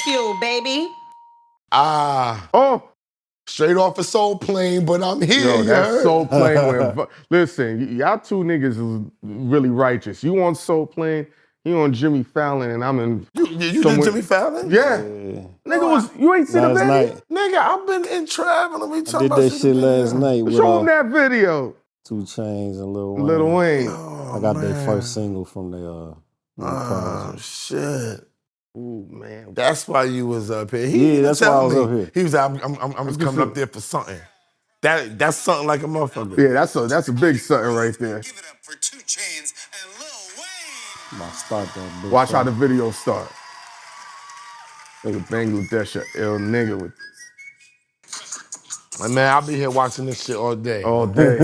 BagFuel, baby. Oh. Straight off a Soul Plane, but I'm here. Yo, that Soul Plane went. Listen, y'all two niggas is really righteous. You on Soul Plane, he on Jimmy Fallon, and I'm in. You did Jimmy Fallon? Yeah. Nigga you ain't seen the video? Night. Nigga, I've been in traveling. We talking I did about that shit last night with Show him that video. 2 Chainz and Lil Wayne. Lil Wayne. Oh, I got their first single from the project. Shit. Ooh, man. That's why you was up here. Yeah, that's why I was up here. He was like, I'm just coming up there for something. That's something like a motherfucker. Yeah, that's a big something right there. Give it up for 2 Chainz and Lil Wayne. I'm about to start that bitch. Watch how the video start. Nigga Bangladesh, a ill nigga with this. Man, I'll be here watching this shit all day. All day.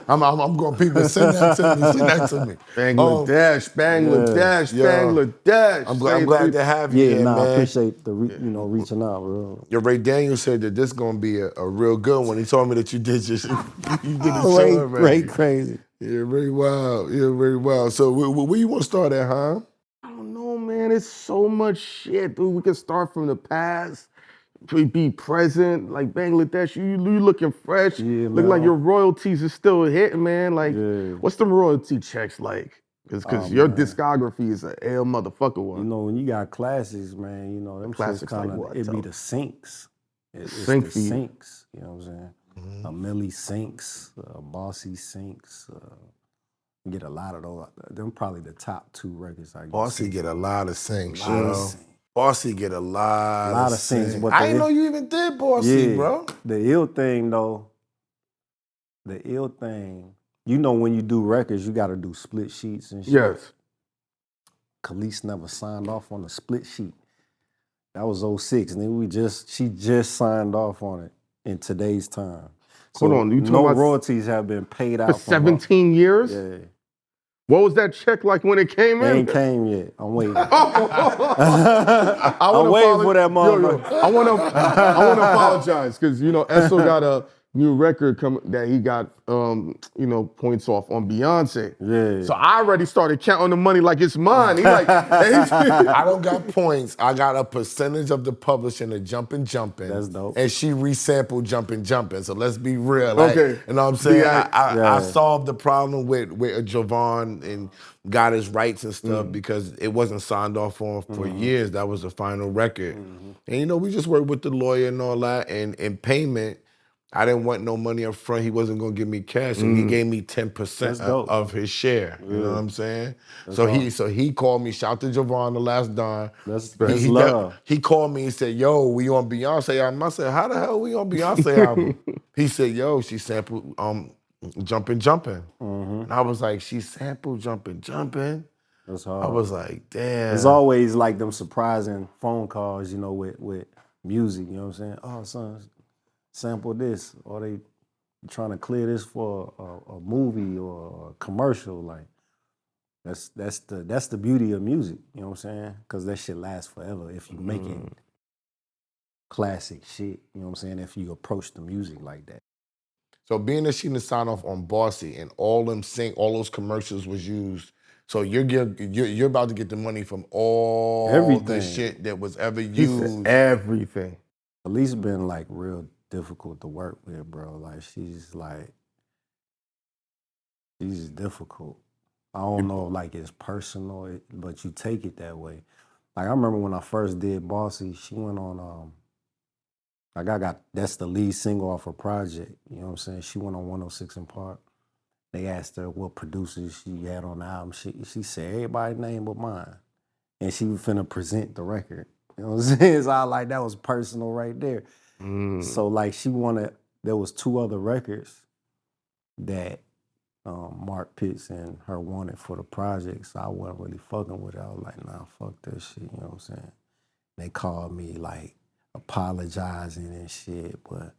I'm going, people, send that to me. Send that to me. Bangladesh. I'm glad to have you here, man. I appreciate the reaching out, bro. Your Ray Daniels said that this gonna be a real good one. He told me that you did a show Ray crazy. Yeah, very wild. Yeah, very wild. So where you want to start at, huh? I don't know, man. It's so much shit, dude. We can start from the past. Be present, like Bangladesh, you looking fresh. Yeah, look like your royalties is still hitting, man. Like, Yeah. what's the royalty checks like? Because your discography is an L motherfucker one. You know, when you got classics, man, you know, them Classics shits kind like of, what, it be though? the sinks. It's Sink the fee. sinks, you know what I'm saying? Milli sinks, Bossy sinks. You get a lot of those. Them probably the top 2 records I guess. Bossy get a lot of sinks, A lot of yo. sinks. Bossy get a lot of sinks. sinks. But I didn't know you even did Bossy, bro. The ill thing, though, you know when you do records, you got to do split sheets and shit. Yes. Kelis never signed off on a split sheet. That was 06, and then she just signed off on it in today's time. So Hold on, you talking no about royalties have been paid out for 17 years? Yeah. What was that check like when it came It in? ain't came yet. I'm waiting. I'm I'm waiting for that motherfucker. I want to apologize because Esso got a new record that he got points off on Beyonce. Yeah. So I already started counting the money like it's mine. He like, I don't got points. I got a percentage of the publishing of Jumpin' Jumpin'. That's dope. And she resampled Jumpin' Jumpin'. So let's be real. Like, Okay. You know what I'm saying? Yeah. I solved the problem with Javon and got his rights and stuff because it wasn't signed off on for years. That was the final record. And we just worked with the lawyer and all that. And in payment, I didn't want no money up front. He wasn't gonna give me cash, and he gave me 10% of his share. You know what I'm saying? So he called me. Shout to Javon, the last Don. That's love. He called me and said, "Yo, we on Beyonce album." I said, "How the hell we on Beyonce album?" He said, "Yo, she sampled Jumpin' Jumpin'." And I was like, "She sampled Jumpin' Jumpin'." That's hard. I was like, "Damn." It's always like them surprising phone calls, with music. You know what I'm saying? Oh, son, sample this, or they trying to clear this for a movie or a commercial. Like that's the beauty of music. You know what I'm saying? Because that shit lasts forever if you making classic shit. You know what I'm saying? If you approach the music like that. So being that she didn't sign off on Bossy and all those commercials was used. So you're about to get the money from all the shit that was ever used. Everything. Kelis been like real difficult to work with, bro. Like she's difficult. I don't know if like it's personal, but you take it that way. Like I remember when I first did Bossy, she went on that's the lead single off her project. You know what I'm saying? She went on 106 in Park. They asked her what producers she had on the album. She said everybody's name but mine. And she was finna present the record. You know what I'm saying? So I like that was personal right there. So like there was 2 other records that Mark Pitts and her wanted for the project, so I wasn't really fucking with it. I was like, nah, fuck that shit, you know what I'm saying? They called me like apologizing and shit, but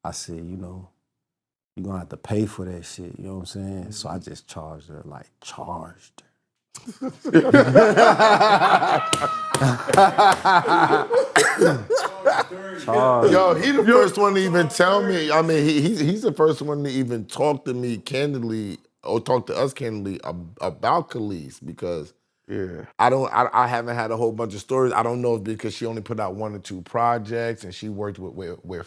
I said, you're gonna have to pay for that shit, you know what I'm saying? So I just charged her. Yo, he the first one to even tell me. I mean, he's the first one to even talk to me candidly or talk to us candidly about Kelis because Yeah. I haven't had a whole bunch of stories. I don't know if because she only put out 1 or 2 projects and she worked with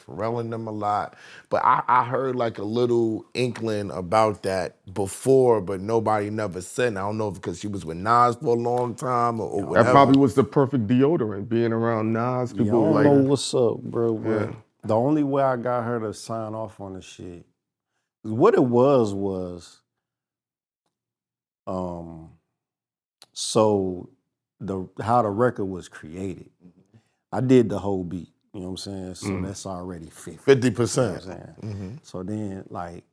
Pharrell and them a lot. But I heard like a little inkling about that before, but nobody never said. And I don't know if because she was with Nas for a long time or That whatever. probably was the perfect deodorant, being around Nas. Yeah, I People don't like, know what's up, bro, but Yeah. the only way I got her to sign off on the shit, what it was, so how the record was created. I did the whole beat, you know what I'm saying? So that's already 50. 50%. You know what I'm saying? So then, like,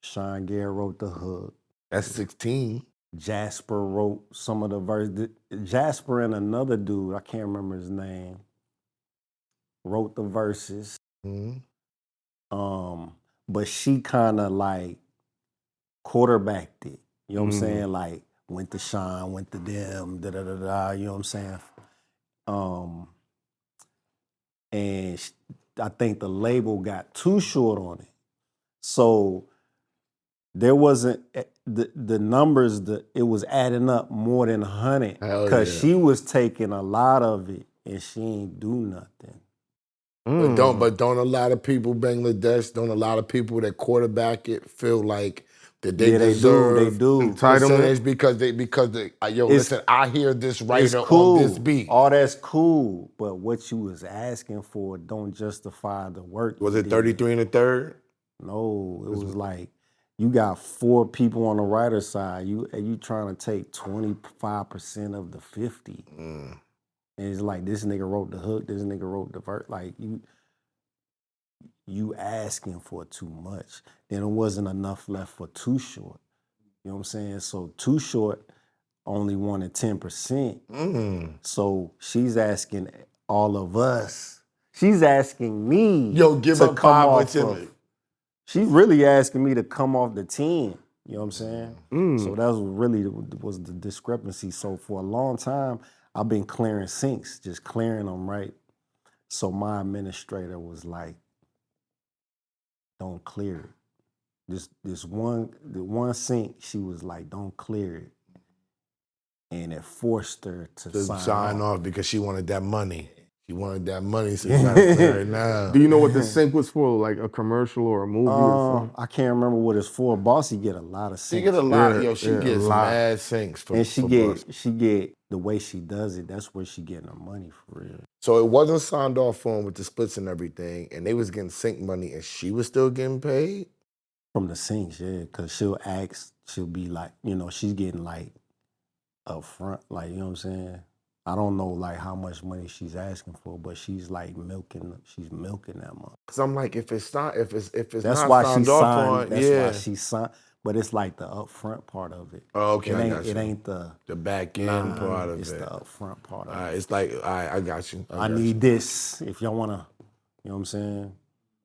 Sean Gare wrote the hook. That's 16. Jasper wrote some of the verses. Jasper and another dude, I can't remember his name, wrote the verses. But she kind of like quarterbacked it. You know what I'm saying? Like went to Sean, went to them, da da da da. You know what I'm saying? I think the label got too short on it, so there wasn't the numbers. It was adding up more than 100 because she was taking a lot of it and she ain't do nothing. But don't a lot of people, Bangladesh, don't a lot of people that quarterback it feel like that they deserve they do. percentage because listen, I hear this writer on this beat. All that's cool, but what you was asking for don't justify the work. Was it 33 and a third? No, it was like you got 4 people on the writer side. You trying to take 25% of the 50. And it's like this nigga wrote the hook, this nigga wrote the verse. Like you asking for too much. Then it wasn't enough left for Too Short. You know what I'm saying? So Too Short only wanted 10%. So she's asking all of us. She's asking me give to up come 5 off with of. She's really asking me to come off the 10. You know what I'm saying? So that was the discrepancy. So for a long time, I've been clearing sinks, just clearing them, right? So my administrator was like, don't clear it. The one sink, she was like, don't clear it. And it forced her to sign off because she wanted that money. She wanted that money, so you gotta clear it now. Do you know what the sync was for? Like a commercial or a movie or something? I can't remember what it's for. Bossy get a lot of sinks. She get a lot. She a gets lot. mad sinks for And she Bossy. get the way she does it, that's where she getting her money for real. So it wasn't signed off for him with the splits and everything, and they was getting sync money, and she was still getting paid? From the sinks, yeah, because she'll be like, she's getting like up front, like, you know what I'm saying? I don't know like how much money she's asking for, but she's like milking that money. Cause I'm like, if it's not That's not why signed she off signed. on, That's why she signed. But it's like the upfront part of it. Oh, okay, I got you. It ain't the back end part of it. It's the upfront part of it. It's like, all right, I got you. I need this if y'all wanna, you know what I'm saying?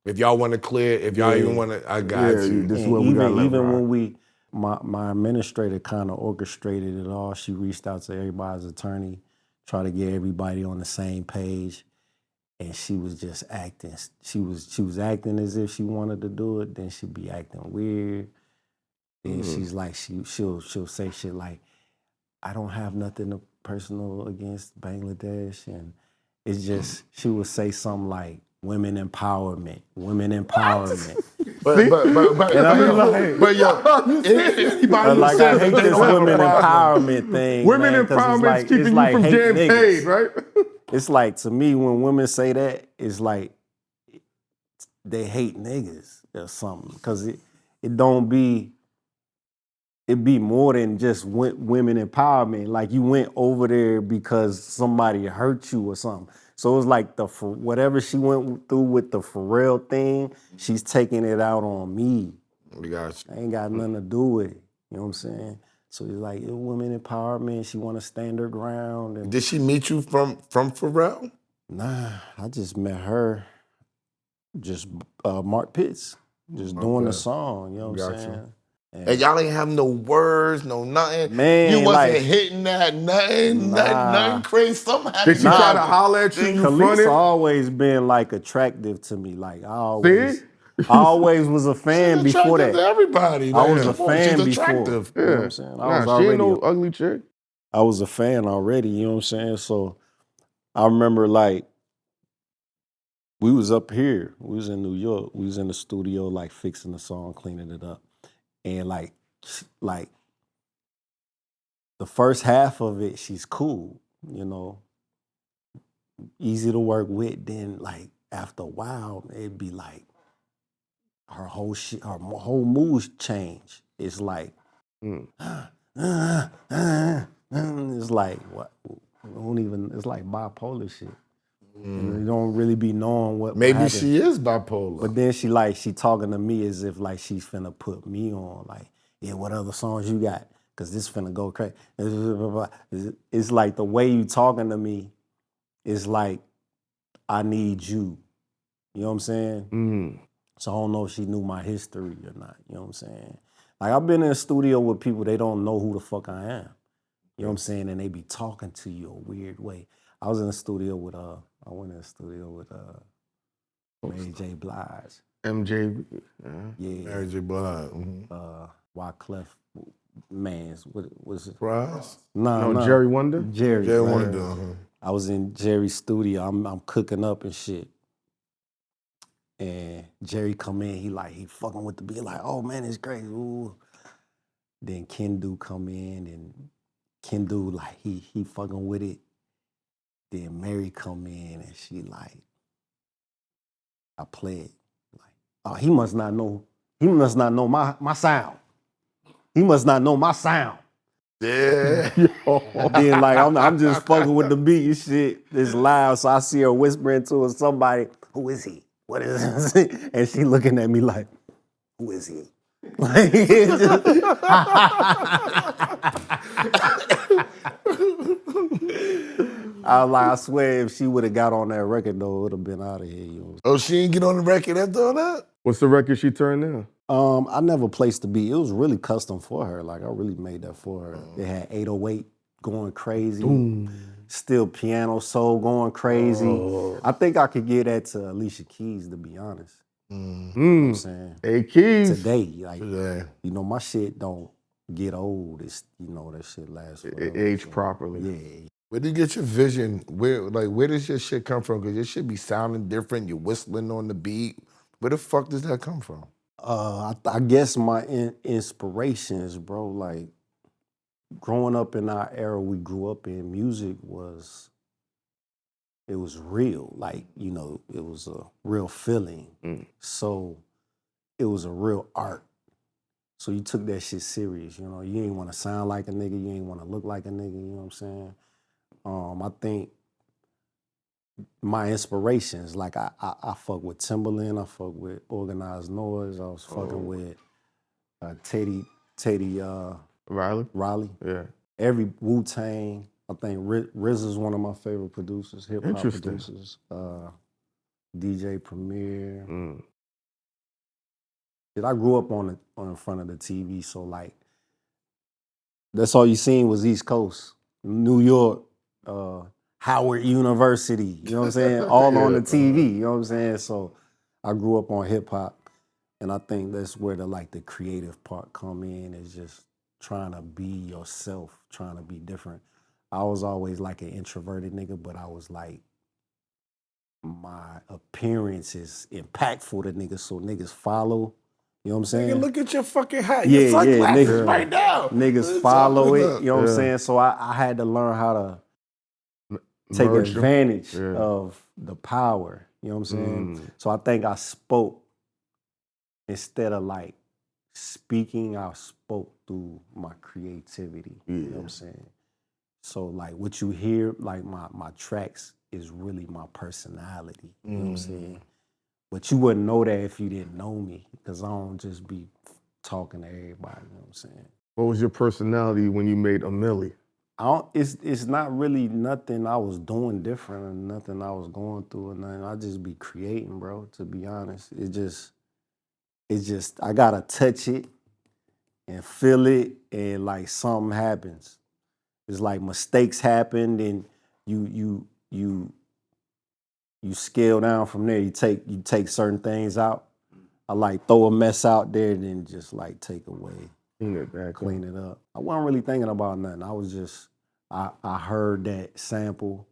If y'all want to clear, if y'all even want to, I got you. This is what we got left. Even when my administrator kind of orchestrated it all. She reached out to everybody's attorney, try to get everybody on the same page, and she was just acting. She was acting as if she wanted to do it. Then she'd be acting weird. Then she's like she'll say shit like, I don't have nothing personal against Bangladesh, and it's just she would say something like women empowerment. But And I mean, like, but yo, anybody like I hate this women empowerment thing. Women man, 'cause empowerment's it's keeping like you from hate getting niggas. paid, right? It's like, to me, when women say that, it's like they hate niggas or something. Because it be more than just women empowerment. Like you went over there because somebody hurt you or something. So it's like whatever she went through with the Pharrell thing, she's taking it out on me. We got you. I ain't got nothing to do with it. You know what I'm saying? So it's like women empowerment. She want to stand her ground. And Did she meet you from Pharrell? nah, I just met her. Just Mark Pitts, just doing the song. You know what I'm saying? And y'all ain't have no words, no nothing. Man, you wasn't like, hitting that nothing crazy. Something had Did she try to holler at you? You Kelis fronted? always been like attractive to me. Like I always was a fan She's before attractive that. to everybody. I was man. a fan She's before. attractive. You know what I'm saying? I was She already ain't no ugly chick. I was a fan already, you know what I'm saying? So I remember like we was up here, we was in New York, we was in the studio like fixing the song, cleaning it up. And like the first half of it, she's cool, you know, easy to work with. Then like after a while, it'd be like her whole mood change. It's like it's like what don't even it's like bipolar shit. You don't really be knowing what Maybe happened. she is bipolar. But then she talking to me as if like she's finna put me on. Like, yeah, what other songs you got? Cause this finna go crazy. It's like the way you talking to me is like I need you. You know what I'm saying? So I don't know if she knew my history or not. You know what I'm saying? Like I've been in a studio with people, they don't know who the fuck I am. You know what I'm saying? And they be talking to you a weird way. I was in the studio with I went in the studio with Mary J. Blige. MJ. Yeah. Mary J. Blige. Wyclef Mans. What was it? Price? No, Jerry Wonder? Jerry. Jerry right? Wonder. I was in Jerry's studio. I'm cooking up and shit. And Jerry come in, he fucking with the beat, like, oh man, it's great. Ooh. Then Kendu come in and Kendu, like, he fucking with it. Then Mary come in and she like, I play it. Like, oh, he must not know my sound. He must not know my sound. Yeah. Then like I'm just fucking with the beat and shit. It's loud, so I see her whispering to somebody, who is he? What is this? And she looking at me like, who is he? Like, I swear if she would have got on that record though, it would have been out of here. You know? Oh, she didn't get on the record after all that? What's the record she turned down? I never placed the beat. It was really custom for her. Like I really made that for her. It had 808 going crazy. Boom. Still piano soul going crazy. I think I could give that to Alicia Keys, to be honest. You know what I'm saying? Hey, Keys. Today, like, Today. you know, my shit don't get old. It's, you know, that shit lasts forever. It aged properly. Yeah. Where do you get your vision? Where does your shit come from? Because your shit be sounding different. You're whistling on the beat. Where the fuck does that come from? I guess my inspirations, bro, like, growing up in our era we grew up in, music was real. Like, you know, it was a real feeling. So it was a real art. So you took that shit serious, you know. You ain't want to sound like a nigga, you ain't want to look like a nigga, you know what I'm saying? I think my inspirations, like I fuck with Timberland, I fuck with Organized Noise, I was fucking with Teddy Riley. Yeah. Every Wu-Tang. I think RZA's one of my favorite producers, hip hop Interesting. producers. DJ Premier. I grew up on the front of the TV, so like that's all you seen was East Coast, New York, Howard University. You know what I'm saying? All on the TV. You know what I'm saying? So I grew up on hip hop, and I think that's where the creative part come in, is just trying to be yourself, trying to be different. I was always like an introverted nigga, but I was like, my appearance is impactful to niggas, so niggas follow. You know what I'm saying? Nigga, look at your fucking hat. Yeah, Your sunglasses niggas, right now. Niggas follow it. You know what I'm saying? So I had to learn how to take advantage of the power. You know what I'm saying? So I think I spoke instead of like speaking, I spoke through my creativity. You know what I'm saying? So like what you hear, like my tracks is really my personality. You know what I'm saying? But you wouldn't know that if you didn't know me, because I don't just be talking to everybody. You know what I'm saying? What was your personality when you made a Milli? It's not really nothing I was doing different or nothing I was going through or nothing. I just be creating, bro, to be honest. It's just I gotta touch it and feel it, and like something happens. It's like mistakes happen, and you scale down from there. You take certain things out. I like throw a mess out there, then just like take away, Clean it back. clean it up. I wasn't really thinking about nothing. I was just I heard that sample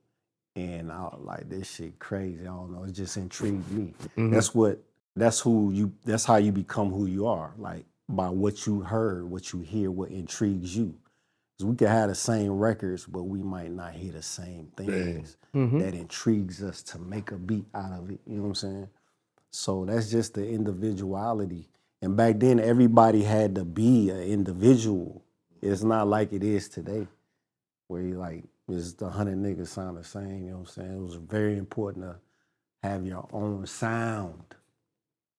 and I was like, this shit crazy. I don't know. It just intrigued me. That's how you become who you are. Like by what you heard, what you hear, what intrigues you. Because we could have the same records, but we might not hear the same things that intrigues us to make a beat out of it. You know what I'm saying? So that's just the individuality. And back then, everybody had to be an individual. It's not like it is today, where you like, it's the 100 niggas sound the same. You know what I'm saying? It was very important to have your own sound.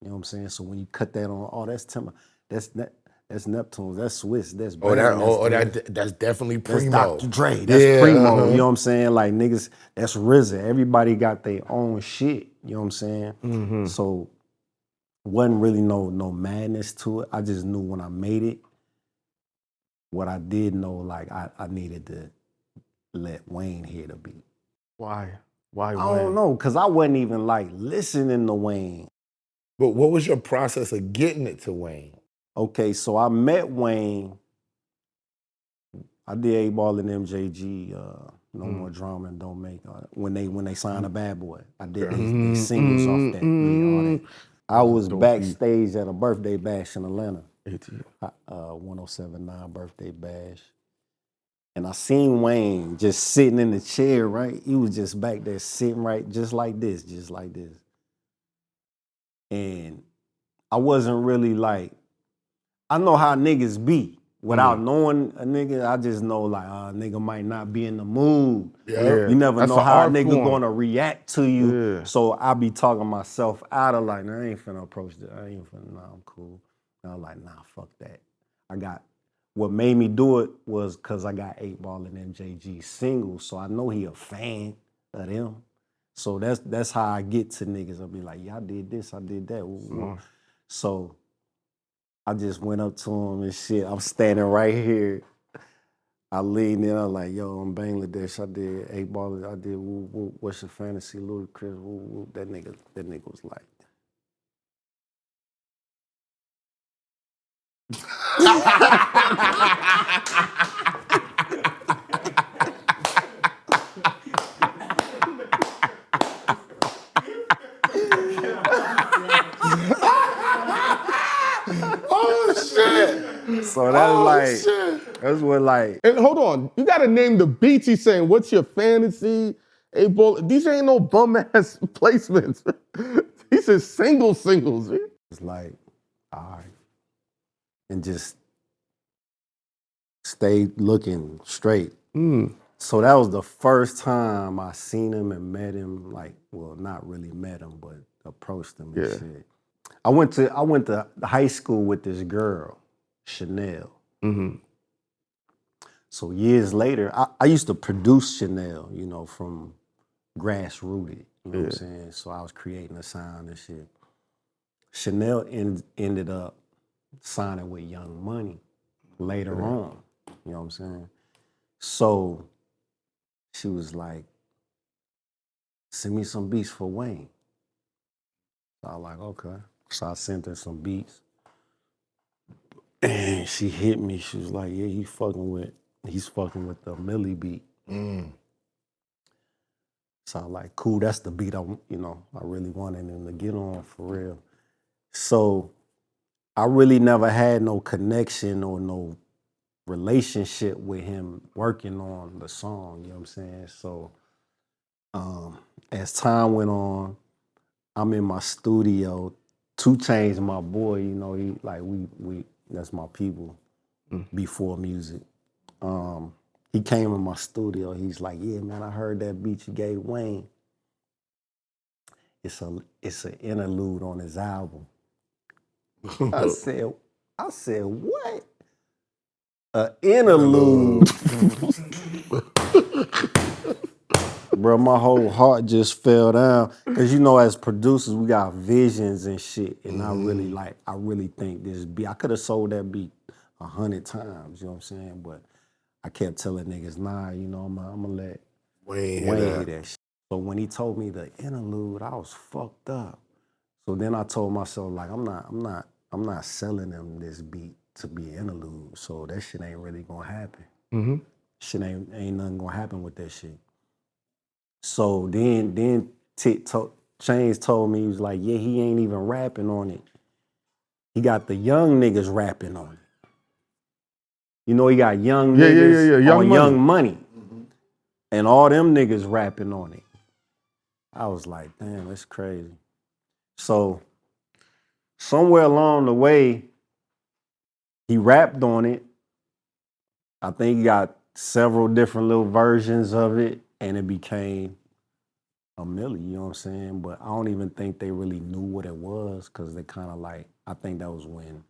You know what I'm saying? So when you cut that on, oh, that's Timber, that's Neptunes, that's Swiss, that's Brand, That's definitely that's Primo. Dr. Dre, that's Yeah, Primo. You know what I'm saying? Like niggas, that's RZA. Everybody got their own shit. You know what I'm saying? So wasn't really no madness to it. I just knew when I made it, what I did know, like I needed to let Wayne hear the beat. Why? Why? I don't know, cause I wasn't even like listening to Wayne. But what was your process of getting it to Wayne? Okay, so I met Wayne. I did 8 Ball and MJG, No More Drama and Don't Make. When they signed a Bad Boy, I did they singles off that. Yeah, all that. I was backstage at a birthday bash in Atlanta. 1079 birthday bash. And I seen Wayne just sitting in the chair, right? He was just back there sitting right, just like this. And I wasn't really like, I know how niggas be. Without knowing a nigga, I just know like, a nigga might not be in the mood. Yeah. You never That's know an how a art nigga form. gonna react to you. Yeah. So I be talking myself out of like, nah, I ain't finna approach that. Nah, I'm cool. And I'm like, nah, fuck that. What made me do it was cause I got 8 Ball and MJG singles, so I know he a fan of them. So that's how I get to niggas. I'll be like, yeah, I did this, I did that. Ooh. So I just went up to him and shit. I'm standing right here. I leaned in. I'm like, yo, I'm Bangladesh. I did 8 Ball. I did what's your fantasy, Ludacris. That nigga was like. Oh shit! So that's what like. And hold on, you gotta name the beats he's saying. What's your fantasy? 8 Ball. These ain't no bum ass placements. These are singles. It's like, all right. And just stayed looking straight. So that was the first time I seen him and met him, like, well, not really met him, but approached him and shit. I went to high school with this girl, Chanel. So years later, I used to produce Chanel, you know, from grassrooted, you know what I'm saying? So I was creating a sound and shit. Chanel ended up signing with Young Money later on, you know what I'm saying? So she was like, send me some beats for Wayne. So I was like, okay. So I sent her some beats. And she hit me, she was like, yeah, he's fucking with the Milli beat. So I was like, cool, that's the beat I really wanted him to get on for real. So I really never had no connection or no relationship with him working on the song, you know what I'm saying? So as time went on, I'm in my studio. 2 Chainz, my boy, you know, he like we that's my people before music. He came in my studio. He's like, yeah, man, I heard that beat you gave Wayne. It's an interlude on his album. I said, what? An interlude. Bro, my whole heart just fell down. Cause you know, as producers, we got visions and shit. And I really think this beat, I could have sold that beat 100 times, you know what I'm saying? But I kept telling niggas, nah, you know, I'm gonna let Wayne hear that shit. So when he told me the interlude, I was fucked up. So then I told myself, like, I'm not selling them this beat to be an interlude. So that shit ain't really gonna happen. shit ain't nothing gonna happen with that shit. So then Chainz told me, he was like, yeah, he ain't even rapping on it. He got the young niggas rapping on it. You know, he got young niggas on Young Money. And all them niggas rapping on it. I was like, damn, that's crazy. So somewhere along the way, he rapped on it. I think he got several different little versions of it, and it became a Milli, you know what I'm saying? But I don't even think they really knew what it was, because they kind of like, I think that was one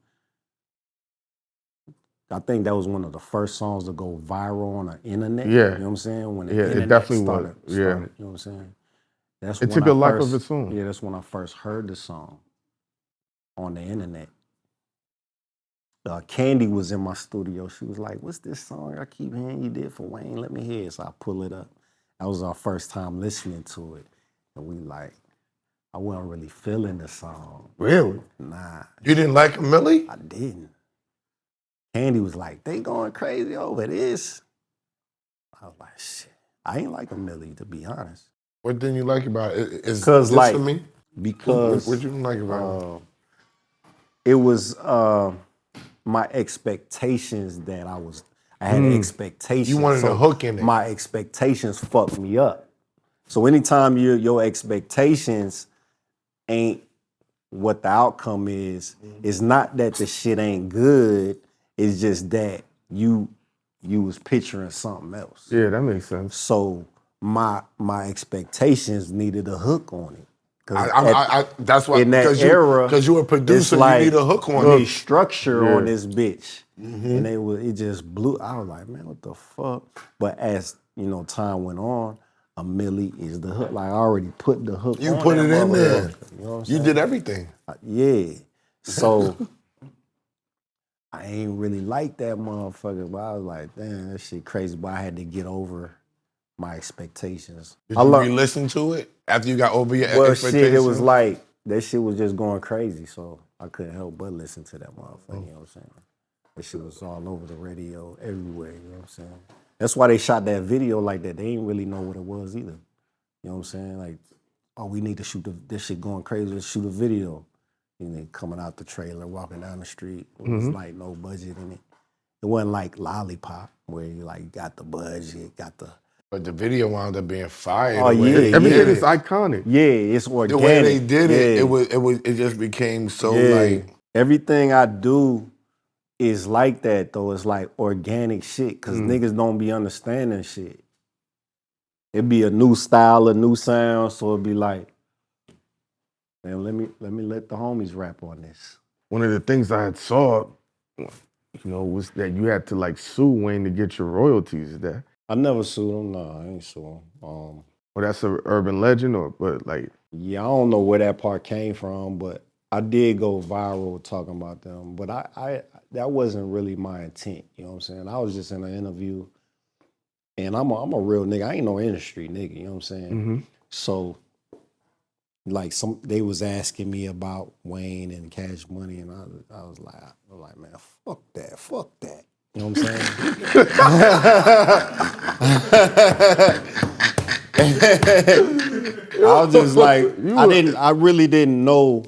of the first songs to go viral on the internet. Yeah. You know what I'm saying? When the internet it definitely started, was. you know what I'm saying? That's It when took a life of its own. Yeah, that's when I first heard the song on the internet. Candy was in my studio. She was like, what's this song I keep hearing you did for Wayne? Let me hear it. So I pull it up. That was our first time listening to it. And we like, I wasn't really feeling the song. Really? Nah. You didn't like Milli? I didn't. Candy was like, they going crazy over this. I was like, shit. I ain't like a Milli, to be honest. What didn't you like about it? Is Because this like, for me? because What you didn't like about it? it was my expectations that I had expectations. You wanted a hook in it. My expectations fucked me up. So anytime your expectations ain't what the outcome is, it's not that the shit ain't good, it's just that you was picturing something else. Yeah, that makes sense. So my expectations needed a hook on it. That's why in that era, because you were a producer, like, you need a hook on you it. need structure on this bitch, and it just blew. I was like, man, what the fuck? But as time went on, a Milli is the hook. Like I already put the hook. You on put that it in there. motherfucker, you know what I'm You saying? did everything. Yeah. So I ain't really like that motherfucker, but I was like, damn, that shit crazy. But I had to get over my expectations. Did you re-listen to it after you got over your expectations? Shit, it was like, that shit was just going crazy, so I couldn't help but listen to that motherfucker, you know what I'm saying? That shit was all over the radio, everywhere, you know what I'm saying? That's why they shot that video like that. They didn't really know what it was either. You know what I'm saying? Like, oh, we need to shoot this shit going crazy, let's shoot a video. And then coming out the trailer, walking down the street, it was like no budget in it. It wasn't like Lollipop, where you like got the budget, got the... But the video wound up being fire. Oh, yeah. Everything is iconic. Yeah, it's organic. The way they did it, it just became so like... Everything I do is like that, though. It's like organic shit, because niggas don't be understanding shit. It'd be a new style, a new sound, so it'd be like, man, let the homies rap on this. One of the things I had saw, was that you had to like sue Wayne to get your royalties. Is that? I never sued him. No, I ain't sue him. Well, that's an urban legend, but like... Yeah, I don't know where that part came from, but I did go viral talking about them. But I that wasn't really my intent, you know what I'm saying? I was just in an interview, and I'm a real nigga. I ain't no industry nigga, you know what I'm saying? So, like, they was asking me about Wayne and Cash Money, and I was like, man, fuck that. You know what I'm saying? I was just like, I really didn't know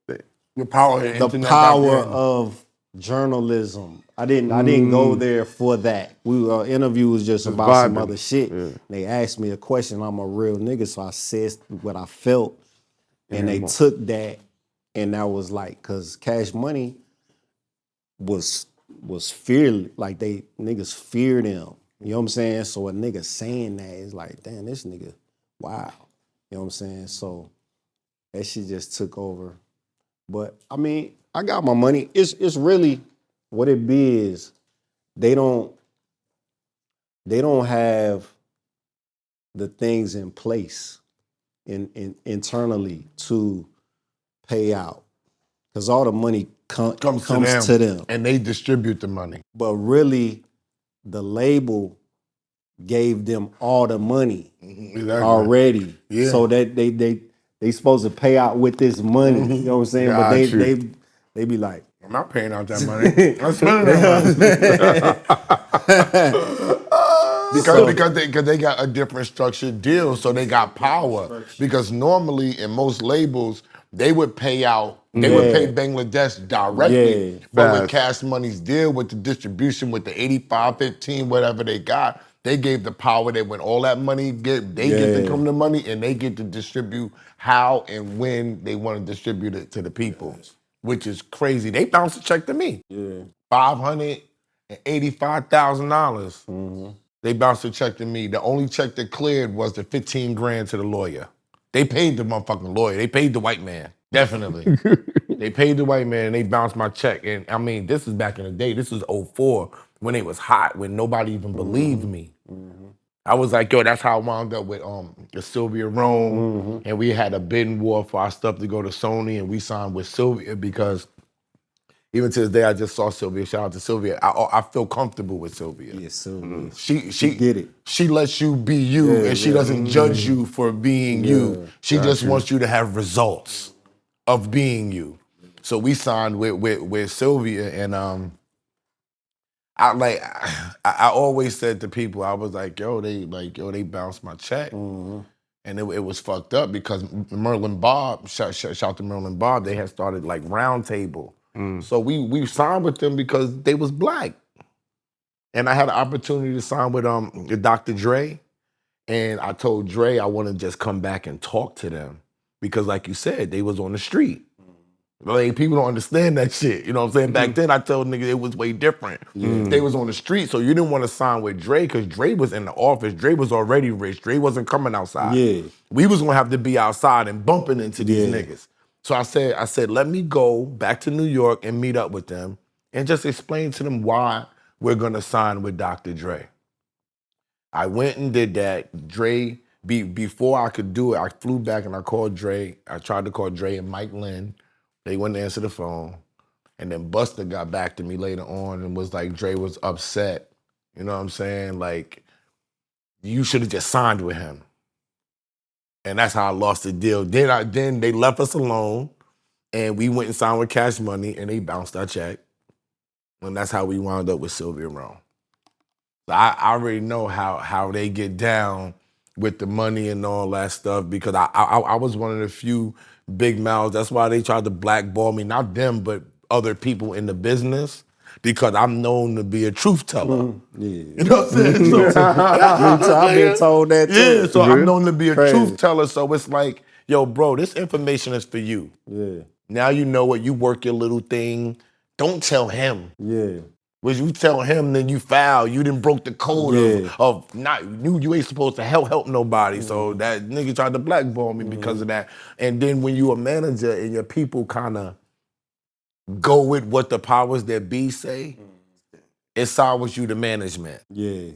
the power of journalism. I didn't go there for that. Interview was just about some other shit. Yeah. They asked me a question. I'm a real nigga, so I said what I felt, and they took that, and that was like, cause Cash Money was feared, like niggas feared him. You know what I'm saying? So a nigga saying that is like, damn, this nigga, wow. You know what I'm saying? So that shit just took over. But I mean, I got my money. It's really what it be is they don't have the things in place internally to pay out. Because all the money comes to them. And they distribute the money. But really, the label gave them all the money already. Yeah. So that they supposed to pay out with this money. You know what I'm saying? But they be like, I'm not paying out that money. I'm spending that money. Because they got a different structured deal, so they got power. Because normally in most labels, they would pay out, they would pay Bangladesh directly. Yeah. But with Fast. Cash Money's deal, with the distribution, with the 85-15, whatever they got, they gave the power that when all that money get to come to money and they get to distribute how and when they want to distribute it to the people, which is crazy. They bounced a check to me. Yeah. $585,000. They bounced a check to me. The only check that cleared was the 15 grand to the lawyer. They paid the motherfucking lawyer. They paid the white man. Definitely. They paid the white man and they bounced my check. And I mean, this is back in the day. This was '04 when it was hot, when nobody even believed me. I was like, yo, that's how I wound up with Sylvia Rome. And we had a bidding war for our stuff to go to Sony, and we signed with Sylvia because even to this day, I just saw Sylvia. Shout out to Sylvia. I feel comfortable with Sylvia. Yeah, Sylvia. She get it. She lets you be you, and she doesn't judge you for being you. She just wants you to have results of being you. So we signed with Sylvia, and I always said to people, I was like, yo, they bounced my check. And it was fucked up because Merlin Bob, shout to Merlin Bob, they had started like Round Table. So we signed with them because they was black. And I had an opportunity to sign with Dr. Dre. And I told Dre I want to just come back and talk to them. Because like you said, they was on the street. Like, people don't understand that shit. You know what I'm saying? Back then, I told niggas it was way different. They was on the street, so you didn't want to sign with Dre because Dre was in the office. Dre was already rich. Dre wasn't coming outside. Yeah. We was gonna have to be outside and bumping into these niggas. So I said, let me go back to New York and meet up with them and just explain to them why we're gonna sign with Dr. Dre. I went and did that. Dre, before I could do it, I flew back and I called Dre. I tried to call Dre and Mike Lynn. They wouldn't answer the phone. And then Busta got back to me later on and was like, Dre was upset. You know what I'm saying? Like, you should have just signed with him. And that's how I lost the deal. Then they left us alone and we went and signed with Cash Money and they bounced our check. And that's how we wound up with Sylvia Rome. So I already know how they get down with the money and all that stuff because I was one of the few big mouths. That's why they tried to blackball me, not them, but other people in the business, because I'm known to be a truth teller. You know what I'm saying? So, I've been told that too. yeah, so I'm known to be a truth teller. So it's like, yo, bro, this information is for you. Yeah. Now you know what, you work your little thing. Don't tell him. Yeah. Was you tell him, then you foul. You done broke the code of not you ain't supposed to help nobody. So that nigga tried to blackball me because of that. And then when you a manager and your people kind of go with what the powers that be say, it sours you to management. Yeah.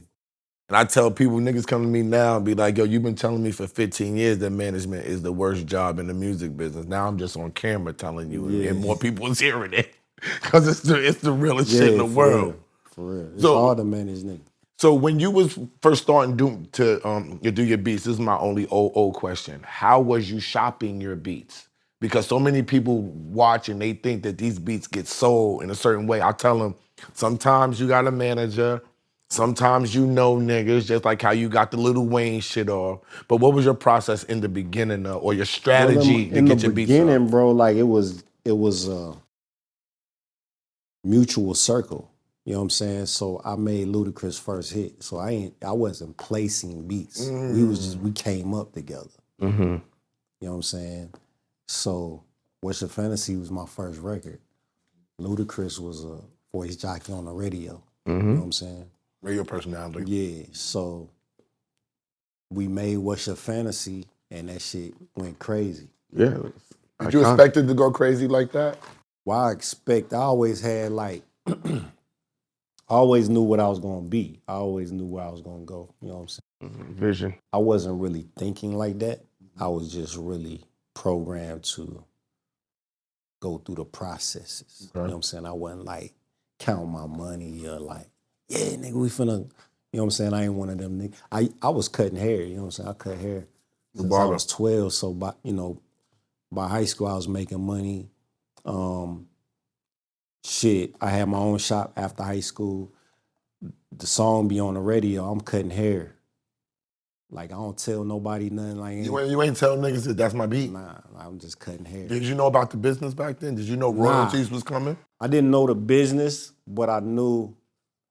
And I tell people, niggas come to me now and be like, yo, you've been telling me for 15 years that management is the worst job in the music business. Now I'm just on camera telling you, and more people is hearing it. Because it's the realest shit in the world. For real. It's hard to manage niggas. So when you was first starting to do your beats, this is my only old question. How was you shopping your beats? Because so many people watch and they think that these beats get sold in a certain way. I tell them, sometimes you got a manager, sometimes you know niggas, just like how you got the Lil Wayne shit off. But what was your process in the beginning or your strategy to get your beats off? In the beginning, bro, like it was mutual circle. You know what I'm saying? So I made Ludacris' first hit. So I wasn't placing beats. We came up together. You know what I'm saying? So What's Your Fantasy was my first record. Ludacris was a voice jockey on the radio. You know what I'm saying? Radio personality. Yeah. So we made What's Your Fantasy and that shit went crazy. Yeah. Did you expect it to go crazy like that? Well, I always had like, I always knew what I was gonna be. I always knew where I was gonna go. You know what I'm saying? Vision. I wasn't really thinking like that. I was just really programmed to go through the processes. You know what I'm saying? I wasn't like counting my money or like, yeah, nigga, we finna, you know what I'm saying? I ain't one of them niggas. I was cutting hair, you know what I'm saying? I cut hair since I was 12. So by high school I was making money. I had my own shop after high school. the song be on the radio, I'm cutting hair. Like, I don't tell nobody nothing. Like, You ain't tell niggas that that's my beat? Nah, I'm just cutting hair. Did you know about the business back then? Did you know royalties was coming? I didn't know the business, but I knew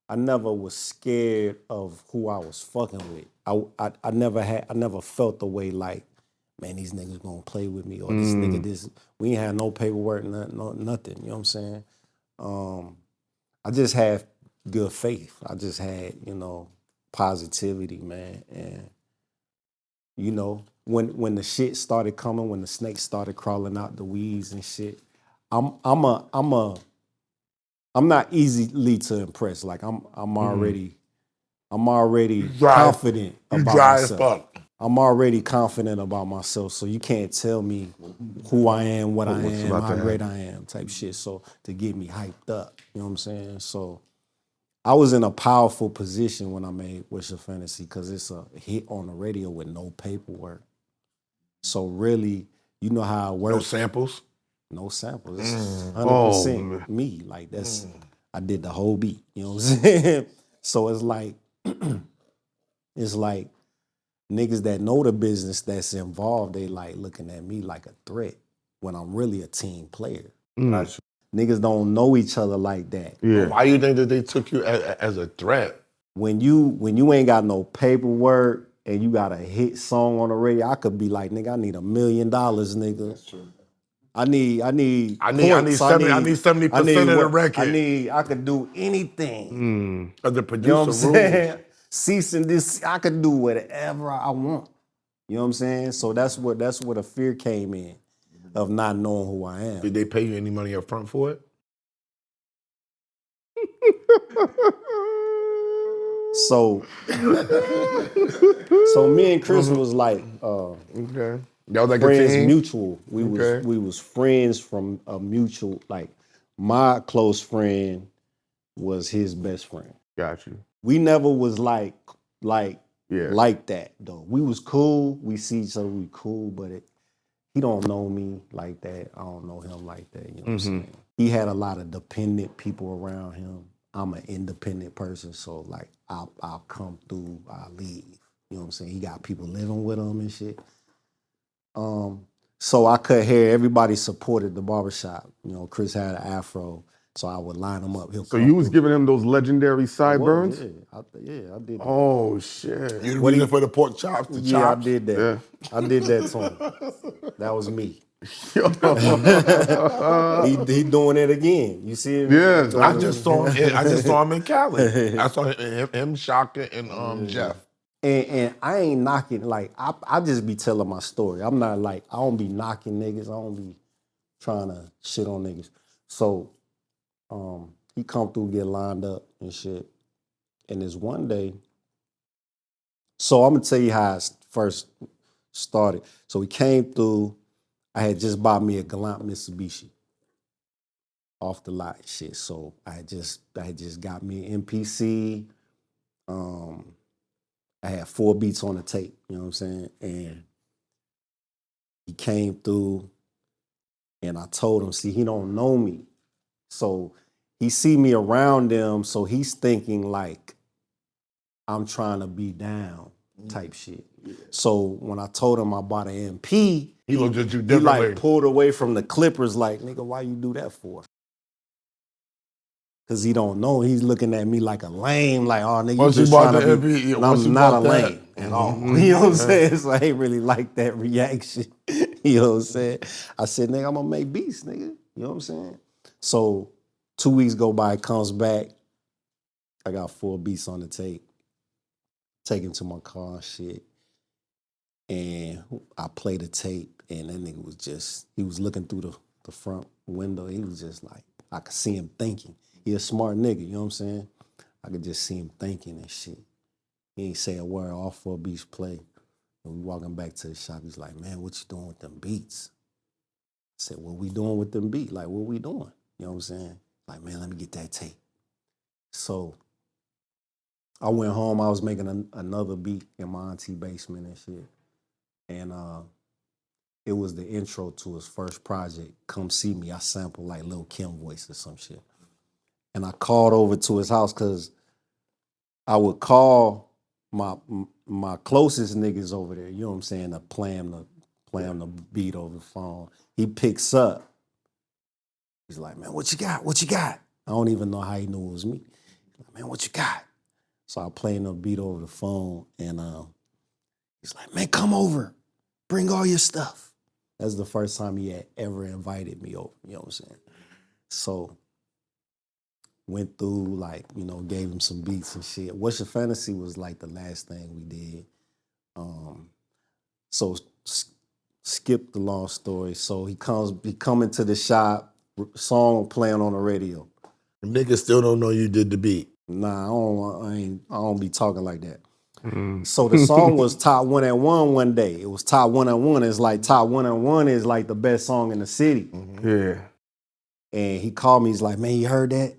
I never was scared of who I was fucking with. I never felt the way like, man, these niggas gonna play with me, or this nigga, we ain't had no paperwork, nothing, you know what I'm saying? I just had good faith. I just had, positivity, man. And, when the shit started coming, when the snakes started crawling out the weeds and shit, I'm not easily to impress. Like I'm already confident about dry myself. as fuck. I'm already confident about myself, so you can't tell me who I am, what I am, how great I am, type shit. So to get me hyped up, you know what I'm saying? So I was in a powerful position when I made What's Your Fantasy, because it's a hit on the radio with no paperwork. So really, you know how it works. No samples? No samples. It's 100% me. Like I did the whole beat. You know what I'm saying? So it's like niggas that know the business that's involved, they like looking at me like a threat when I'm really a team player. Niggas don't know each other like that. Yeah. Why you think that they took you as a threat? When you ain't got no paperwork and you got a hit song on the radio, I could be like, nigga, I need $1 million, nigga. That's true. I need points. I need 70% of the record. I could do anything. As the You producer know what I'm saying? rules. Cease and desist. I could do whatever I want. You know what I'm saying? So that's where the fear came in of not knowing who I am. Did they pay you any money up front for it? So me and Chris was like Okay. Y'all like friends a team? mutual. We was friends from a mutual, like my close friend was his best friend. Got you. We never was like that though. We was cool. We see each other, we cool, but he don't know me like that. I don't know him like that. You know what I'm saying? He had a lot of dependent people around him. I'm an independent person, so like I'll come through, I'll leave. You know what I'm saying? He got people living with him and shit. So I cut hair. Everybody supported the barbershop. You know, Chris had an afro, so I would line him up. So you was giving him those legendary sideburns? Yeah, I did that. Oh shit. You the reason for the pork chops, the chops? Yeah, I did that. Yeah. I did that to him. That was me. he doing it again. You see him? Yeah. I just saw him in Cali. I saw him Shaka, and Jeff. And I ain't knocking, like, I just be telling my story. I'm not like, I don't be knocking niggas. I don't be trying to shit on niggas. So he come through, get lined up and shit. And this one day, so I'm gonna tell you how it first started. So he came through, I had just bought me a Galant Mitsubishi off the lot and shit. So I had just got me an MPC. I had 4 beats on the tape, you know what I'm saying? And he came through and I told him, see, he don't know me. So he see me around him, so he's thinking like I'm trying to be down type shit. Yeah. So when I told him I bought an MP, he looked at you differently. He like pulled away from the clippers like, nigga, why you do that for? Cause he don't know. He's looking at me like a lame, like, oh nigga, you just trying to be. I'm not a lame at all. You know what I'm saying? So I ain't really like that reaction. You know what I'm saying? I said, nigga, I'm gonna make beats, nigga. You know what I'm saying? So 2 weeks go by, comes back. I got 4 beats on the tape. Take it to my car and shit. And I played the tape, and that nigga was just, he was looking through the front window. He was just like, I could see him thinking. He a smart nigga, you know what I'm saying? I could just see him thinking and shit. He ain't say a word, all 4 beats play. And we walking back to the shop, he's like, man, what you doing with them beats? I said, what we doing with them beats? Like, what we doing? You know what I'm saying? Like, man, let me get that tape. So I went home, I was making another beat in my auntie basement and shit. And it was the intro to his first project, Come See Me. I sampled like Lil' Kim voice or some shit. And I called over to his house because I would call my closest niggas over there, you know what I'm saying, to play him the beat over the phone. He picks up. He's like, man, what you got? What you got? I don't even know how he knew it was me. Like, man, what you got? So I play him the beat over the phone, and he's like, man, come over. Bring all your stuff. That's the first time he had ever invited me over, you know what I'm saying? So went through, like, you know, gave him some beats and shit. What's Your Fantasy was like the last thing we did. So skip the long story. So he come into the shop, song playing on the radio. Niggas still don't know you did the beat. Nah, I don't be talking like that. So the song was top 1 and 1 one day. It was top 1 and 1. It's like top 1 and 1 is like the best song in the city. Yeah. And he called me. He's like, man, you heard that?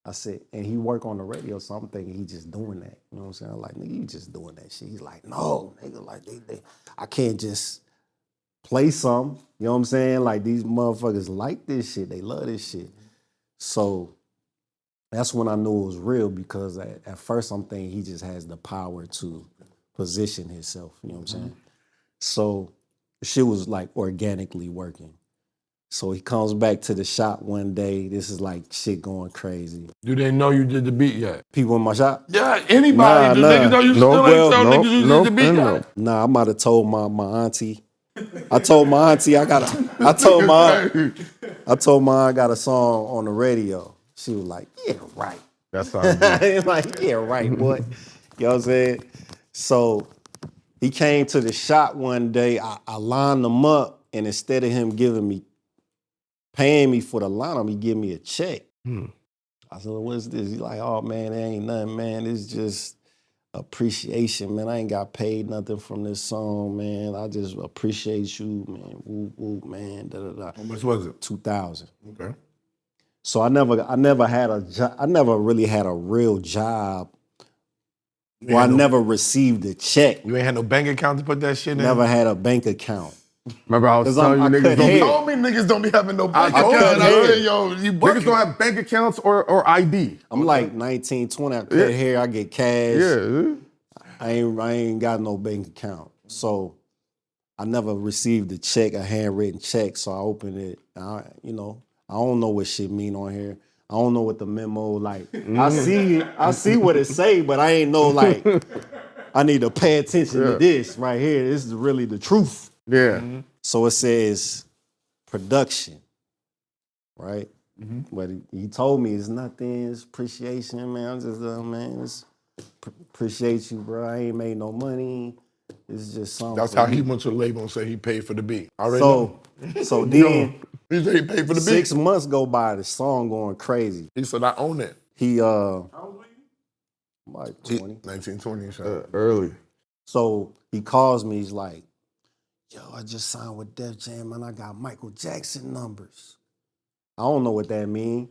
I said, and he work on the radio, so I'm thinking he just doing that. You know what I'm saying? I'm like, nigga, you just doing that shit. He's like, no, nigga, like I can't just play some. You know what I'm saying? Like, these motherfuckers like this shit. They love this shit. So that's when I knew it was real, because at first I'm thinking he just has the power to position himself. You know what I'm saying? So the shit was like organically working. So he comes back to the shop one day. This is like shit going crazy. Do they know you did the beat yet? People in my shop? Yeah, anybody. Do niggas know you still ain't tell niggas you did the beat yet? Nah, I might have told my auntie. I told my auntie I got a song on the radio. She was like, yeah, right. That sounds good. Like, yeah, right, boy. You know what I'm saying? So he came to the shop one day. I lined him up, and instead of him paying me for the lineup, he give me a check. I said, well, what's this? He's like, oh, man, there ain't nothing, man. It's just appreciation, man. I ain't got paid nothing from this song, man. I just appreciate you, man. Woo, woo, man. Da, da, da. How much was it? 2,000. Okay. So I never really had a real job. Well, I never received a check. You ain't had no bank account to put that shit in? Never had a bank account. Remember I was telling you niggas told me niggas don't be having no bank account. Niggas don't have bank accounts or ID. I'm like 19, 20. I cut hair, I get cash. Yeah. I ain't got no bank account. So I never received a check, a handwritten check. So I opened it. I don't know what shit mean on here. I don't know what the memo like. I see what it say, but I ain't know like I need to pay attention to this right here. This is really the truth. Yeah. So it says production, right? But he told me it's nothing, it's appreciation, man. I'm just, man, appreciate you, bro. I ain't made no money. It's just something. That's how he went to the label and said he paid for the beat. So then he said he paid for the beat. 6 months go by, the song going crazy. He said, I own it. He like 20. 19, 20. Early. So he calls me, he's like, yo, I just signed with Def Jam, man. I got Michael Jackson numbers. I don't know what that mean.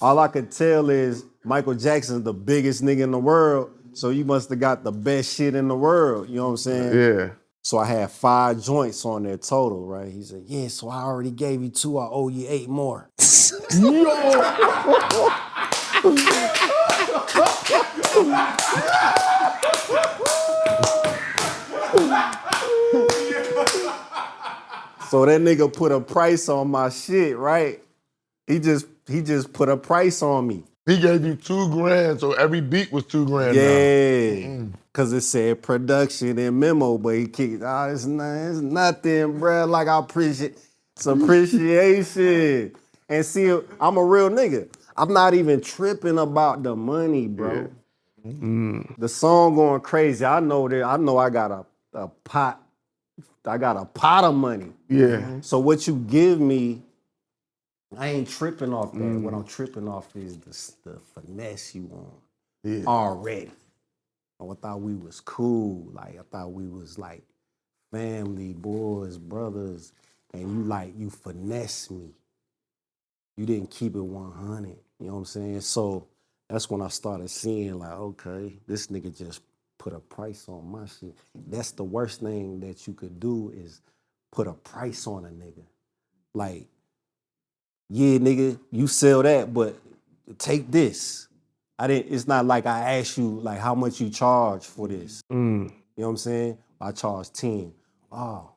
All I could tell is Michael Jackson's the biggest nigga in the world, so you must have got the best shit in the world. You know what I'm saying? Yeah. So I had 5 joints on there total, right? He said, yeah, so I already gave you 2. I owe you 8 more. So that nigga put a price on my shit, right? He just put a price on me. He gave you $2,000, so every beat was $2,000 Yeah, cause it said production and memo, but he kicked, it's nothing, bro. Like I appreciate, it's appreciation. And see, I'm a real nigga. I'm not even tripping about the money, bro. Yeah. The song going crazy. I know I got a pot. I got a pot of money. Yeah. So what you give me, I ain't tripping off that. What I'm tripping off is the finesse you want already. I thought we was cool. Like I thought we was like family, boys, brothers, and you finesse me. You didn't keep it 100. You know what I'm saying? So that's when I started seeing like, okay, this nigga just put a price on my shit. That's the worst thing that you could do is put a price on a nigga. Like, yeah, nigga, you sell that, but take this. It's not like I asked you like how much you charge for this. Mm. You know what I'm saying? I charge 10. Oh,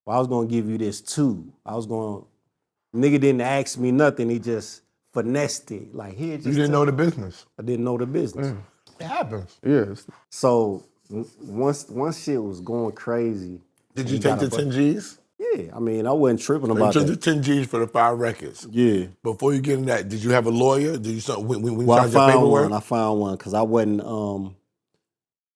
well, I was gonna give you this 2. Nigga didn't ask me nothing. He just finessed it. Like, here, just You didn't know the business. I didn't know the business. Yeah. It happens. Yes. So once shit was going crazy. Did you take the 10 G's? Yeah, I mean, I wasn't tripping You about took the that. 10 G's for the 5 records. Yeah. Before you get in that, did you have a lawyer? Did you when you Well, signed your paperwork? I found one because I wasn't.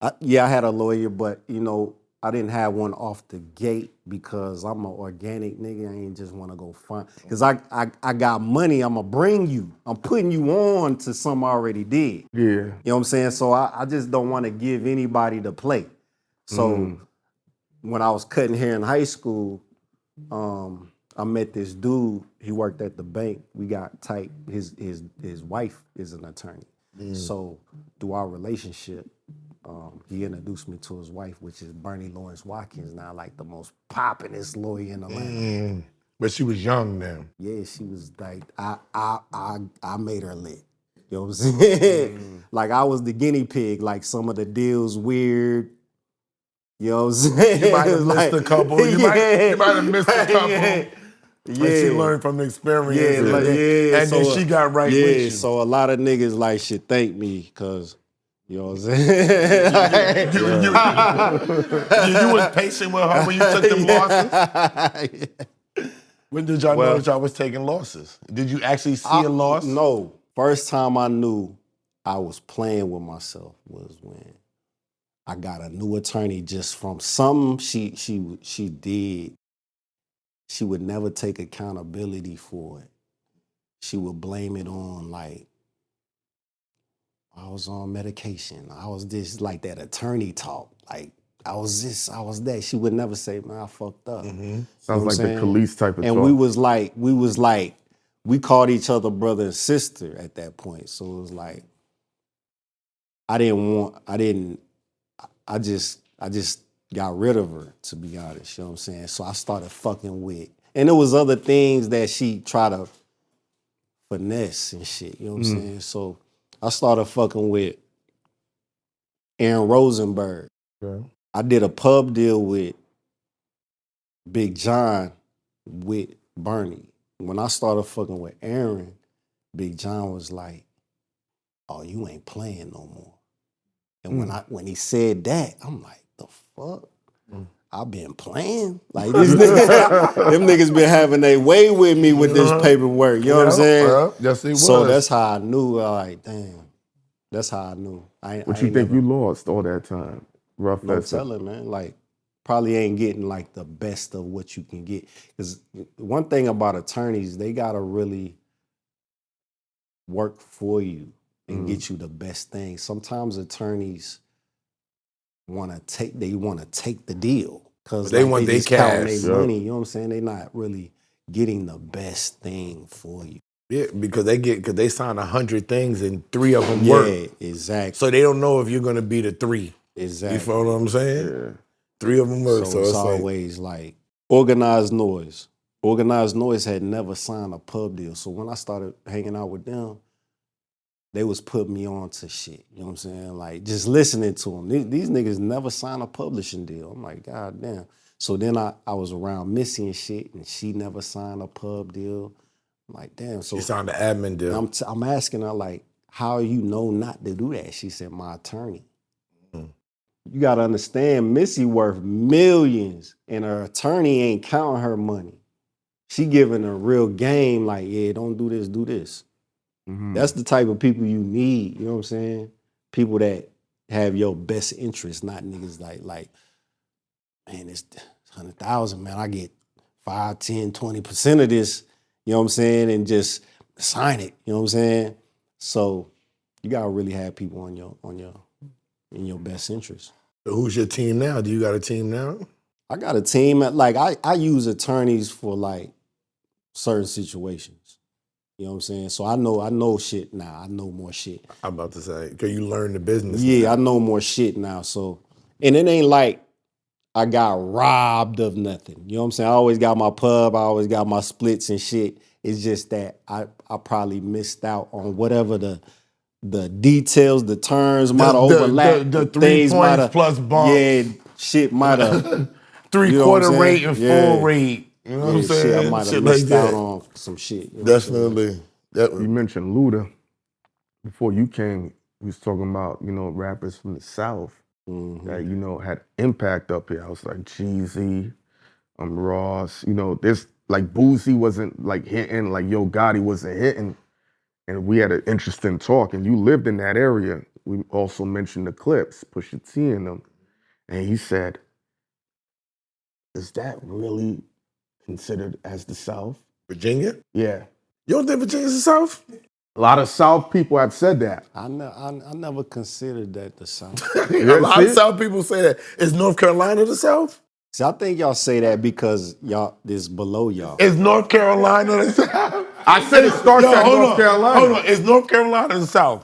I had a lawyer, but you know, I didn't have one off the gate because I'm an organic nigga. I ain't just want to go find because I got money. I'ma bring you. I'm putting you on to something I already did. Yeah. You know what I'm saying? So I just don't want to give anybody the play. So when I was cutting hair in high school, I met this dude. He worked at the bank. We got tight. His wife is an attorney. So through our relationship, he introduced me to his wife, which is Bernie Lawrence Watkins, now like the most poppinest lawyer in Atlanta. But she was young then. Yeah, she was like, I made her lit. You know what I'm saying? Like I was the guinea pig, like some of the deals weird. You know what I'm saying? You might have missed a couple. You might have missed a couple. Yeah. And she learned from the experience. Yeah, And then she got right with you. So a lot of niggas like should thank me because, you know what I'm saying? You was patient with her when you took them losses? When did y'all know that y'all was taking losses? Did you actually see a loss? No. First time I knew I was playing with myself was when I got a new attorney just from something she did. She would never take accountability for it. She would blame it on like, I was on medication. I was this, like that attorney talk. Like, I was this, I was that. She would never say, man, I fucked up. Sounds like the Kelis type of and talk. we was like, we called each other brother and sister at that point. So it was like, I just got rid of her, to be honest, you know what I'm saying? So I started fucking with, and there was other things that she tried to finesse and shit, you know what I'm saying? So I started fucking with Aaron Rosenberg. Okay. I did a pub deal with Big John with Bernie. When I started fucking with Aaron, Big John was like, oh, you ain't playing no more. And when he said that, I'm like, the fuck? I've been playing. Like these niggas, them niggas been having their way with me with this paperwork. You know what I'm saying? Yes, it was. So that's how I knew. Like, damn. That's how I knew. What you think you lost all that time? Rough No as hell. telling, man. Like, probably ain't getting like the best of what you can get. Because one thing about attorneys, they gotta really work for you and get you the best thing. Sometimes attorneys wanna take the deal. Cause They want their just counting cash. their money, you know what I'm saying? They not really getting the best thing for you. Yeah, because they sign 100 things and 3 of them work. Yeah, exactly. So they don't know if you're gonna be the 3. Exactly. You feel what I'm saying? Yeah. 3 of them work. So So it's it's like, always like Organized Noise. Organized Noise had never signed a pub deal. So when I started hanging out with them, they was putting me on to shit. You know what I'm saying? Like just listening to them. These niggas never signed a publishing deal. I'm like, God damn. So then I was around Missy and shit, and she never signed a pub deal. I'm like, damn. So you signed the admin deal. I'm asking her, like, how you know not to do that? She said, my attorney. You gotta understand, Missy worth millions, and her attorney ain't counting her money. She giving a real game, like, yeah, don't do this, do this. That's the type of people you need, you know what I'm saying? People that have your best interest, not niggas like, man, it's 100,000, man, I get 5, 10, 20% of this, you know what I'm saying? And just sign it, you know what I'm saying? So you gotta really have people in your best interest. Who's your team now? Do you got a team now? I got a team, like I use attorneys for like certain situations. You know what I'm saying? So I know shit now. I know more shit. I'm about to say, because you learn the business. Yeah, now. I know more shit now. So, and it ain't like I got robbed of nothing. You know what I'm saying? I always got my pub. I always got my splits and shit. It's just that I probably missed out on whatever the the details, the turns might have overlapped. The 3 things points might have plus bumps. Yeah, shit might have 3/4 saying? rate and full rate. You know what I'm saying? Shit, I might have Shit missed like out that. on some shit. You know what I'm saying? Definitely. You mentioned Luda. Before you came, we was talking about, rappers from the South that, had impact up here. I was like Jeezy, Ross, this like Boosie wasn't like hitting, like Yo Gotti wasn't hitting. And we had an interesting talk, and you lived in that area. We also mentioned the Clips, Pusha T in them. And he said, is that really considered as the South? Virginia? Yeah. You don't think Virginia's the South? A lot of South people have said that. I never considered that the South. A lot of South people say that. Is North Carolina the South? See, I think y'all say that because y'all is below y'all. Is North Carolina the South? I said it starts at North Carolina. Hold on. Is North Carolina the South?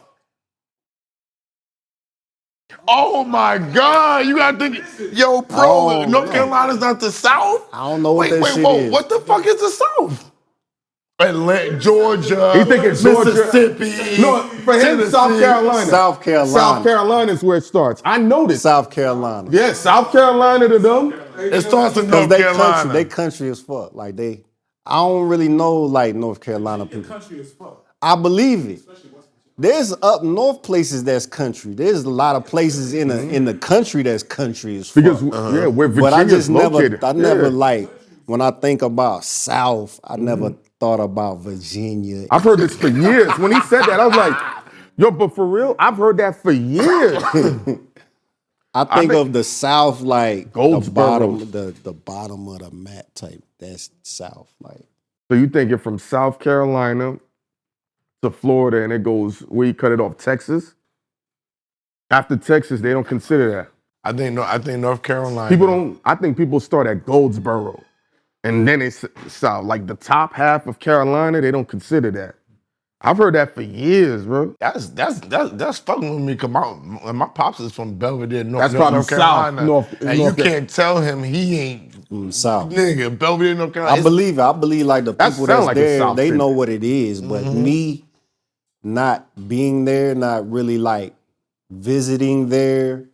Oh my God. You gotta think, North Carolina's not the South? I don't know what that shit is. What the fuck is the South? Atlanta, Georgia, He think it's Georgia. Mississippi. No, for him, Tennessee. South Carolina. South Carolina. South Carolina is where it starts. I noticed. South Carolina. Yeah, South Carolina to them. It starts in North Carolina. They country as fuck. Like I don't really know like North Carolina people. Country as fuck. I believe it. There's up north places that's country. There's a lot of places in the country that's country as fuck. Because where But I Virginia's just located. never like when I think about South, I never thought about Virginia. I've heard this for years. When he said that, I was like, yo, but for real, I've heard that for years. I think of the South like Goldsboro. the bottom of the map type. That's South. Like So you think it from South Carolina to Florida and it goes, where you cut it off, Texas? After Texas, they don't consider that. I think North Carolina. I think people start at Goldsboro. And then it's South. Like the top half of Carolina, they don't consider that. I've heard that for years, bro. That's fucking with me. Cause my pops is from Belvedere, North South, Carolina, North you can't tell him he ain't South. nigga. Belvedere, North Carolina. I believe it. I believe like the people that's like a there, South they city. know what it is. But me not being there, not really like visiting there,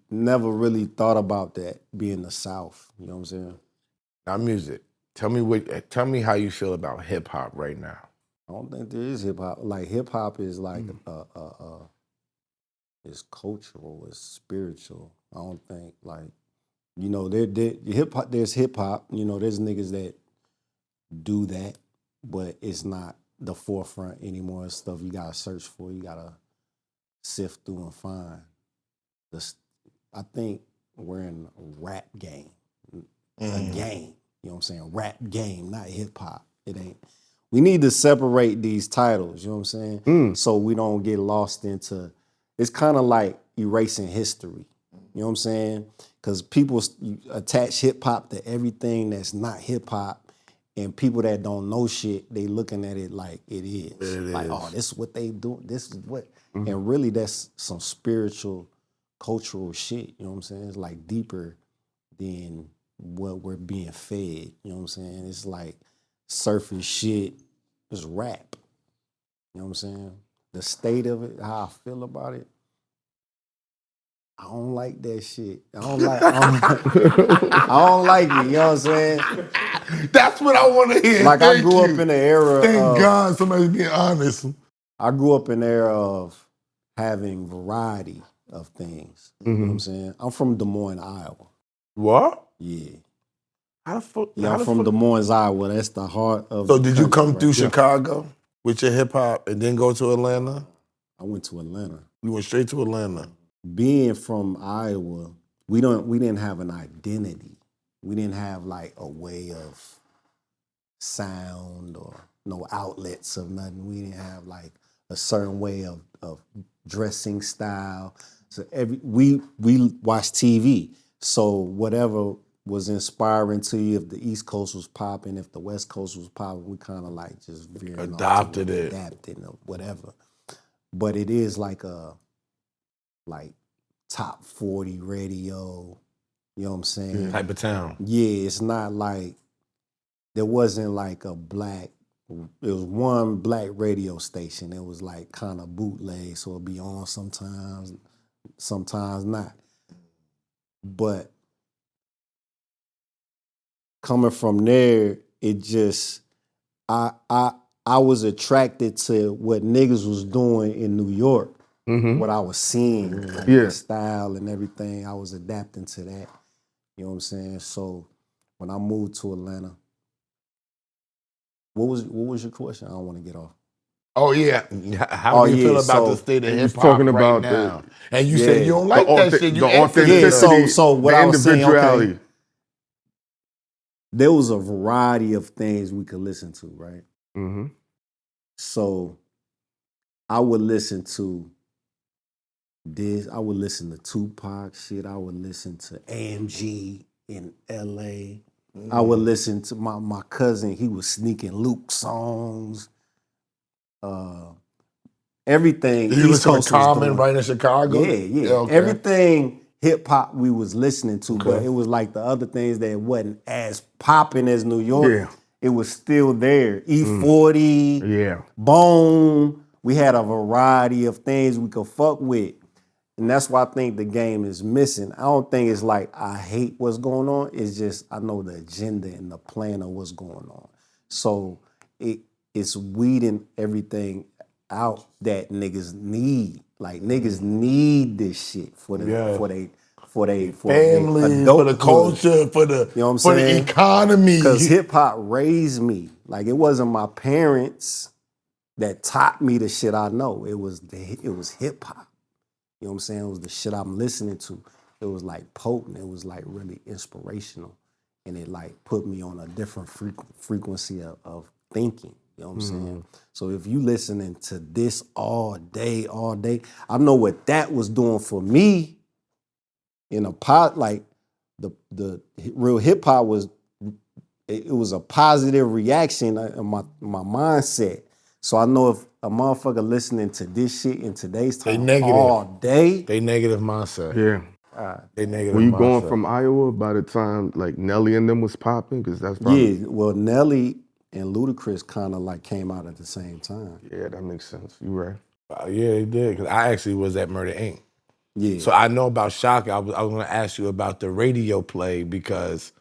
never really thought about that being the South. You know what I'm saying? Now music. Tell me how you feel about hip hop right now. I don't think there is hip hop. Like hip hop is like it's cultural, it's spiritual. I don't think like hip hop. There's hip hop. There's niggas that do that, but it's not the forefront anymore. It's stuff you gotta search for. You gotta sift through and find. I think we're in a rap game, a game. You know what I'm saying? Rap game, not hip hop. It ain't. We need to separate these titles, you know what I'm saying? So we don't get lost into, it's kind of like erasing history, you know what I'm saying? Because people attach hip hop to everything that's not hip hop, and people that don't know shit, they looking at it like it is. Like, oh, this is what they do, this is what, and really that's some spiritual, cultural shit, you know what I'm saying? It's like deeper than what we're being fed, you know what I'm saying? It's like surface shit, it's rap. You know what I'm saying? The state of it, how I feel about it, I don't like that shit. I don't like it, you know what I'm saying? That's what I want to hear. Like I grew up in the era Thank God somebody's being honest. I grew up in the era of having variety of things. You know what I'm saying? I'm from Des Moines, Iowa. What? Yeah. How the fuck? Yeah, I'm from Des Moines, Iowa. That's the heart of So the did you country, come right? through Chicago with your hip hop and then go to Atlanta? I went to Atlanta. You went straight to Atlanta. Being from Iowa, we didn't have an identity. We didn't have like a way of sound or no outlets of nothing. We didn't have like a certain way of dressing style. So we watch TV. So whatever was inspiring to you, if the East Coast was popping, if the West Coast was popping, we kind of like just Adopted it. Adapted or whatever. But it is like a top 40 radio, you know what I'm saying? Type of town. Yeah, it's not like, there wasn't like a black it was one black radio station. It was like kind of bootleg, so it'd be on sometimes not. But coming from there, it just I was attracted to what niggas was doing in New York, what I was seeing, like the style and everything. I was adapting to that. You know what I'm saying? So when I moved to Atlanta, what was your question? I don't want to get off. Oh yeah, how do you feel about the state of and hip he's hop talking right about now? And you said you don't the like that authe- shit. You the answered it. authenticity, so what the I was saying, individuality. okay, there was a variety of things we could listen to, right? Mm-hmm. So I would listen to this. I would listen to Tupac shit. I would listen to AMG in LA. I would listen to my cousin. He was sneaking Luke songs. Everything You East listen Coast to was Common doing. right in Chicago? Yeah. Okay. Everything hip hop we was listening to, but Okay. it was like the other things that wasn't as popping as New York. Yeah. It was still there. E40, Yeah. Bone. We had a variety of things we could fuck with. And that's why I think the game is missing. I don't think it's like I hate what's going on. It's just I know the agenda and the plan of what's going on. So it's weeding everything out that niggas need. Like niggas need this shit for the family, for the adulthood. culture, for the You know what I'm for saying? the economy. Because hip hop raised me. Like it wasn't my parents that taught me the shit I know. It was hip hop. You know what I'm saying? It was the shit I'm listening to. It was like potent. It was like really inspirational. And it like put me on a different frequency of thinking. You know what I'm saying? So if you listening to this all day, I know what that was doing for me in a pot, like the real hip hop was, it was a positive reaction in my mindset. So I know if a motherfucker listening to this shit in today's time all day. They negative mindset. Yeah. They negative Were you mindset. going from Iowa by the time like Nelly and them was popping? Because that's probably Well, Nelly and Ludacris kind of like came out at the same time. Yeah, that makes sense. You right. Yeah, they did. Because I actually was at Murder Inc. Yeah. So I know about Shaka. I was going to ask you about the radio play because,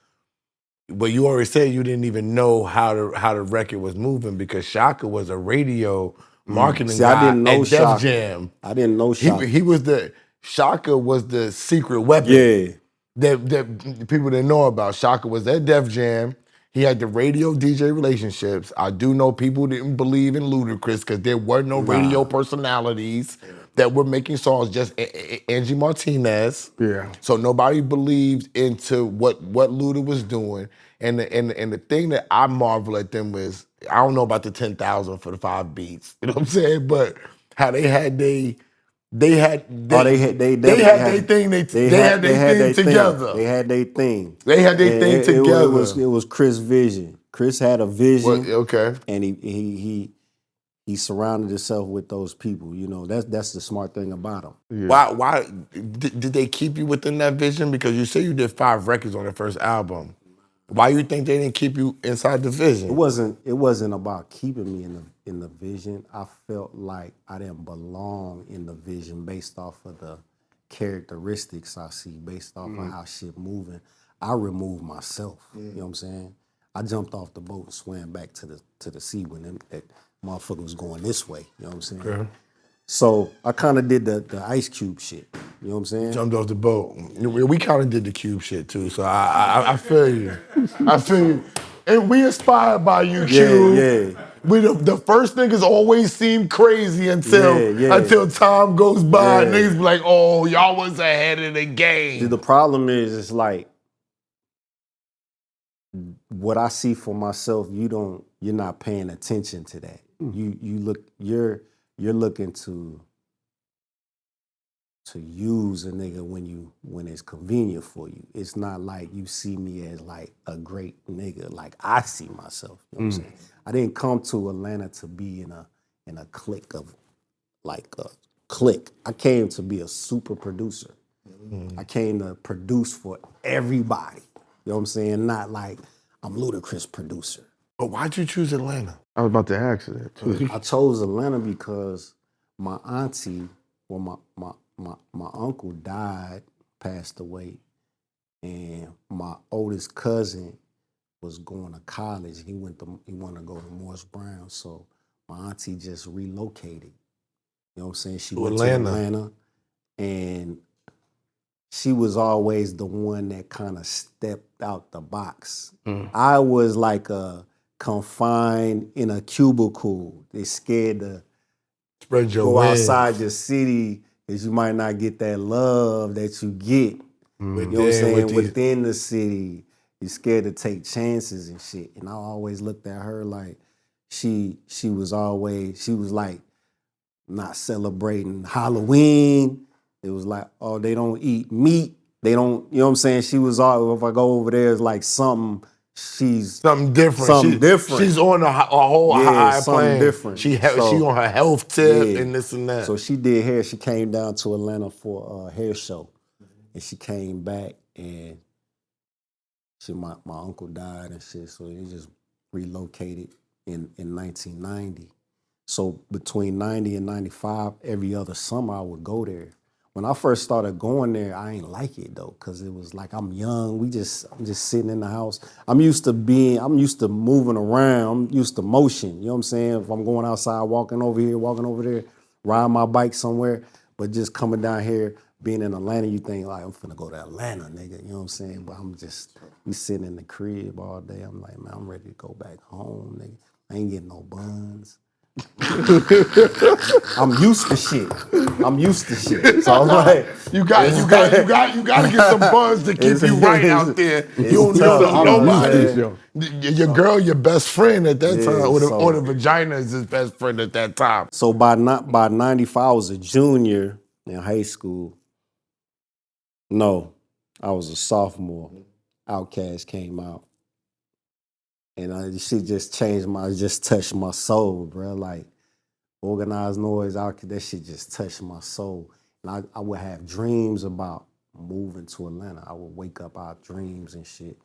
but you already said you didn't even know how the record was moving because Shaka was a radio marketing guy I didn't know at Shaka. Def Jam. I didn't know Shaka. Shaka was the secret weapon. Yeah. That people didn't know about. Shaka was at Def Jam. He had the radio DJ relationships. I do know people didn't believe in Ludacris because there were no radio personalities that were making songs, just Angie Martinez. Yeah. So nobody believed into what Luda was doing. And the thing that I marvel at them was, I don't know about the 10,000 for the 5 beats. You know what I'm saying? But how they had their thing. They had their thing together. They had their thing. They had their thing together. It was Chris' vision. Chris had a vision. Okay. And he surrounded himself with those people. You know, that's the smart thing about him. Yeah. Why did they keep you within that vision? Because you say you did 5 records on the first album. Why you think they didn't keep you inside the vision? It wasn't about keeping me in the vision. I felt like I didn't belong in the vision based off of the characteristics I see, based off of how shit moving. I removed myself. You know what I'm saying? I jumped off the boat and swam back to the sea when that motherfucker was going this way. You know what I'm saying? Okay. So I kind of did the Ice Cube shit. You know what I'm saying? Jumped off the boat. We kind of did the Cube shit too, so I feel you. I feel you. And we inspired by you, Cube. Yeah. We the first niggas always seem crazy until time goes by. And niggas be like, oh, y'all was ahead of the game. The problem is, it's like what I see for myself. You're not paying attention to that. You're looking to use a nigga when it's convenient for you. It's not like you see me as like a great nigga, like I see myself. You know what I'm saying? I didn't come to Atlanta to be in a clique of like a clique. I came to be a super producer. I came to produce for everybody. You know what I'm saying? Not like I'm Ludacris producer. But why'd you choose Atlanta? I was about to ask you that too. I chose Atlanta because my auntie, well, my uncle died, passed away, and my oldest cousin was going to college. He wanted to go to Morris Brown, so my auntie just relocated. You know what I'm saying? She went to Atlanta, and she was always the one that kind of stepped out the box. I was like confined in a cubicle. They scared to Spread your go wings. outside your city because you might not get that love that you get. You know what I'm saying? Within the city, you're scared to take chances and shit. And I always looked at her like she was like not celebrating Halloween. It was like, oh, they don't eat meat. They don't, you know what I'm saying? She was all, if I go over there, it's like something, something different. Something different. She's on a whole high plane. Different. She on her health tip and this and that. So she did hair. She came down to Atlanta for a hair show. And she came back and my uncle died and shit. So they just relocated in 1990. So between 90 and 95, every other summer I would go there. When I first started going there, I ain't like it though, cause it was like I'm young. I'm just sitting in the house. I'm used to moving around. I'm used to motion. You know what I'm saying? If I'm going outside, walking over here, walking over there, riding my bike somewhere, but just coming down here, being in Atlanta, you think like I'm finna go to Atlanta, nigga. You know what I'm saying? But we sitting in the crib all day. I'm like, man, I'm ready to go back home, nigga. I ain't getting no buns. I'm used to shit. So I'm like, you got to get some buns to keep you right out there. You don't know nobody. Your girl, your best friend at that time, or the vagina is his best friend at that time. So by 95, I was a junior in high school. No, I was a sophomore. Outkast came out. And she just touched my soul, bro. Like, Organized Noise, that shit just touched my soul. And I would have dreams about moving to Atlanta. I would wake up out dreams and shit.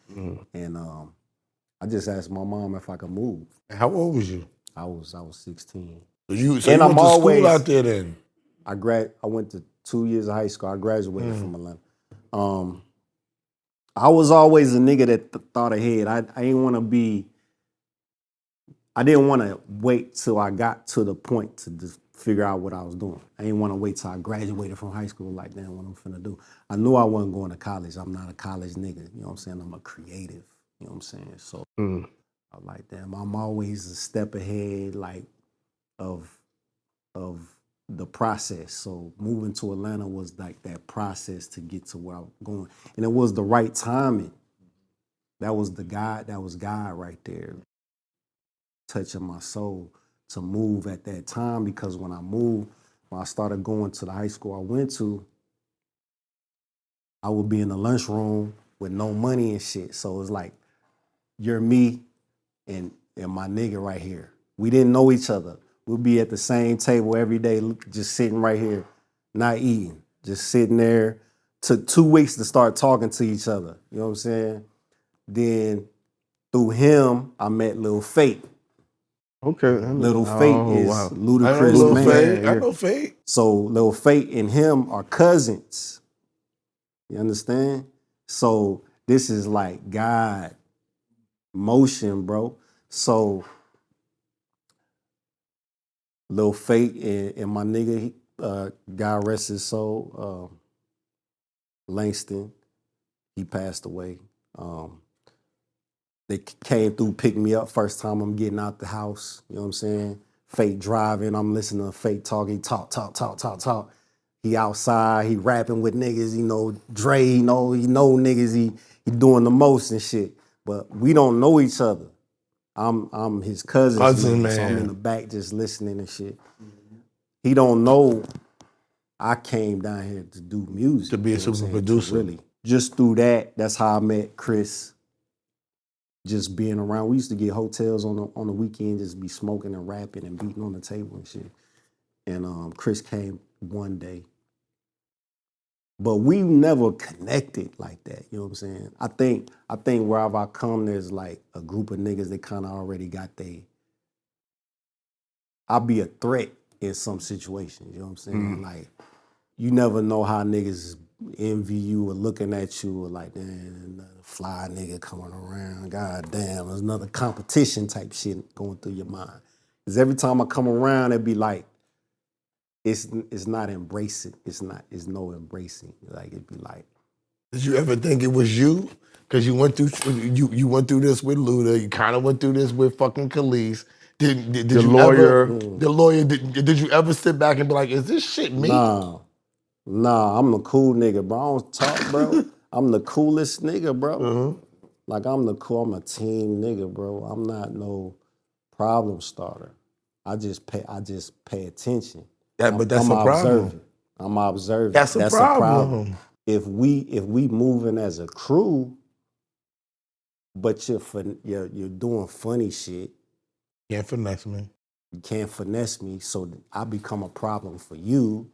And I just asked my mom if I could move. How old was you? I was 16. So you went to school out there then? I went to 2 years of high school. I graduated from Atlanta. I was always a nigga that thought ahead. I didn't want to wait till I got to the point to just figure out what I was doing. I didn't want to wait till I graduated from high school like, damn, what I'm finna do. I knew I wasn't going to college. I'm not a college nigga. You know what I'm saying? I'm a creative. You know what I'm saying? So I'm like, damn, I'm always a step ahead, like, of the process. So moving to Atlanta was like that process to get to where I'm going. And it was the right timing. That was God right there, touching my soul to move at that time, because when I started going to the high school I went to, I would be in the lunchroom with no money and shit. So it's like, you're me and my nigga right here. We didn't know each other. We'll be at the same table every day, just sitting right here, not eating, just sitting there. Took 2 weeks to start talking to each other. You know what I'm saying? Then through him, I met Lil Fate. Okay. Lil Fate is Ludacris, man. I know Fate. So Lil Fate and him are cousins. You understand? So this is like God motion, bro. So Lil Fate and my nigga, God rest his soul, Langston, he passed away. They came through, picked me up first time I'm getting out the house. You know what I'm saying? Fate driving, I'm listening to Fate talk. He talk. He outside, he rapping with niggas, you know, Dre, he know niggas, he doing the most and shit. But we don't know each other. I'm his cousin, man. So I'm in the back just listening and shit. He don't know I came down here to do music. To be a super producer. Really. Just through that's how I met Chris. Just being around. We used to get hotels on the weekend, just be smoking and rapping and beating on the table and shit. And Chris came one day But we never connected like that. You know what I'm saying? I think wherever I come, there's like a group of niggas that kind of already got I'll be a threat in some situations. You know what I'm saying? Like, you never know how niggas envy you or looking at you or like, man, another fly nigga coming around. God damn, there's another competition type shit going through your mind. Because every time I come around, it'd be like, it's not embracing. It's no embracing. Like, it'd be like. Did you ever think it was you? Because you went through went through this with Luda. You kind of went through this with fucking Kelis. Did The you lawyer. ever? The lawyer. Did you ever sit back and be like, "Is this shit me?" Nah, I'm a cool nigga, bro. I don't talk, bro. I'm the coolest nigga, bro. Like, I'm a team nigga, bro. I'm not no problem starter. I just pay attention. But that's I'm a problem. observant. I'm observant. That's a problem. If we moving as a crew, but you're doing funny shit, Can't finesse me. you can't finesse me, so I become a problem for you,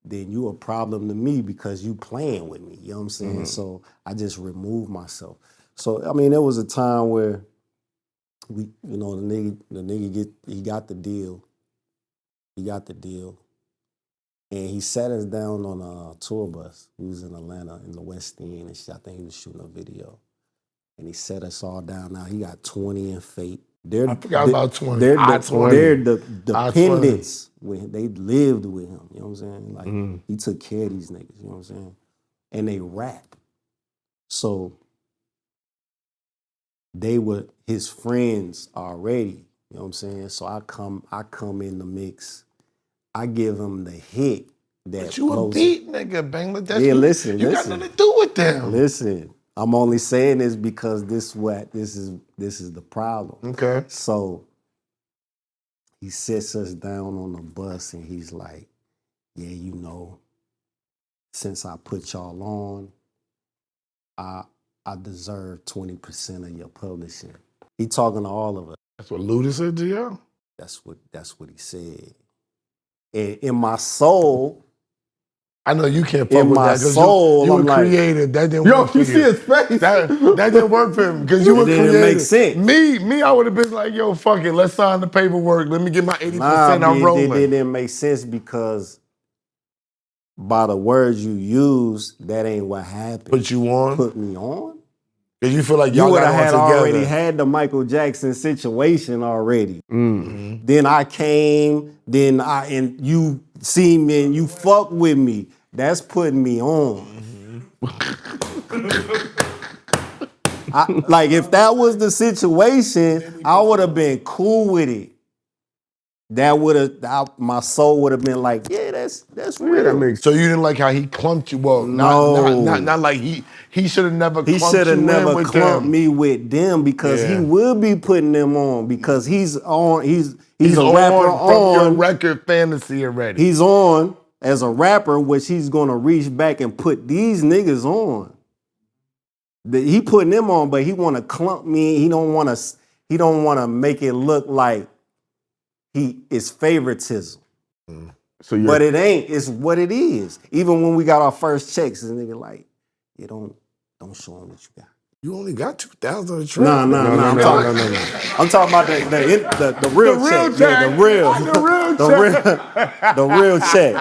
then you a problem to me because you playing with me. You know what I'm saying? So I just remove myself. So I mean, there was a time where the nigga got the deal. He got the deal. And he sat us down on a tour bus. We was in Atlanta in the West End and shit. I think he was shooting a video. And he set us all down. Now he got 20 and Fate. I forgot about 20. They're I-20. the dependents. When they lived with him. You know what I'm saying? Like, he took care of these niggas. You know what I'm saying? And they rap. So they were his friends already. You know what I'm saying? So I come in the mix. I give him the hit that But you a beat nigga, Bangla. Yeah, listen. You got nothing to do with them. Listen, I'm only saying this because this is the problem. Okay. So he sits us down on the bus and he's like, yeah, you know, since I put y'all on, I deserve 20% of your publishing. He talking to all of us. That's what Luda said to y'all? That's what he said. And in my soul, I know you can't fuck in with my that because soul, you I'm were like, creative. That didn't Yo, work for you you. see his face? That didn't work for him because you were It didn't creative. make sense. Me, I would have been like, yo, fuck it. Let's sign the paperwork. Let me get my 80%. I'm rolling. It didn't make sense because by the words you use, that ain't what happened. Put you on? Put me on? Because you feel like You y'all would got have on together. already had the Michael Jackson situation already. Then I came, and you see me and you fuck with me. That's putting me on. Like, if that was the situation, I would have been cool with it. My soul would have been like, yeah, that's real. Yeah, that makes So you didn't like how he clumped you? Well, No. not like he should have never He clumped should have you never in with clumped them. me with them because he will be putting them on because he's on. He's a rapper from your record fantasy already. He's on as a rapper, which he's gonna reach back and put these niggas on. He putting them on, but he want to clump me. He don't want to make it look like it's favoritism. But it ain't. It's what it is. Even when we got our first checks, this nigga like, you don't show him what you got. You only got 2,000 on the track. No. I'm talking about the real check. Yeah, the real check.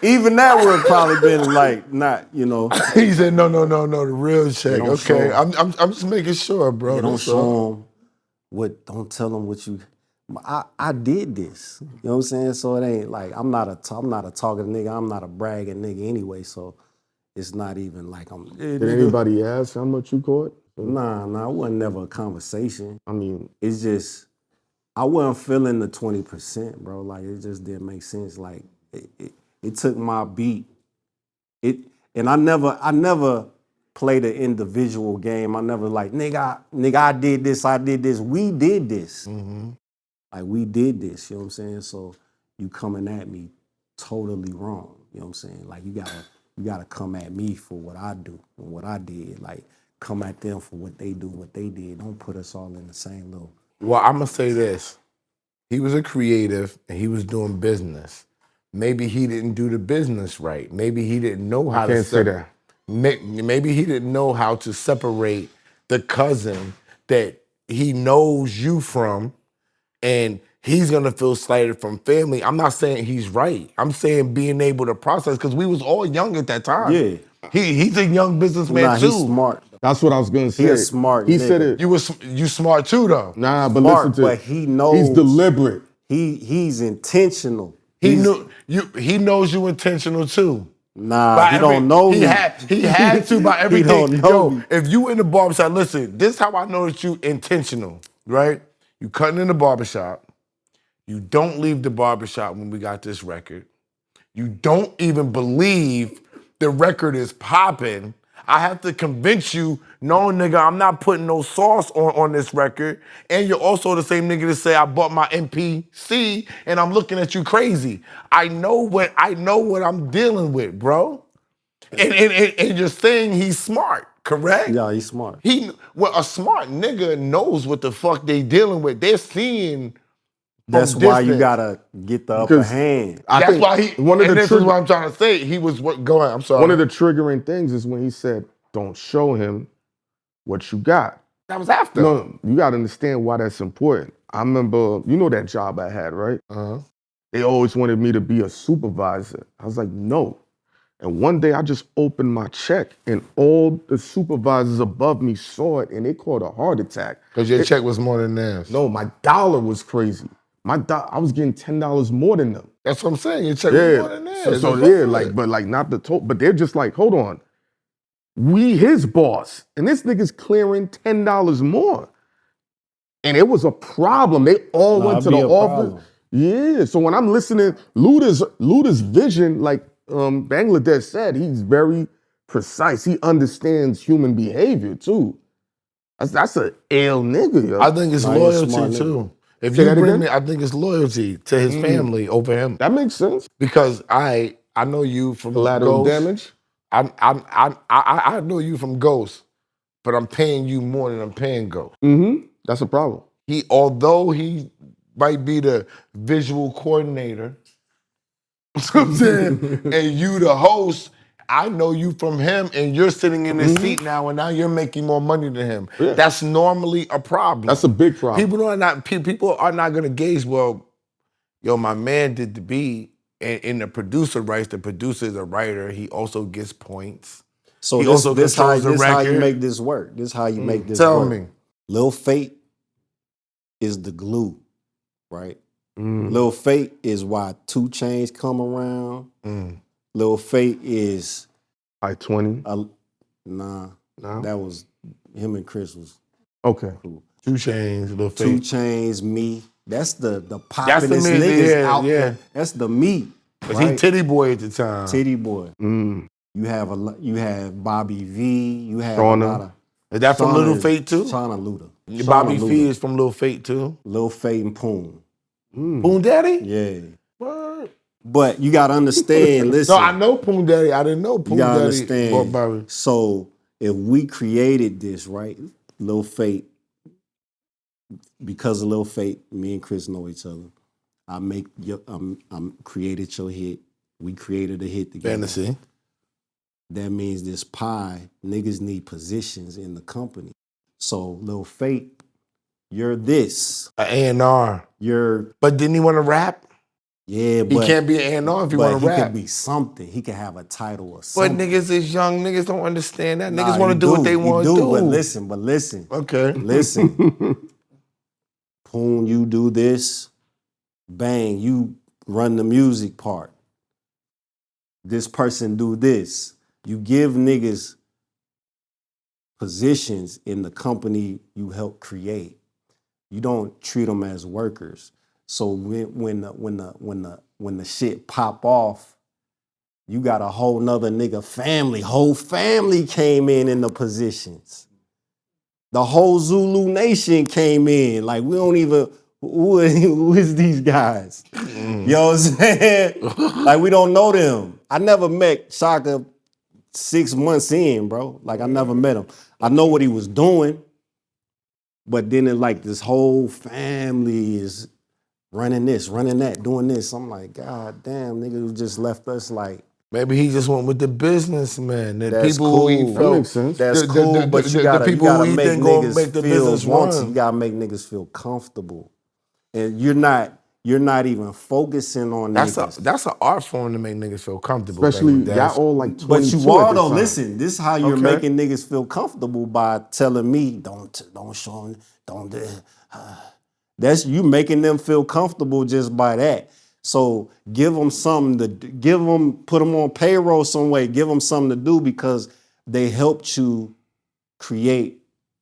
Even that would have probably been like not, you know. He said no, the real check. Don't Okay, show I'm just making sure, bro. Don't show him don't tell him what you. I did this. You know what I'm saying? So it ain't like I'm not a talking nigga. I'm not a bragging nigga anyway. So it's not even like I'm. Did anybody ask how much you caught? Nah, it wasn't never a conversation. I mean, it's just I wasn't feeling the 20%, bro. Like, it just didn't make sense. Like, it took my beat. And I never played an individual game. I never like, nigga, I did this. We did this. Like, we did this, you know what I'm saying? So you coming at me totally wrong, you know what I'm saying? Like, you gotta come at me for what I do and what I did. Like, come at them for what they do, what they did. Don't put us all in the same little. Well, I'm gonna say this. He was a creative and he was doing business. maybe he didn't do the business right. Maybe he didn't know how I can't say that. Maybe he didn't know how to separate the cousin that he knows you from, and he's gonna feel slighted from family. I'm not saying he's right. I'm saying being able to process, because we was all young at that time. Yeah. He's a young businessman Nah, too. he's smart. That's what I was gonna say. He a smart He nigga. said it. You smart too though. Nah, but Smart, listen to but he knows. He's deliberate. He's intentional. He knows you intentional too. Nah, he don't know he me. He had to by everything. He don't know me. If you in the barbershop, listen, this is how I know that you intentional, right? You cutting in the barbershop. You don't leave the barbershop when we got this record. You don't even believe the record is popping. I have to convince you, no, nigga, I'm not putting no sauce on this record. And you're also the same nigga to say I bought my MPC and I'm looking at you crazy. I know what I'm dealing with, bro. And you're saying he's smart, correct? Yeah, he's smart. A smart nigga knows what the fuck they dealing with. They're seeing. That's why you gotta get the upper hand. That's why this is what I'm trying to say. He was go ahead. I'm sorry. One of the triggering things is when he said, "Don't show him what you got." That was after. No, you got to understand why that's important. I remember, you know that job I had, right? They always wanted me to be a supervisor. I was like, no. And one day I just opened my check and all the supervisors above me saw it and they called a heart attack. Because your check was more than theirs. No, my dollar was crazy. I was getting $10 more than them. That's what I'm saying. Your check was more than theirs. But not the total. But they're just like, hold on. We his boss, and this nigga's clearing $10 more. And it was a problem. They all went to the office. Problem. Yeah. So when I'm listening, Luda's vision, like Bangladesh said, he's very precise. He understands human behavior too. That's a ill nigga, yo. I think it's loyalty too. If you bring me, I think it's loyalty to his family over him. That makes sense. Because I know you from Collateral Ghost. damage. I know you from Ghost, but I'm paying you more than I'm paying Ghost. That's a problem. Although he might be the visual coordinator, you know what I'm saying, and you the host, I know you from him, and you're sitting in this seat now, and now you're making more money than him. Yeah. That's normally a problem. That's a big problem. People are not gonna gauge, well, yo, my man did the beat. And the producer writes, the producer is a writer. He also gets points. So he this also how controls you make this work. This how you make this Tell work. me. Lil Fate is the glue, right? Lil Fate is why 2 Chainz come around. Lil Fate is I-20. Nah, No? that was him and Chris was Okay. cool. 2 Chainz, Lil 2 Fate. Chainz, me. That's the That's the poppin'est meat, niggas yeah, out yeah. there. That's the meat. Because right? he titty boy at the time. Titty boy. You have Bobby V. You have Shauna. a lot of. Is that from Shauna Little is- Fate too? Shauna Luda. Bobby Shauna Fee Luda. is from Lil Fate too. Lil Fate and Poon. Poon Daddy? Yeah. What? But you gotta understand, listen. No, I know Poon Daddy. I didn't know Poon You gotta Daddy. understand. Bobby. So if we created this, right, Lil Fate, because of Lil Fate, me and Chris know each other. I'm created your hit. We created a hit together. Fantasy. That means this pie, niggas need positions in the company. So Lil Fate, you're this. An A&R. You're But didn't he want to rap? yeah, He but can't be an A&R if he want but to he rap. could be something. He could have a title or But something. niggas is young. Niggas don't understand that. Niggas Nah, want to he do what they he want to do. But listen. Okay. Listen. Poon, you do this. Bang, you run the music part. This person do this. You give niggas positions in the company you help create. You don't treat them as workers. So when the shit pop off, you got a whole nother nigga family. Whole family came in the positions. The whole Zulu Nation came in. Like we don't even who is these guys? You know what I'm saying? Like we don't know them. I never met Shaka 6 months in, bro. Like I never met him. I know what he was doing, but then it like this whole family is running this, running that, doing this. I'm like, God damn, nigga who just left us like. Maybe he just went with the businessman. The That's people who he cool. That felt. makes sense. That's the, cool, the, but the, you the gotta people who he make think gonna niggas make the feel business wanted. run. You gotta make niggas feel comfortable, and you're not even focusing on niggas. That's an art form to make niggas feel comfortable. Especially Bangladesh. y'all all like 22 But you are at though. the time. Listen, this is how you're Okay. making niggas feel comfortable by telling me don't show them, don't. That's you making them feel comfortable just by that. So give them something to put them on payroll some way. Give them something to do because they helped you create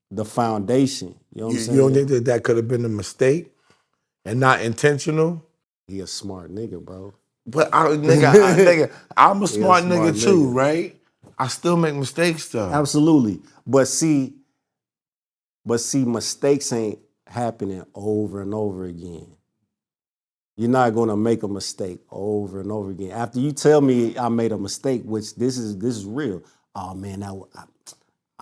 the foundation. You know what I'm saying? You don't think that could have been a mistake and not intentional? He a smart nigga, bro. But nigga, I'm a smart nigga too, nigga. right? I still make mistakes though. Absolutely. But see, mistakes ain't happening over and over again. You're not gonna make a mistake over and over again. After you tell me I made a mistake, which this is real. Oh man, I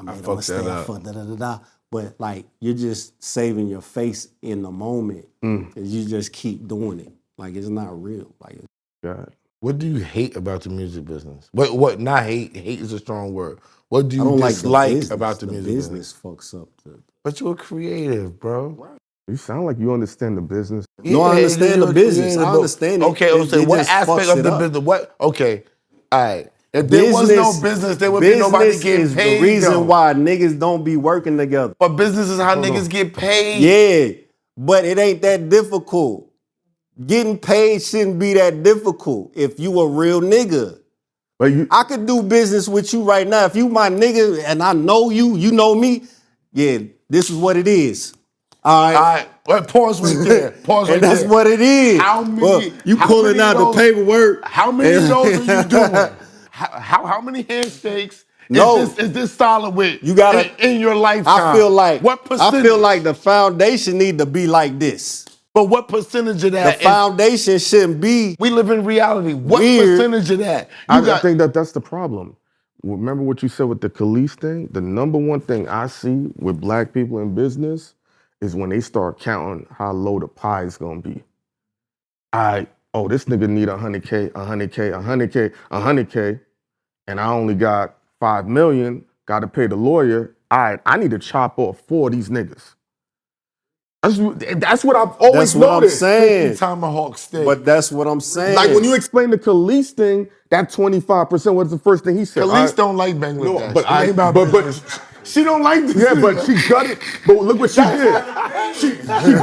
made a mistake. I fucked da. But like you're just saving your face in the moment, and you just keep doing it. Like it's not real. Like God. What do you hate about the music business? What not hate? Hate is a strong word. What do I you don't like dislike about the music business? Fucks up. But you're creative, bro. You sound like you understand the business. No, I understand the business. I understand it. Okay, It what just aspect fucks of it the up. business? What? Okay, all right. If there was no business, there would be nobody getting is paid. the reason though. why niggas don't be working together. But business is how niggas get paid. Yeah, but it ain't that difficult. Getting paid shouldn't be that difficult if you a real nigga. But I could do business with you right now. If you my nigga and I know you, you know me, yeah, this is what it is. All right. All right, well, pause right there. Pause right And that's there. what it is. How many? Well, you how pulling many out of those- the paperwork. How many of those are you doing? How many handshakes No. is this solid with You gotta in your lifetime? I feel like what percentage? I feel like the foundation need to be like this. But what percentage of The that? foundation shouldn't be. We live in reality. What weird. percentage of that? I think that's the problem. Remember what you said with the Kelis thing? The number one thing I see with black people in business is when they start counting how low the pie is gonna be. This nigga need 100K, 100K, 100K, 100K, and I only got 5 million, gotta pay the lawyer. I need to chop off 4 of these niggas. That's what I've always That's what I'm noticed. saying. 50 tomahawk steak. But that's what I'm saying. Like when you explain the Kelis thing, that 25% was the first thing he said. Kelis don't like Bangladesh. No, but It ain't about business. She don't like this. Yeah, but she got it. But look what she did. She got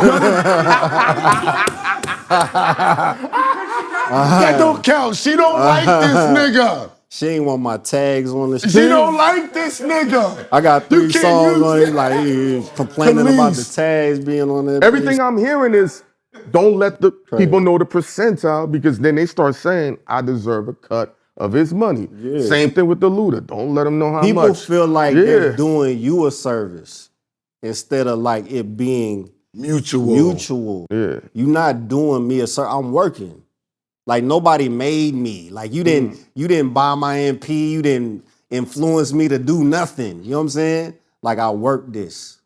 That don't count. She don't like this nigga. She ain't want my tags on the street. She don't like this nigga. I got 3 can't songs use on it. it, like he complaining about the Kelis. tags being on there. Everything I'm hearing is don't let the people know the percentile because then they start saying I deserve a cut of his money. Yeah. Same thing with the Luda. Don't let them know how People much. feel like they're doing you a service instead of like it being mutual. Yeah. You not doing me a service. I'm working. Like nobody made me. Like you didn't buy my MP. You didn't influence me to do nothing. You know what I'm saying? Like I worked this.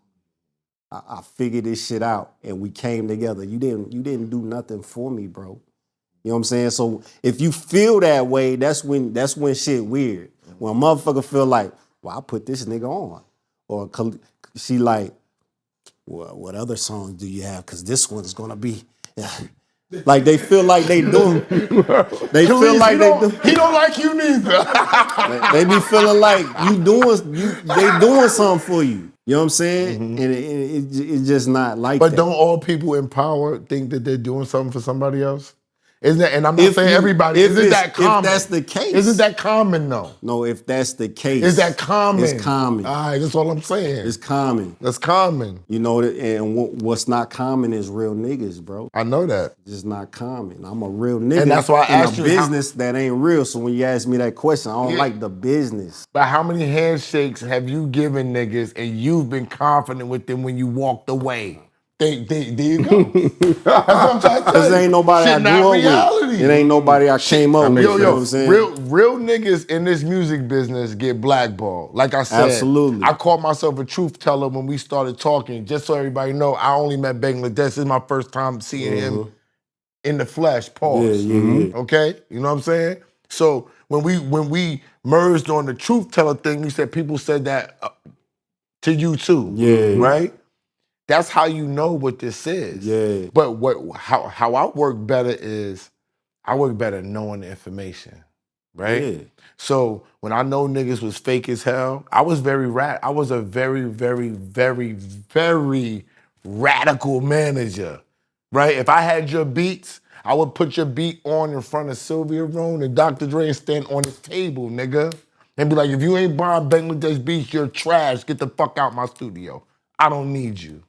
I figured this shit out, and we came together. You didn't do nothing for me, bro. You know what I'm saying? So if you feel that way, that's when shit weird. When a motherfucker feel like, well, I put this nigga on, or she like, well, what other songs do you have? Because this one's gonna be. Like they feel like they doing. They feel like they do. He don't like you neither. They be feeling like they doing something for you. You know what I'm saying? And it's just not like But that. don't all people in power think that they're doing something for somebody else? Isn't that? And I'm not saying everybody. Isn't that common? If that's the case. Isn't that common though? No, if that's the case. Is that common? It's common. All right, that's all I'm saying. It's common. That's common. You know, and what's not common is real niggas, bro. I know that. It's just not common. I'm a real nigga. And that's why I asked in you a business that ain't real. So when you ask me that question, I don't like the business. But how many handshakes have you given niggas and you've been confident with them when you walked away? There you go. That's what I'm trying to tell Cause you. it ain't nobody Shit I not grew up reality. with. It ain't nobody I came up with. Yo, You know what I'm saying? real niggas in this music business get blackballed. Like I said, Absolutely. I called myself a truth teller when we started talking. Just so everybody know, I only met Bangladesh. This is my first time seeing him in the flesh, pause. Yeah. Okay? You know what I'm saying? So when we merged on the truth teller thing, you said people said that to you too. Yeah. Right? That's how you know what this is. Yeah. But how I work better is I work better knowing the information. Right? Yeah. So when I know niggas was fake as hell, I was I was a very, very, very, very radical manager. Right? If I had your beats, I would put your beat on in front of Sylvia Rone and Dr. Dre and stand on his table, nigga. And be like, if you ain't buying Bangladesh beats, you're trash. Get the fuck out my studio. I don't need you.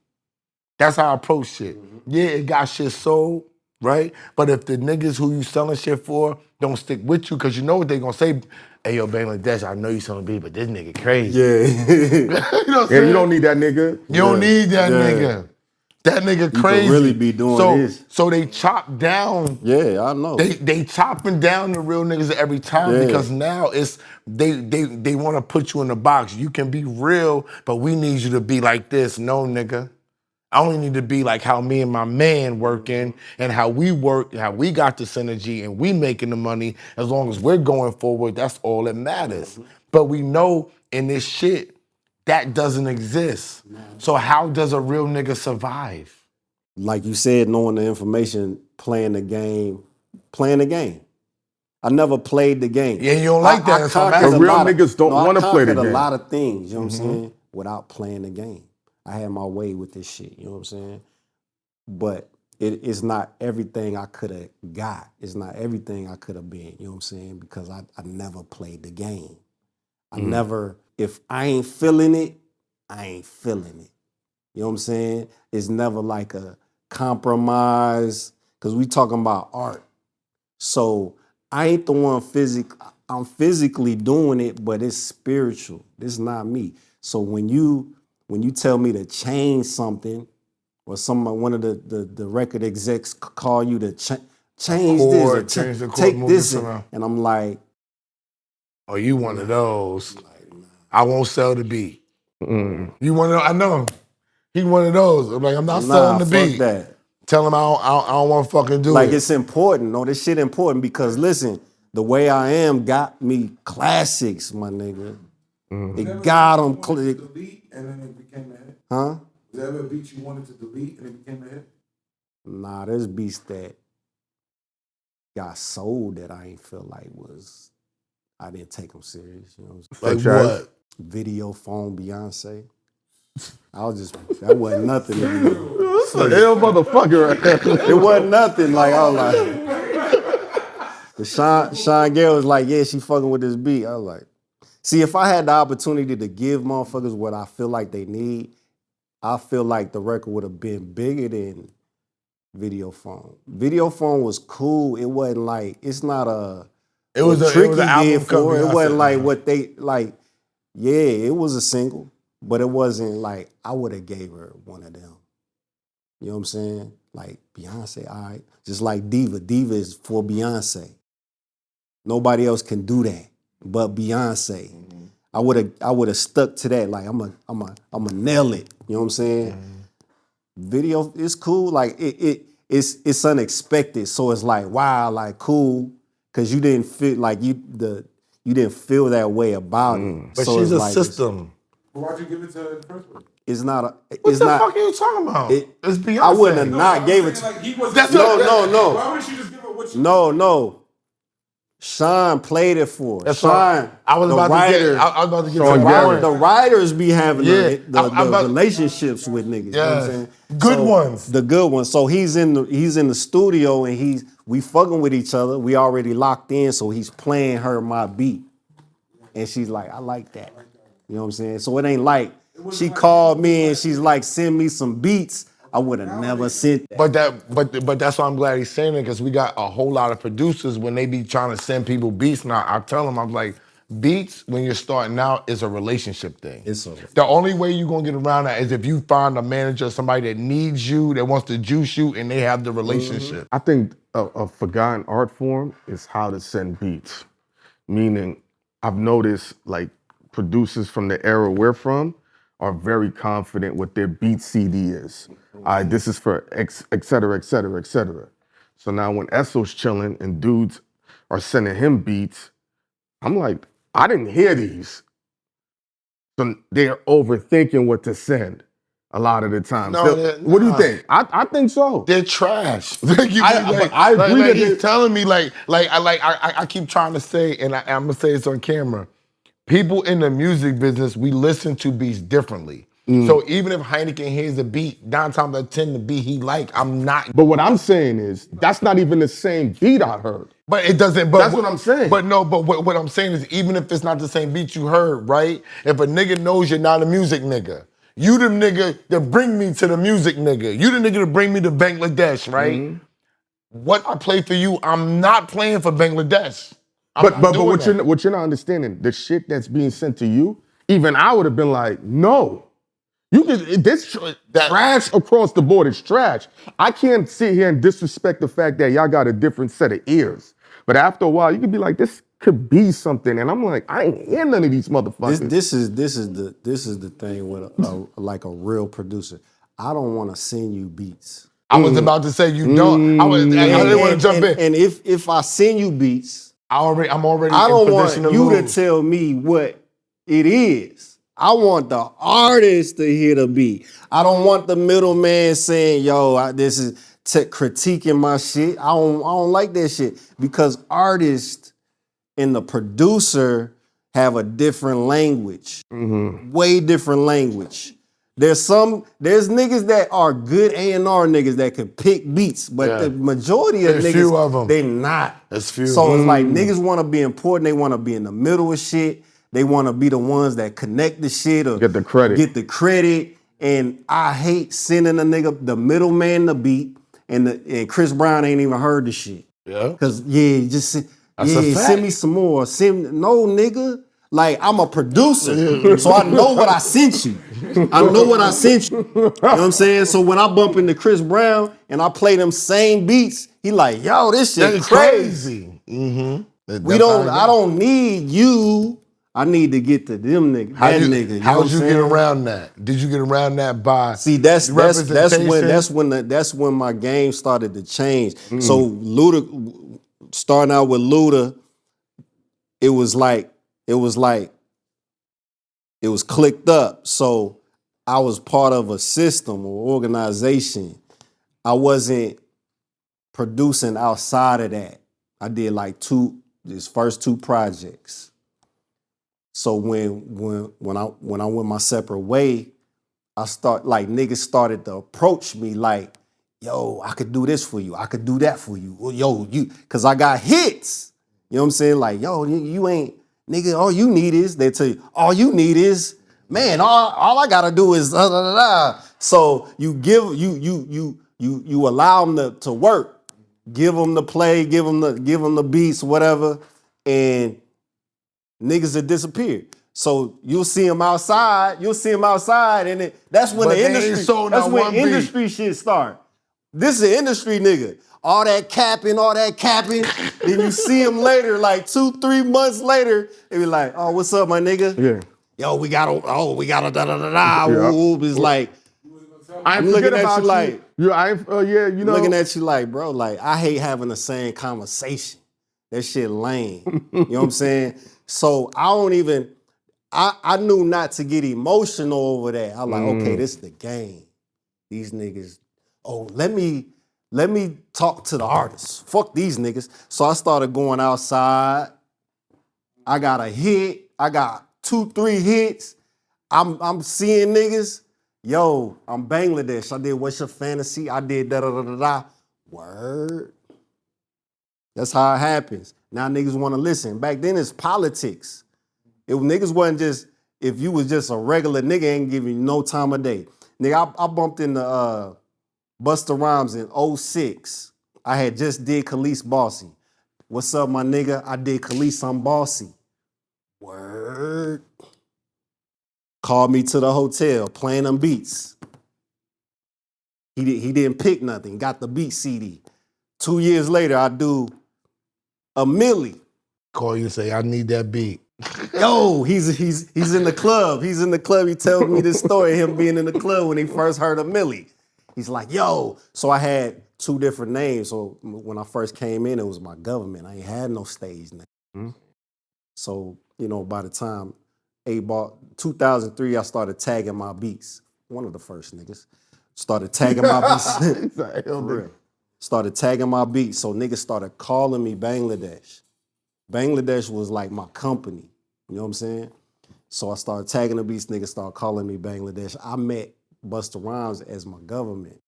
That's how I approach shit. Yeah, it got shit sold, right? But if the niggas who you selling shit for don't stick with you, because you know what they gonna say, hey, yo, Bangladesh, I know you selling beat, but this nigga crazy. Yeah. You know what I'm Yeah, saying? you don't need that nigga. You don't need that Yeah. nigga. That nigga You crazy. could really be doing this. So they chop down. Yeah, I know. They chopping down the real niggas every time Yeah. because now it's they want to put you in a box. You can be real, but we need you to be like this. No, nigga. I only need to be like how me and my man working and how we work, how we got the synergy and we making the money. As long as we're going forward, that's all that matters. But we know in this shit, that doesn't exist. So how does a real nigga survive? Like you said, knowing the information, playing the game. I never played the game. Yeah, you don't like that, that's what conquered matters. a But real lot of- niggas don't no, I wanna play the conquered game. a lot of things, you know what I'm saying, without playing the game. I had my way with this shit, you know what I'm saying? But it's not everything I could have got. It's not everything I could have been, you know what I'm saying? Because I never played the game. I never, if I ain't feeling it, I ain't feeling it. You know what I'm saying? It's never like a compromise, because we talking about art. So I ain't the one I'm physically doing it, but it's spiritual. This is not me. So when you tell me to change something, or one of the record execs call you to change this, or Chord, change the chord, take move this, this around. and I'm like, Oh, you one of those. I won't sell the beat. Mm. You one of those? I know. He one of those. I'm like, I'm not nah, selling the fuck beat. that. Tell him I don't want to fucking do Like it. it's important. No, this shit important because listen, the way I am got me classics, my nigga. It got them. Delete and then it became a hit. Huh? Was there ever a beat you wanted to delete and it became a hit? Nah, there's beats that got sold that I ain't feel like I didn't take them serious. You know what I'm saying? Like Such as? what? Video phone Beyonce. That wasn't nothing to me. Hell motherfucker. It wasn't nothing. Like I was like, the Sean Gale was like, yeah, she fucking with this beat. I was like, see, if I had the opportunity to give motherfuckers what I feel like they need, I feel like the record would have been bigger than Video Phone. Video Phone was cool. It wasn't like, it's not a It was Tricky an album did for cover. it. It I wasn't said, like what they like. Yeah, it was a single, but it wasn't like I would have gave her one of them. You know what I'm saying? Like Beyonce, all right. Just like Diva. Diva is for Beyonce. Nobody else can do that but Beyonce. I would have stuck to that. Like I'm a nail it. You know what I'm saying? Video is cool. Like it's unexpected. So it's like wow, like cool, because you didn't feel like you didn't feel that way about it. But so she's it's a like, system. But why'd you give it to her in the first place? It's not a. What It's the not. fuck are you talking about? It's Beyonce. I wouldn't have not I'm gave it saying, to. like, he was That's No. Why wouldn't she just give her what she No. Sean played it for her. That's Sean, all. I was the about writer, to get. I was about to get Sean to Garrett. the writers be having Yeah, the I'm about- relationships with niggas. You know what I'm Yeah. saying? Good ones. The good ones. So he's in the studio and we fucking with each other. We already locked in, so he's playing her my beat. And she's like, I like that. You know what I'm saying? So it ain't like she called me and she's like, send me some beats. I would have never sent that. But that's why I'm glad he's saying it, because we got a whole lot of producers when they be trying to send people beats. Now I tell them, I'm like, beats when you're starting out is a relationship thing. The only way you're gonna get around that is if you find a manager, somebody that needs you, that wants to juice you, and they have the relationship. I think a forgotten art form is how to send beats. Meaning, I've noticed like producers from the era we're from are very confident what their beat CD is. All right, this is for X, et cetera, et cetera, et cetera. So now when Esso's chilling and dudes are sending him beats, I'm like, I didn't hear these. So they're overthinking what to send a lot of the times. No, What do you nah. think? I think so. They're trash. I agree that he's they- telling me I keep trying to say, and I'm gonna say this on camera. People in the music business, we listen to beats differently. So even if Heineken hears a beat, 9 times out of 10 the beat he like, I'm not. But what I'm saying is, that's not even the same beat I heard. But it doesn't. But That's what I'm saying. But no. But what I'm saying is, even if it's not the same beat you heard, right? If a nigga knows you're not a music nigga, you the nigga that bring me to the music nigga. You the nigga that bring me to Bangladesh, right? What I play for you, I'm not playing for Bangladesh. But what you're not understanding, the shit that's being sent to you, even I would have been like, no. You can trash across the board is trash. I can't sit here and disrespect the fact that y'all got a different set of ears. But after a while, you can be like, this could be something. And I'm like, I ain't hear none of these motherfuckers. This is the thing with like a real producer. I don't want to send you beats. I was about to say you don't. I didn't want to jump in. And if I send you beats, I'm already. I don't in want position you to lose. tell me what it is. I want the artist to hear the beat. I don't want the middleman saying, "Yo, this is critiquing my shit." I don't like that shit because artists and the producer have a different language, way different language. There's niggas that are good A&R niggas that can pick beats, but the majority of There's niggas, few of them. they not. There's few. So it's like niggas want to be important. They want to be in the middle of shit. They want to be the ones that connect the shit or Get the credit. And I hate sending a nigga the middleman the beat and Chris Brown ain't even heard the shit. Yeah. Cause That's a fact. send me some more. No nigga. Like I'm a producer, so I know what I sent you. I know what I sent you. You know what I'm saying? So when I bump into Chris Brown and I play them same beats, he like, yo, this shit That's crazy. Mm-hmm. I don't need you. I need to get to them niggas. How'd you know get around that? Did you get around that by that's representation? that's when my game started to change. So Luda, starting out with Luda, it was clicked up. So I was part of a system or organization. I wasn't producing outside of that. I did like his first 2 projects. So when I went my separate way, niggas started to approach me like, yo, I could do this for you. I could do that for you. Well, yo, cause I got hits. You know what I'm saying? Like, yo, you ain't, nigga, all you need is, they tell you, all you need is, man, all I gotta do is da, da, da, da. So you allow them to work. Give them the play, give them the beats, whatever, and niggas that disappeared. So you'll see them outside, and that's when industry shit start. This is an industry nigga. All that capping. Then you see him later, like 2-3 months later, they be like, oh, what's up, my nigga? Yeah. Yo, we got a da-da-da-da. Yeah. It's like, I'm looking at you like, looking at you like, bro, like, I hate having the same conversation. That shit lame. You know what I'm saying? So I knew not to get emotional over that. I'm like, okay, this is the game. These niggas, let me talk to the artists. Fuck these niggas. So I started going outside. I got a hit. I got 2-3 hits. I'm seeing niggas. Yo, I'm Bangladesh. I did What's Your Fantasy? I did da-da-da-da-da. Word. That's how it happens. Now niggas want to listen. Back then it's politics. If niggas wasn't just, if you was just a regular nigga, ain't giving you no time of day. Nigga, I bumped into Busta Rhymes in 06. I had just did Kelis Bossy. What's up, my nigga? I did Kelis, I'm Bossy. Word. Called me to the hotel, playing them beats. He didn't pick nothing, got the beat CD. 2 years later, I do a Milli. Call you and say, I need that beat. Yo, he's in the club. He's in the club. He tells me this story, him being in the club when he first heard of Milli. He's like, yo. So I had 2 different names. So when I first came in, it was my government. I ain't had no stage name. Mm-hmm. So, you know, by the time 2003, I started tagging my beats. One of the first niggas. Started tagging my beats. For real. Started tagging my beats. So niggas started calling me Bangladesh. Bangladesh was like my company. You know what I'm saying? So I started tagging the beats, niggas started calling me Bangladesh. I met Busta Rhymes as my government.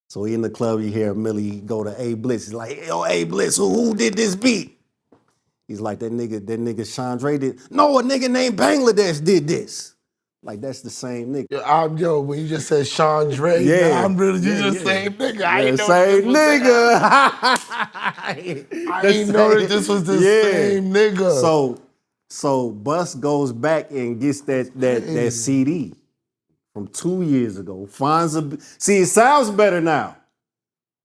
So in the club, you hear Milli go to A Blitz. He's like, yo, A Blitz, who did this beat? He's like, that nigga Sean Jay did. No, a nigga named Bangladesh did this. Like, that's the same nigga. Yo, when you just said Sean Dre, Yeah. I'm really the same nigga. I ain't know same nigga. I ain't know that this was the same nigga. So Bus goes back and gets that CD from 2 years ago. See, it sounds better now.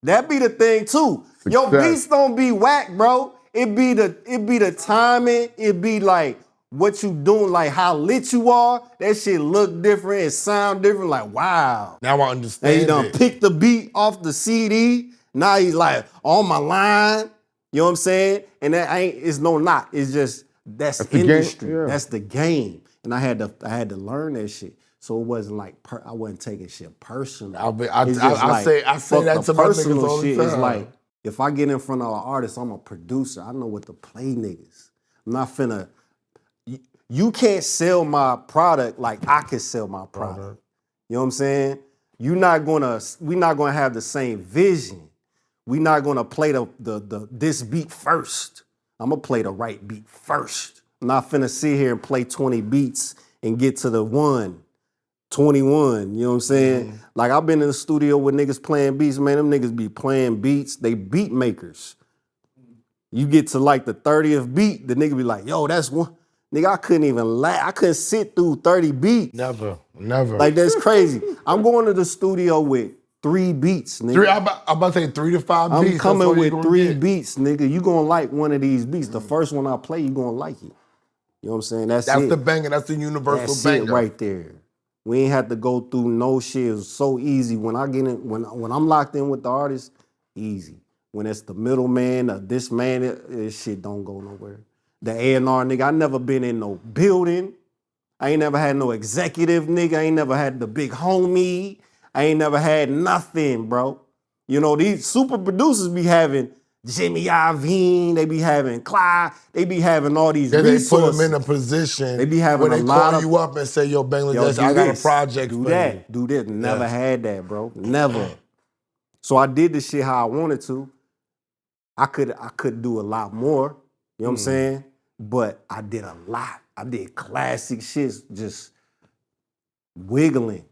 That be the thing too. Your beats don't be whack, bro. It be the timing. It be like what you doing, like how lit you are. That shit look different. It sound different. Like wow. Now I understand. And he done picked the beat off the CD. Now he's like on my line. You know what I'm saying? And that it's no knock. It's just that's industry. Game, yeah. That's the game. And I had to learn that shit. So it wasn't like I wasn't taking shit personal. I say that to my niggas all the time. It's like if I get in front of an artist, I'm a producer. I know what to play niggas. I'm not finna. You can't sell my product like I can sell my product. You know what I'm saying? We're not gonna have the same vision. We're not gonna play this beat first. I'm gonna play the right beat first. I'm not finna sit here and play 20 beats and get to the 21, you know what I'm saying? Like I've been in the studio with niggas playing beats, man, them niggas be playing beats, they beat makers. You get to like the 30th beat, the nigga be like, yo, that's one. Nigga, I couldn't even laugh. I couldn't sit through 30 beats. Never. Like that's crazy. I'm going to the studio with 3 beats, nigga. I'm about to say 3 to 5 beats. I'm coming with 3 beats, nigga. You gonna like one of these beats. The first one I play, you gonna like it. You know what I'm saying? That's it. That's the banger. That's the universal that's banger. It right there. We ain't had to go through no shit. It was so easy. When I get in, when I'm locked in with the artist, easy. When it's the middleman, this man, this shit don't go nowhere. The A&R nigga, I never been in no building. I ain't never had no executive nigga. I ain't never had the big homie. I ain't never had nothing, bro. You know, these super producers be having Jimmy Iovine, they be having Clyde, they be having all these resources. They put them in a position they be having where they call you up and say, yo, Bangladesh, I got a project for you. Do this. Never had that, bro. Never. So I did this shit how I wanted to. I could do a lot more. You know what I'm saying? But I did a lot. I did classic shits, just wiggling.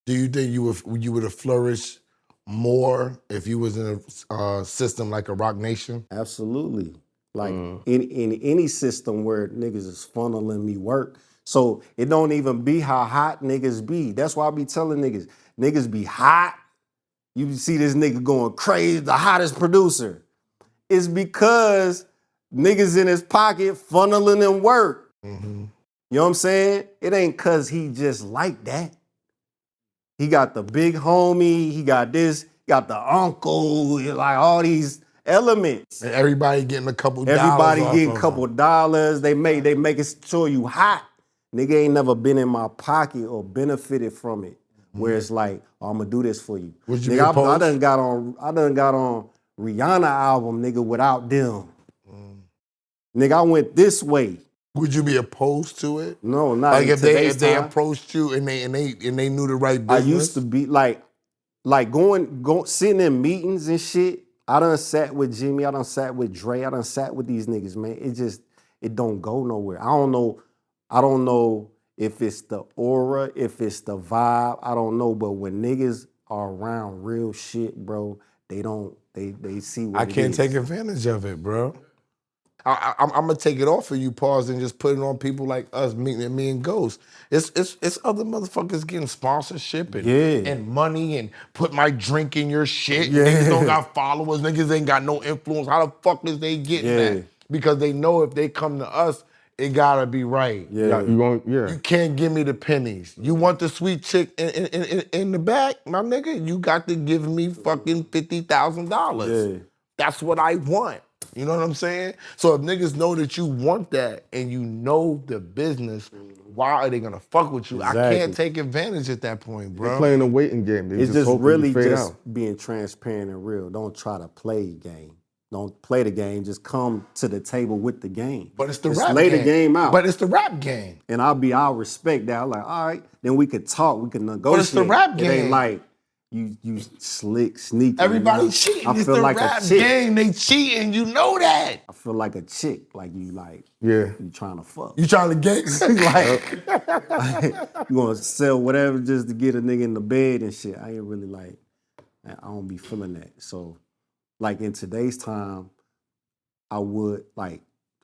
Do you think you would have flourished more if you was in a system like a Rock Nation? Absolutely. Like in any system where niggas is funneling me work. So it don't even be how hot niggas be. That's why I be telling niggas be hot. You see this nigga going crazy, the hottest producer. It's because niggas in his pocket funneling him work. Mm-hmm. You know what I'm saying? It ain't cause he just like that. He got the big homie, he got this, got the uncle, like all these elements. And everybody getting a couple dollars. Everybody getting a couple dollars. They making sure you hot. Nigga ain't never been in my pocket or benefited from it. Where it's like, oh, I'm gonna do this for you. Would you nigga, be I done got on Rihanna album, nigga, without them. Nigga, I went this way. Would you be opposed to it? No, not like in if they time. approached you and they knew the right business. I used to be like going sitting in meetings and shit. I done sat with Jimmy, I done sat with Dre, I done sat with these niggas, man. It don't go nowhere. I don't know if it's the aura, if it's the vibe, I don't know. But when niggas are around real shit, bro, they see what I can't take advantage of it, bro. I'm gonna take it off of you, pause, and just put it on people like us, me and Ghost. It's other motherfuckers getting sponsorship and money and put my drink in your shit. Yeah. Niggas don't got followers. Niggas ain't got no influence. How the fuck is they getting that? Because they know if they come to us, it gotta be right. Yeah. You going? Yeah. You can't give me the pennies. You want the sweet chick in the back, my nigga? You got to give me fucking $50,000. Yeah. That's what I want. You know what I'm saying? So if niggas know that you want that and you know the business, why are they gonna fuck with you? I Exactly. can't take advantage at that point, They're bro. playing a waiting game. They It's just hoping really you fade just out. being transparent and real. Don't try to play the game. Don't play the game. Just come to the table with the game. But it's the Just rap lay game. the game out. But it's the rap game. And I'll respect that. I'm like, all right, then we could talk. We can negotiate. it's the rap It game. ain't like you slick, sneaky. Everybody you know? cheating. I It's feel the like rap a chick. game. They cheating. You know that. I feel like a chick. Like you Yeah. you trying to fuck. You trying to get like you gonna sell whatever just to get a nigga in the bed and shit. I ain't really like, I don't be feeling that. So like in today's time, I would like,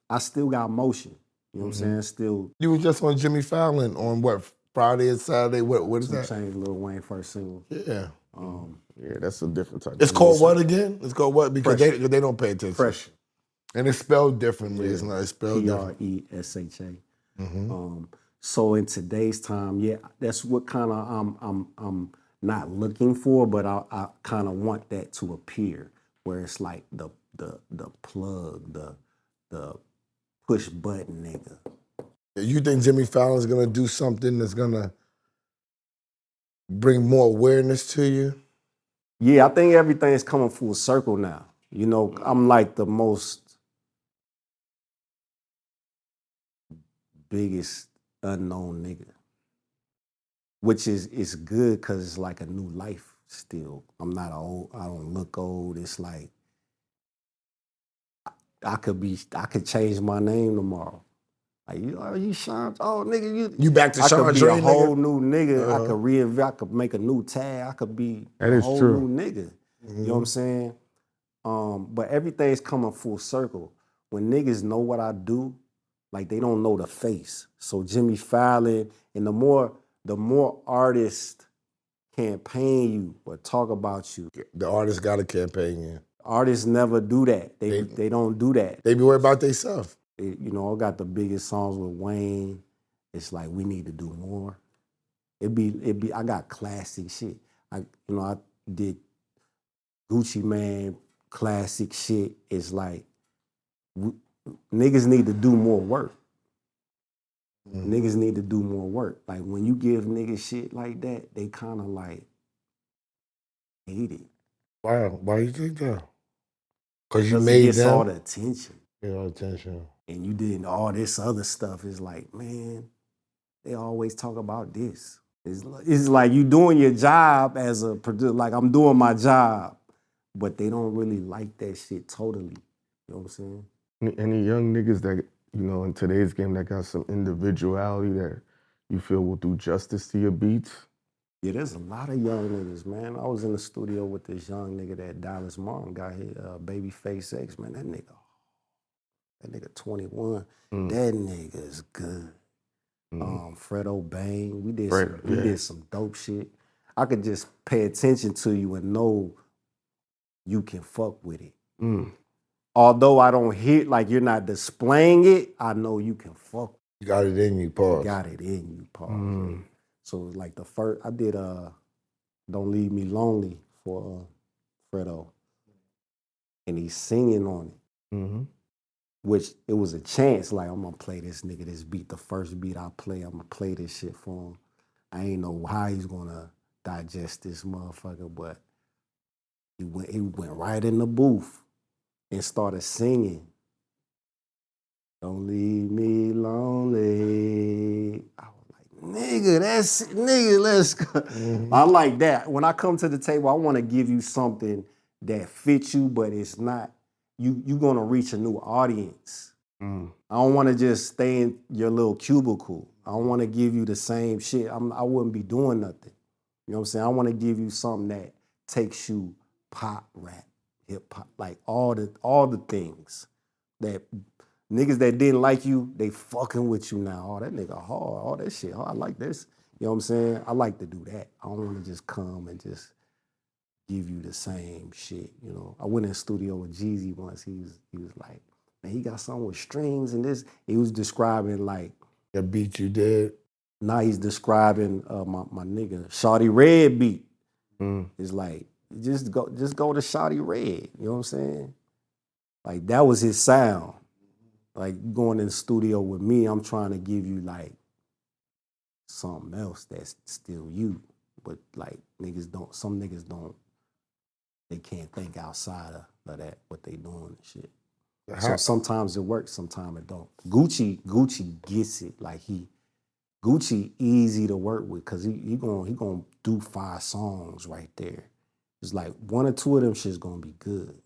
I still got motion. You know what I'm saying? Still You were just on Jimmy Fallon on what, Friday and Saturday? What is that? changed Lil Wayne first single. Yeah. Yeah, that's a different type. It's of called music. what again? It's called what? Because they don't pay attention. Pressure. And it's spelled differently. It's not. It's spelled different. PRESHA. So in today's time, yeah, that's what kind of I'm not looking for, but I kind of want that to appear, where it's like the plug, the push button nigga. You think Jimmy Fallon's gonna do something that's gonna bring more awareness to you? Yeah, I think everything's coming full circle now. You know, I'm like the most biggest unknown nigga, which is good because it's like a new life still. I'm not old. I don't look old. It's like I could change my name tomorrow. Like, are you Sean? Oh, nigga, You back to I Sean could be Jay, a whole nigga? new nigga. I could reinvent. I could make a new tag. I could be That a is whole true. new nigga. You know what I'm saying? But everything's coming full circle. When niggas know what I do, like they don't know the face. So Jimmy Fallon, and the more artists campaign you or talk about you, The artist got a campaign, yeah. artists never do that. They don't do that. They be worried about themselves. You know, I got the biggest songs with Wayne. It's like we need to do more. It be. I got classic shit. I did Gucci Man classic shit. It's like niggas need to do more work. Niggas need to do more work. Like when you give niggas shit like that, they kind of like hate it. Wow, why you think that? Because you Because it made gets all them. the attention. Get all the attention. And you did all this other stuff. It's like, man, they always talk about this. It's like you doing your job as a producer, like I'm doing my job, but they don't really like that shit totally. You know what I'm saying? Any young niggas that, you know, in today's game that got some individuality that you feel will do justice to your beats? Yeah, there's a lot of young niggas, man. I was in the studio with this young nigga that Dallas Martin got here, Babyface X, man. That nigga 21. That nigga is good. Fredo Bang, we did some dope shit. I could just pay attention to you and know you can fuck with it. Although I don't hear, like you're not displaying it, I know you can fuck. You got it in you, pause. Got it in you, pause. So like the first, I did Don't Leave Me Lonely for Fredo. And he's singing on it. Which it was a chance, like I'm gonna play this nigga this beat, the first beat I play, I'm gonna play this shit for him. I ain't know how he's gonna digest this motherfucker, but he went right in the booth and started singing. Don't leave me lonely. I was like, nigga, let's go. I like that. When I come to the table, I wanna give you something that fits you, but it's not, you gonna reach a new audience. I don't wanna just stay in your little cubicle. I don't wanna give you the same shit. I wouldn't be doing nothing. You know what I'm saying? I wanna give you something that takes you pop, rap, hip hop, like all the things that niggas that didn't like you, they fucking with you now. Oh, that nigga hard, all that shit. Oh, I like this. You know what I'm saying? I like to do that. I don't wanna just come and just give you the same shit, you know. I went in the studio with Jeezy once. He was like, man, he got something with strings and this. He was describing like, The beat you did. now he's describing my nigga Shawty Red beat. It's like just go to Shawty Red. You know what I'm saying? Like that was his sound. Like going in the studio with me, I'm trying to give you like something else that's still you. But like some niggas don't, they can't think outside of that, what they doing and shit. So sometimes it works, sometimes it don't. Gucci gets it. Like Gucci easy to work with because he gonna do 5 songs right there. It's like 1 or 2 of them shit's gonna be good.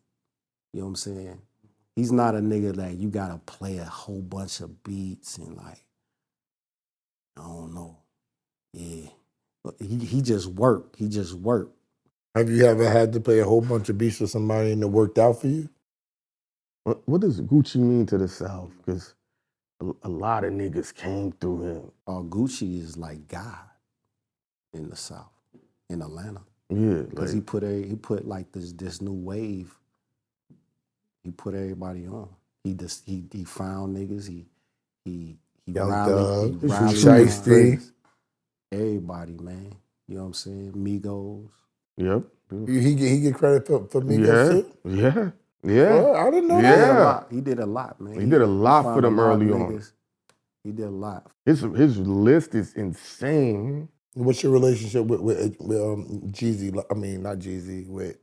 You know what I'm saying? He's not a nigga that you gotta play a whole bunch of beats and like, I don't know. Yeah. But he just work. He just work. Have you ever had to play a whole bunch of beats with somebody and it worked out for you? What does Gucci mean to the South? Because a lot of niggas came through him. Gucci is like God in the South, in Atlanta. Yeah, Because like, he put like this new wave. He put everybody on. He found niggas. He Young rallied. Thug, He rallied Shiesty. around everybody, man. You know what I'm saying? Migos. yep. He get credit for Migos too? Yeah. Well, I didn't know He did a that. lot. He did a lot, man. He did a lot for found them a lot of early on. niggas. He did a lot. His list is insane. What's your relationship with Jeezy? I mean, not Jeezy, with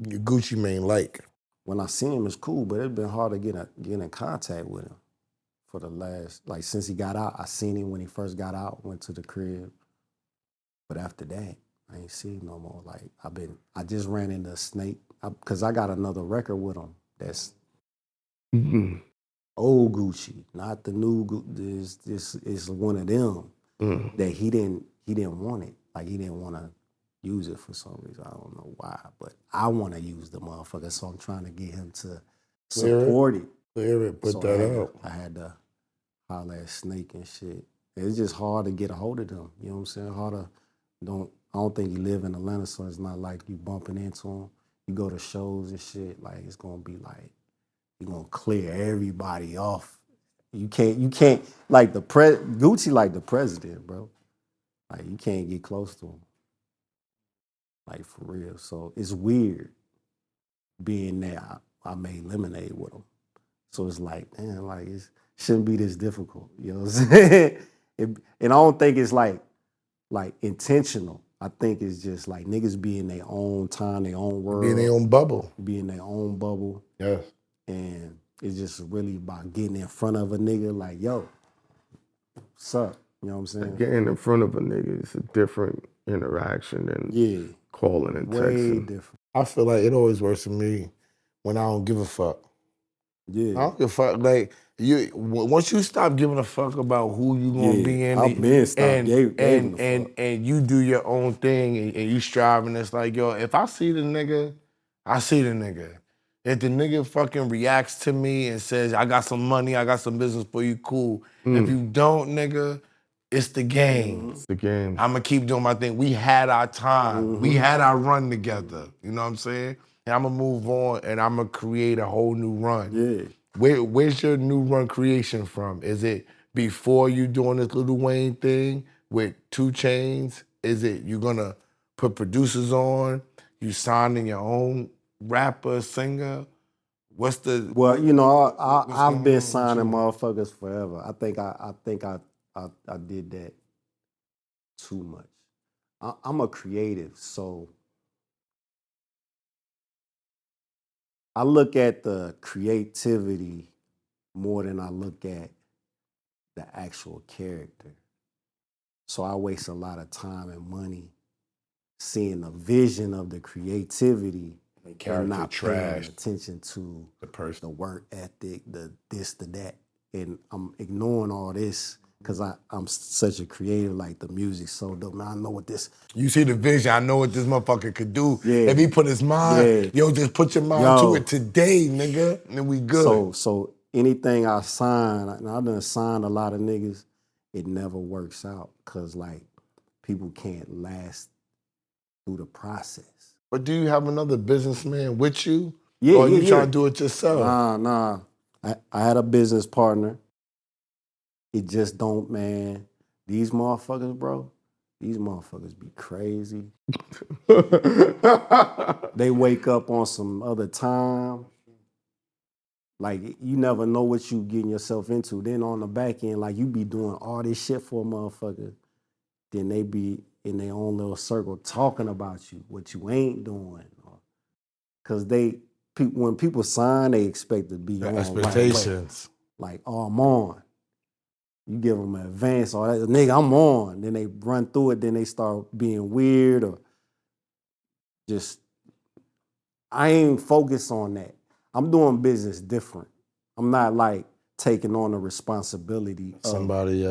Gucci Mane like? When I seen him, it's cool, but it's been hard to get in contact with him for the last, like since he got out. I seen him when he first got out, went to the crib. But after that, I ain't seen him no more. Like I just ran into Snake, because I got another record with him that's old Gucci, not the new Gucci. This is one of them that he didn't want it. Like he didn't want to use it for some reason. I don't know why, but I want to use the motherfucker, so I'm trying to get him to support it. Clear it, put So that out. I had to holler at Snake and shit. It's just hard to get a hold of them. You know what I'm saying? I don't think he live in Atlanta, so it's not like you bumping into him. You go to shows and shit, like it's gonna be like you're gonna clear everybody off. You can't like Gucci like the president, bro. Like you can't get close to him. Like for real. So it's weird being there. I made lemonade with him. So it's like, man, like it shouldn't be this difficult. You know what I'm saying? And I don't think it's like intentional. I think it's just like niggas be in their own time, their own world. Be in their own bubble. Be in their own bubble. Yes. And it's just really about getting in front of a nigga like, yo, what's up? You know what I'm saying? Getting in front of a nigga is a different interaction than calling and way texting. different. I feel like it always works for me when I don't give a fuck. Yeah. I don't give a fuck. Like once you stop giving a fuck about who you gonna be in, I've been stopped giving a fuck. and you do your own thing and you striving, it's like, yo, if I see the nigga, I see the nigga. If the nigga fucking reacts to me and says, I got some money, I got some business for you, cool. If you don't, nigga, it's the game. It's the game. I'm gonna keep doing my thing. We had our time. We had our run together. You know what I'm saying? And I'm gonna move on and I'm gonna create a whole new run. Yeah. Where's your new run creation from? Is it before you doing this Lil Wayne thing with 2 Chainz? Is it you gonna put producers on? You signing your own rapper, singer? What's the? Well, you know, I've been signing motherfuckers forever. I think I did that too much. I'm a creative, so I look at the creativity more than I look at the actual character. So I waste a lot of time and money seeing the vision of the creativity and not paying attention to the person, the work ethic, the this, the that. And I'm ignoring all this because I'm such a creative, like the music so dope. Man, I know what this. You see the vision. I know what this motherfucker could do. Yeah. If he put his mind, yo, just put your mind to it today, nigga, and we good. So anything I sign, and I done signed a lot of niggas, it never works out because like people can't last through the process. But do you have another businessman with you? Yeah, Or yeah, you trying yeah. to do it yourself? Nah. I had a business partner. It just don't, man. These motherfuckers, bro. These motherfuckers be crazy. They wake up on some other time. Like, you never know what you getting yourself into. Then on the back end, like, you be doing all this shit for a motherfucker. Then they be in their own little circle talking about you, what you ain't doing. Because when people sign, they expect to be The on expectations. right away. Like, oh, I'm on. You give them an advance, or that nigga, I'm on. Then they run through it, then they start being weird or just, I ain't focused on that. I'm doing business different. I'm not like taking on the responsibility of Somebody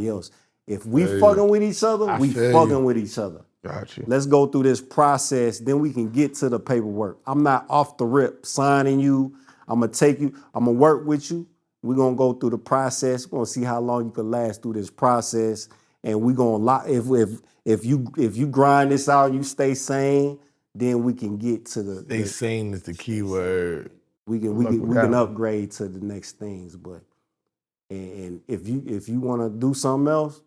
else. If we Hey, fucking with each other, I we feel fucking you. with each other. Gotcha. Let's go through this process, then we can get to the paperwork. I'm not off the rip signing you. I'm gonna take you, I'm gonna work with you. We're gonna go through the process. We're gonna see how long you can last through this process. And we're gonna lock, if you grind this out and you stay sane, then we can get to They sane is the key word. we can upgrade to the next things. But and if you want to do something else,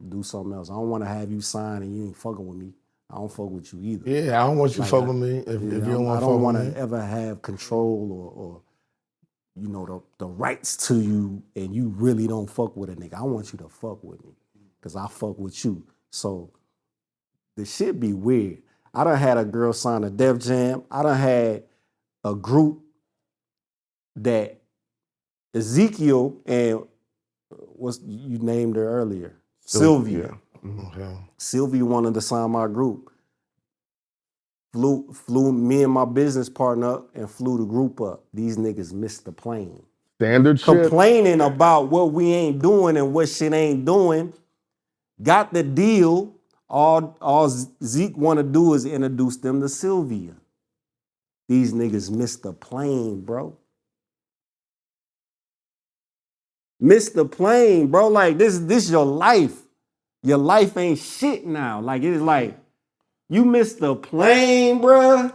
do something else. I don't want to have you sign and you ain't fucking with me. I don't fuck with you either. Yeah, I don't want you Like, fucking with me if you don't want to fuck I don't want with me. to ever have control or you know the rights to you, and you really don't fuck with a nigga. I want you to fuck with me because I fuck with you. So the shit be weird. I done had a girl sign a Def Jam. I done had a group that Ezekiel and what's you named her earlier, Sylvia. Okay. Sylvia wanted to sign my group. Flew me and my business partner up and flew the group up. These niggas missed the plane. Standard shit. Complaining about what we ain't doing and what shit ain't doing. Got the deal. All Zeke want to do is introduce them to Sylvia. These niggas missed the plane, bro. Missed the plane, bro. Like, this is your life. Your life ain't shit now. Like, it's like, you missed the plane, bro.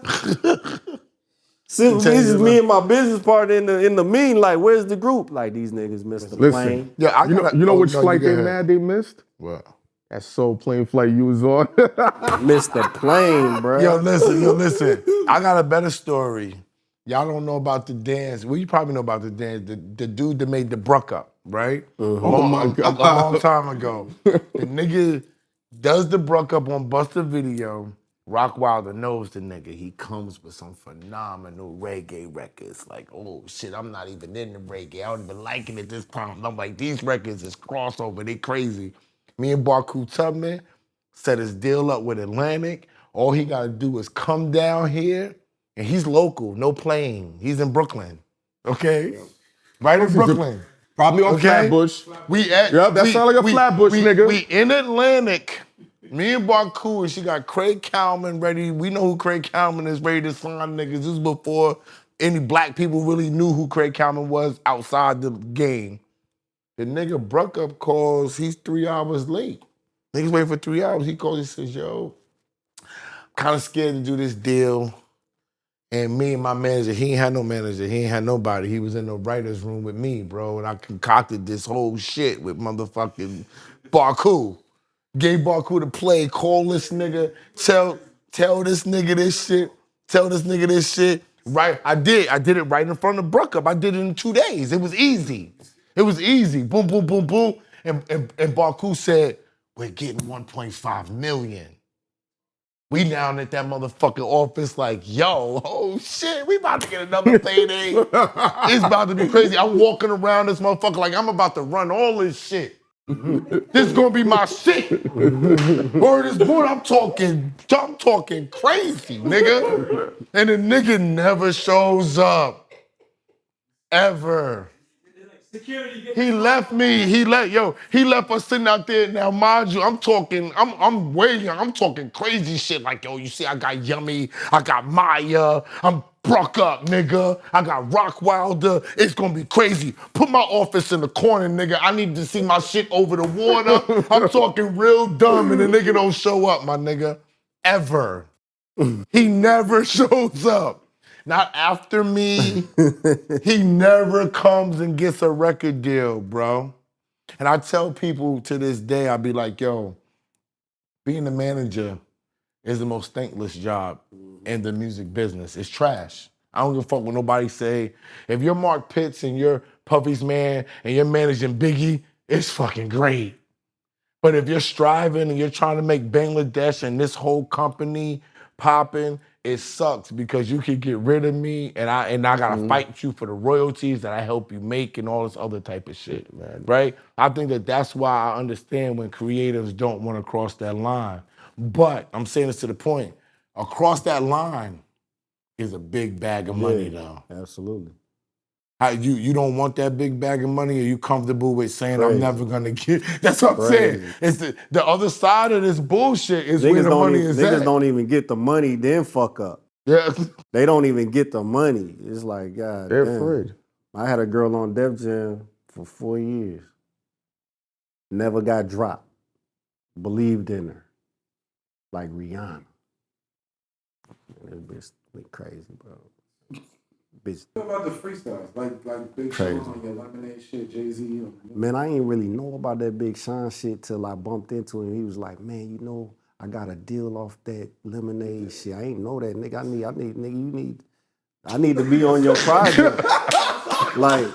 This is me and my business partner in the meeting. Like, where's the group? Like, these niggas missed the plane. Yeah, you know which flight they mad they missed? What? That soul plane flight you was on. Missed the plane, bro. Yo, listen. I got a better story. Y'all don't know about the dance. Well, you probably know about the dance. The dude that made the Bruck Up, right? Oh my God. A long time ago. The nigga does the Bruck Up on Buster Video. Rock Wilder knows the nigga. He comes with some phenomenal reggae records. Like, oh shit, I'm not even in the reggae. I don't even like it at this time. I'm like, these records is crossover. They crazy. Me and Barku Tubman set his deal up with Atlantic. All he gotta do is come down here, and he's local, no plane. He's in Brooklyn, okay? Right in Brooklyn. Probably on Okay? Flatbush. That sound like a Flatbush nigga. We in Atlantic. Me and Barku, and she got Craig Kalman ready. We know who Craig Kalman is, ready to sign niggas. This was before any black people really knew who Craig Kalman was outside the game. The nigga Bruck Up calls, he's 3 hours late. Niggas waiting for 3 hours. He calls, he says, yo, kind of scared to do this deal. And me and my manager, he ain't had no manager. He ain't had nobody. He was in the writer's room with me, bro. And I concocted this whole shit with motherfucking Barku. Gave Barku the play, call this nigga, tell this nigga this shit, tell this nigga this shit. Right, I did it right in front of Bruck Up. I did it in 2 days. It was easy. Boom, boom, boom, boom. And Barku said, we're getting 1.5 million. We down at that motherfucking office like, yo, oh shit, we about to get another payday. It's about to be crazy. I'm walking around this motherfucker like I'm about to run all this shit. This is gonna be my shit. Word is born, I'm talking crazy, nigga. And the nigga never shows up. Ever. He left me. He left us sitting out there. Now, mind you, I'm talking crazy shit. Like, yo, you see, I got Yummy, I got Maya, I'm Bruck Up, nigga. I got Rock Wilder. It's gonna be crazy. Put my office in the corner, nigga. I need to see my shit over the water. I'm talking real dumb, and the nigga don't show up, my nigga. Ever. He never shows up. not after me. He never comes and gets a record deal, bro. And I tell people to this day, I be like, yo, being a manager is the most thankless job in the music business. It's trash. I don't give a fuck what nobody say. If you're Mark Pitts and you're Puffy's man and you're managing Biggie, it's fucking great. But if you're striving and you're trying to make Bangladesh and this whole company popping, it sucks because you could get rid of me and I gotta fight you for the royalties that I help you make and all this other type of shit, man. Right? I think that's why I understand when creatives don't want to cross that line. But I'm saying this to the point, across that line is a big bag of money though. Absolutely. How you don't want that big bag of money? Are you comfortable with saying Crazy. I'm never gonna get? That's what I'm saying. It's the other side of this bullshit is where the money is at. Niggas don't even get the money, then fuck up. Yeah. They don't even get the money. It's like, God They're damn. afraid. I had a girl on Def Jam for 4 years. Never got dropped. Believed in her. Like Rihanna. That bitch went crazy, bro. Bitch. What about the freestyles? Like Big Crazy. Sean on your Lemonade shit, Jay Z. Man, I ain't really know about that Big Sean shit till I bumped into him. He was like, man, you know, I got a deal off that Lemonade shit. I ain't know that, nigga. I need to be on your project. Like,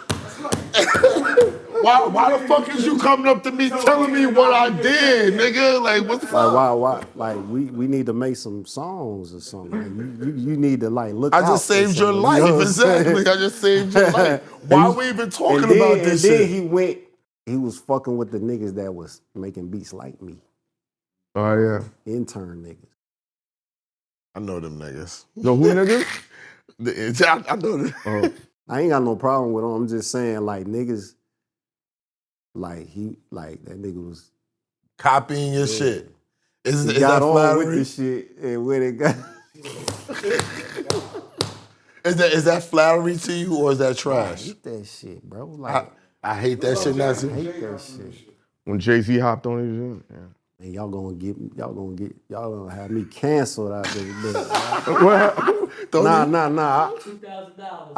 why the fuck is you coming up to me telling me what I did, nigga? Like, what the fuck? why? Like, we need to make some songs or something. Like, you need to like look I out just for saved your something, life, you know what I'm exactly. saying? I just saved your life. Why we even talking about this and shit? then he was fucking with the niggas that was making beats like me. Oh, yeah. Intern niggas. I know them niggas. Know who niggas? I know them. Oh. I ain't got no problem with him. I'm just saying, like, niggas, like, that nigga was Copying your shit. Is he that got on flattery? with the shit and when it got. Is that flattery to you or is that I trash? hate that shit, bro. Like, I hate that shit, I Nancy. hate that shit. When Jay Z hopped on his shit, yeah. And y'all gonna have me canceled out this bitch. What happened? Nah. $2,000.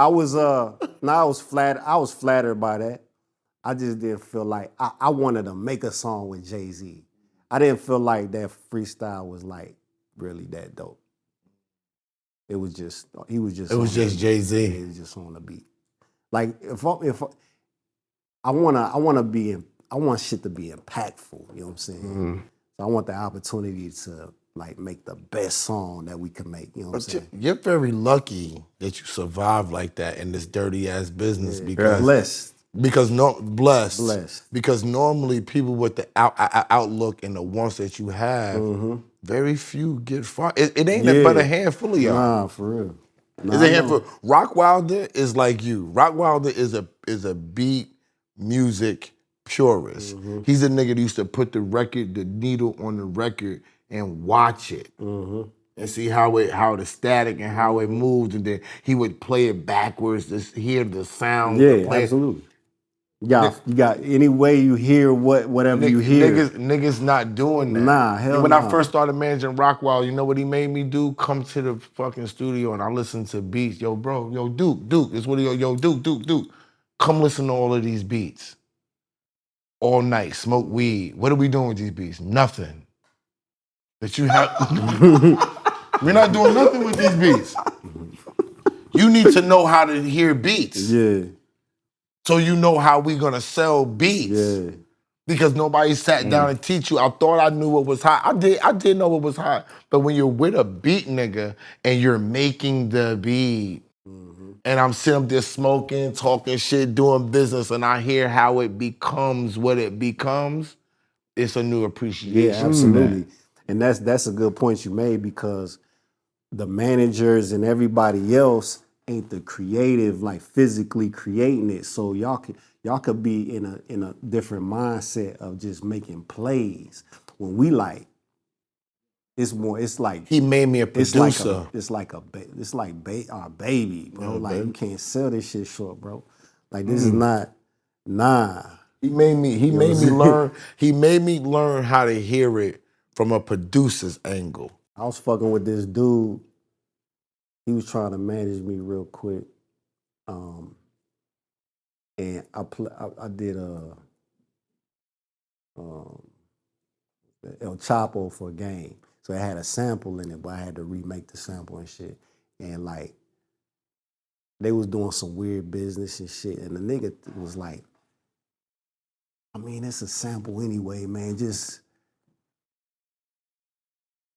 I was flattered by that. I just didn't feel like I wanted to make a song with Jay Z. I didn't feel like that freestyle was like really that dope. He was just It was just Jay Z. He was just on the beat. Like if I want shit to be impactful. You know what I'm saying? Mm-hmm. So I want the opportunity to like make the best song that we can make. You know what I'm saying? You're very lucky that you survived like that in this dirty ass business because Blessed. Blessed. Because normally people with the outlook and the wants that you have, very few get fired. It ain't but a handful of y'all. Nah, for real. It's a handful. Rock Wilder is like you. Rock Wilder is a beat music purist. He's a nigga that used to put the needle on the record and watch it. And see how the static and how it moved, and then he would play it backwards to hear the sound. Yeah, absolutely. You got any way you hear whatever you hear. Niggas not doing that. Nah, hell When nah. I first started managing Rockwell, you know what he made me do? Come to the fucking studio and I listened to beats. Yo, bro, yo, Duke. It's what Duke. Come listen to all of these beats. All night, smoke weed. What are we doing with these beats? Nothing. That you have. We're not doing nothing with these beats. You need to know how to hear beats. Yeah. So you know how we gonna sell beats. Yeah. Because nobody sat down and teach you. I thought I knew what was hot. I did know what was hot. But when you're with a beat nigga and you're making the beat, and I'm sitting up there smoking, talking shit, doing business, and I hear how it becomes what it becomes, it's a new appreciation. Yeah, absolutely. And that's a good point you made because the managers and everybody else ain't the creative, like physically creating it. So y'all could be in a different mindset of just making plays. When we like, it's like He made me a producer. It's like our baby, bro. Yeah, like baby. you can't sell this shit short, bro. Like this is not, He made me learn. He made me learn how to hear it from a producer's angle. I was fucking with this dude. he was trying to manage me real quick. And I did El Chapo for a game. So it had a sample in it, but I had to remake the sample and shit. And like, they was doing some weird business and shit. And the nigga was like, I mean, it's a sample anyway, man. Just,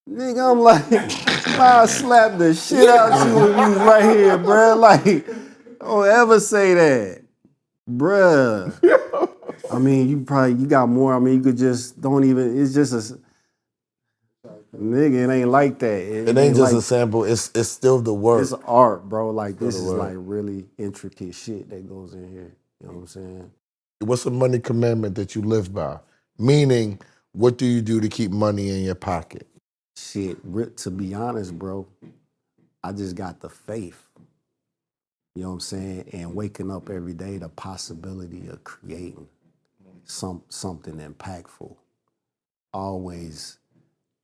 nigga, I'm like, I slap the shit out you when you was right here, bruh. Like, don't ever say that, bruh. I mean, you got more. I mean, you could just, don't even, it's just a, nigga, it ain't like that. It ain't just a sample. It's still the work. It's art, bro. Like, this is like really intricate shit that goes in here. You know what I'm saying? What's a money commandment that you live by? Meaning, what do you do to keep money in your pocket? Shit, to be honest, bro, I just got the faith. You know what I'm saying? And waking up every day, the possibility of creating something impactful always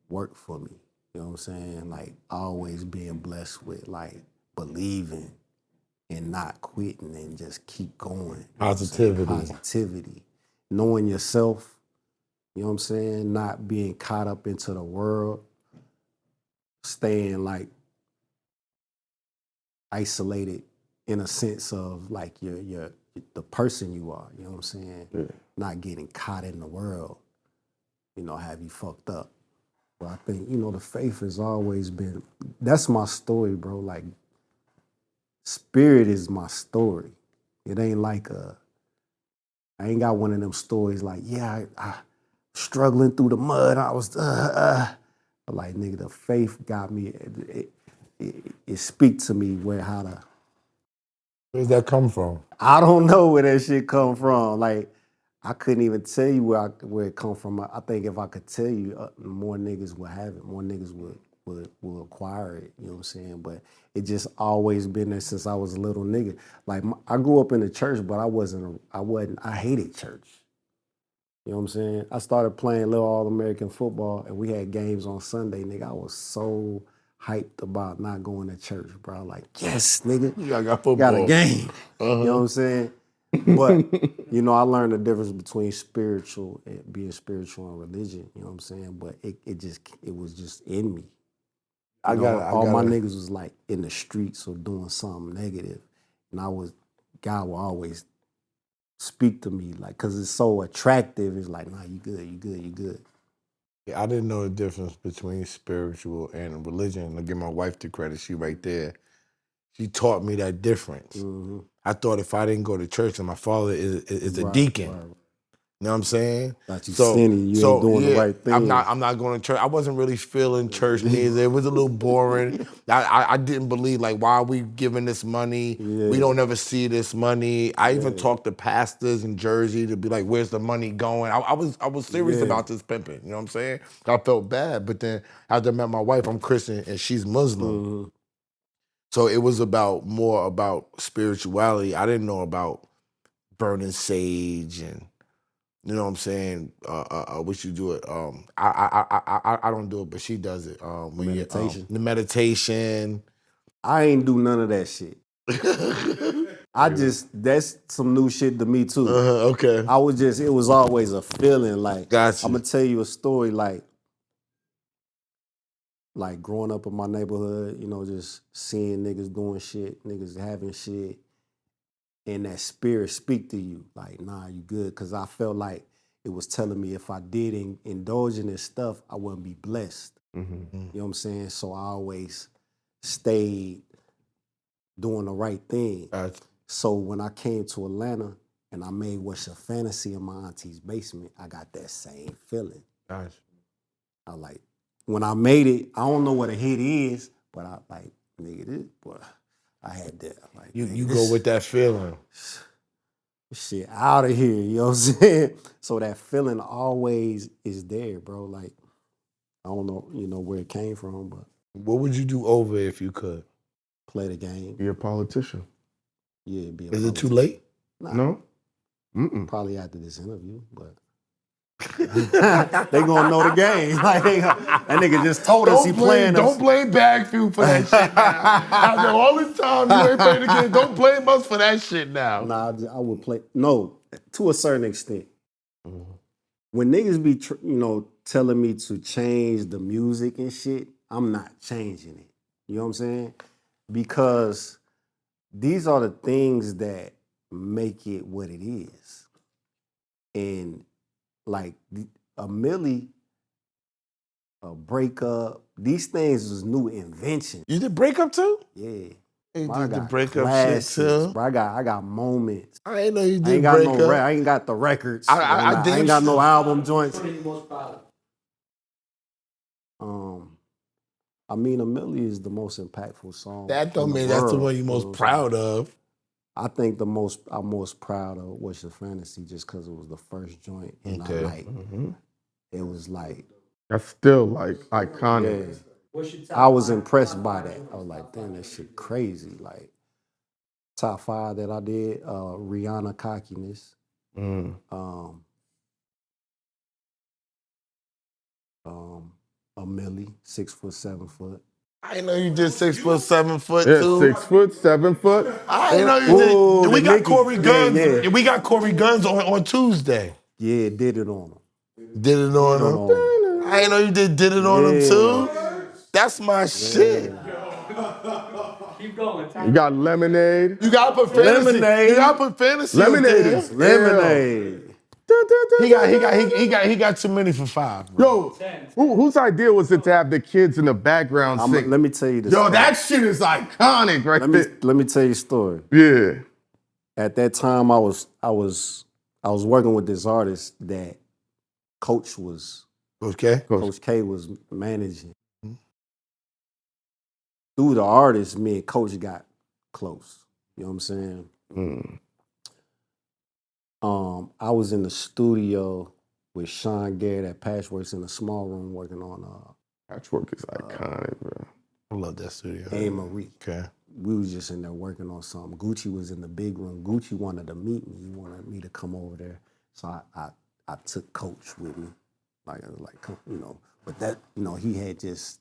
worked for me. You know what I'm saying? Like, always being blessed with, like, believing and not quitting and just keep going. Positivity. Knowing yourself, you know what I'm saying? Not being caught up into the world. Staying, like, isolated in a sense of, like, the person you are. You know what I'm saying? Yeah. Not getting caught in the world, you know, have you fucked up. But I think, you know, the faith has always been, that's my story, bro. Like, spirit is my story. It ain't like I ain't got one of them stories like, yeah, I struggling through the mud. I was, but like, nigga, the faith got me. It speak to me how to. Where's that come from? I don't know where that shit come from. Like, I couldn't even tell you where it come from. I think if I could tell you, more niggas would have it. More niggas would acquire it. You know what I'm saying? But it just always been there since I was a little nigga. Like, I grew up in the church, but I hated church. You know what I'm saying? I started playing little All-American football, and we had games on Sunday, nigga. I was so hyped about not going to church, bro. Like, yes, nigga. Yeah, I got football. Got a game. You know what I'm saying? But, you know, I learned the difference between being spiritual and religion. You know what I'm saying? But it was just in me. All my niggas was like in the streets or doing something negative. And God will always speak to me, like, cause it's so attractive. It's like, nah, you good. Yeah, I didn't know the difference between spiritual and religion. I'll give my wife the credit. She right there. She taught me that difference. Mm-hmm. I thought if I didn't go to church, and my father is a deacon. Right. You know what I'm saying? Thought you sinning, you ain't doing the right thing. I'm not going to church. I wasn't really feeling church neither. It was a little boring. I didn't believe, like, why are we giving this money? Yeah. We don't ever see this money. I even talked to pastors in Jersey to be like, where's the money going? I was serious about this pimping. You know what I'm saying? I felt bad. But then after I met my wife, I'm Christian and she's Muslim. Mm-hmm. So it was more about spirituality. I didn't know about burning sage and, you know what I'm saying? What you do it? I don't do it, but she does it. Meditation. The meditation. I ain't do none of that shit. That's some new shit to me too. Okay. It was always a feeling. Like, gotcha. I'm gonna tell you a story. Like growing up in my neighborhood, you know, just seeing niggas doing shit, niggas having shit, and that spirit speak to you. Like, nah, you good. Cause I felt like it was telling me if I did indulge in this stuff, I wouldn't be blessed. Mm-hmm. You know what I'm saying? So I always stayed doing the right thing. Gotcha. So when I came to Atlanta and I made What's Your Fantasy in my auntie's basement, I got that same feeling. Gotcha. I like, when I made it, I don't know what a hit is, but I like, nigga, this, boy, I had that. Like, you go with that feeling. Shit out of here, you know what I'm saying? So that feeling always is there, bro. Like, I don't know, you know, where it came from, but. What would you do over if you could? Play the game. Be a politician. Yeah, be a Is politician. It too late? Nah, no? Mm-mm. Probably after this interview, but. They gonna know the game. Like that nigga just told us he playing us. Don't blame BagFuel for that shit now. After all this time, you ain't playing the game. Don't blame us for that shit now. Nah, I would play. No, to a certain extent. When niggas be, telling me to change the music and shit, I'm not changing it. You know what I'm saying? Because these are the things that make it what it is. And like a Milli, a breakup, these things is new invention. You did breakup too? Yeah. You I did the got breakup shit classics, too? bro. I got moments. I ain't know you I did ain't got breakup. I ain't got the records. I ain't got no album joints. I mean, a Milli is the most impactful song. That don't in the mean that's the world, one you're most proud of. I think I'm most proud of was the Fantasy, just because it was the first joint, and it was like That's still like iconic. Yeah. I was impressed by that. I was like, damn, that shit crazy. Like top 5 that I did, Rihanna Cockiness. A Milli, 6 foot, 7 foot. I didn't know you did 6 foot, 7 foot Yeah, too. 6 foot, 7 foot. I didn't know you Ooh, did. We the got Nicki. Corey Guns. Yeah. We got Corey Guns on Tuesday. Yeah, did it on him. Did it on him. I didn't know you did it on him too. That's my shit. Keep going. You got Lemonade. You gotta put fantasy. Lemonade. You gotta put fantasy. Lemonade Up is there. Lemonade. He got too many for 5. Bro. Yo, whose idea was it to have the kids in the background sing? Let me tell you this. Yo, that shit is iconic, right there. Let me tell you a story. Yeah. At that time, I was working with this artist that Coach K was managing. Through the artist, me and Coach got close. You know what I'm saying? I was in the studio with Sean Garrett at Patchworks in a small room working on Patchwork is iconic, bro. I love that studio. A. Marie. Okay. We was just in there working on something. Gucci was in the big room. Gucci wanted to meet me. He wanted me to come over there. So I took Coach with me. Like but that, he had just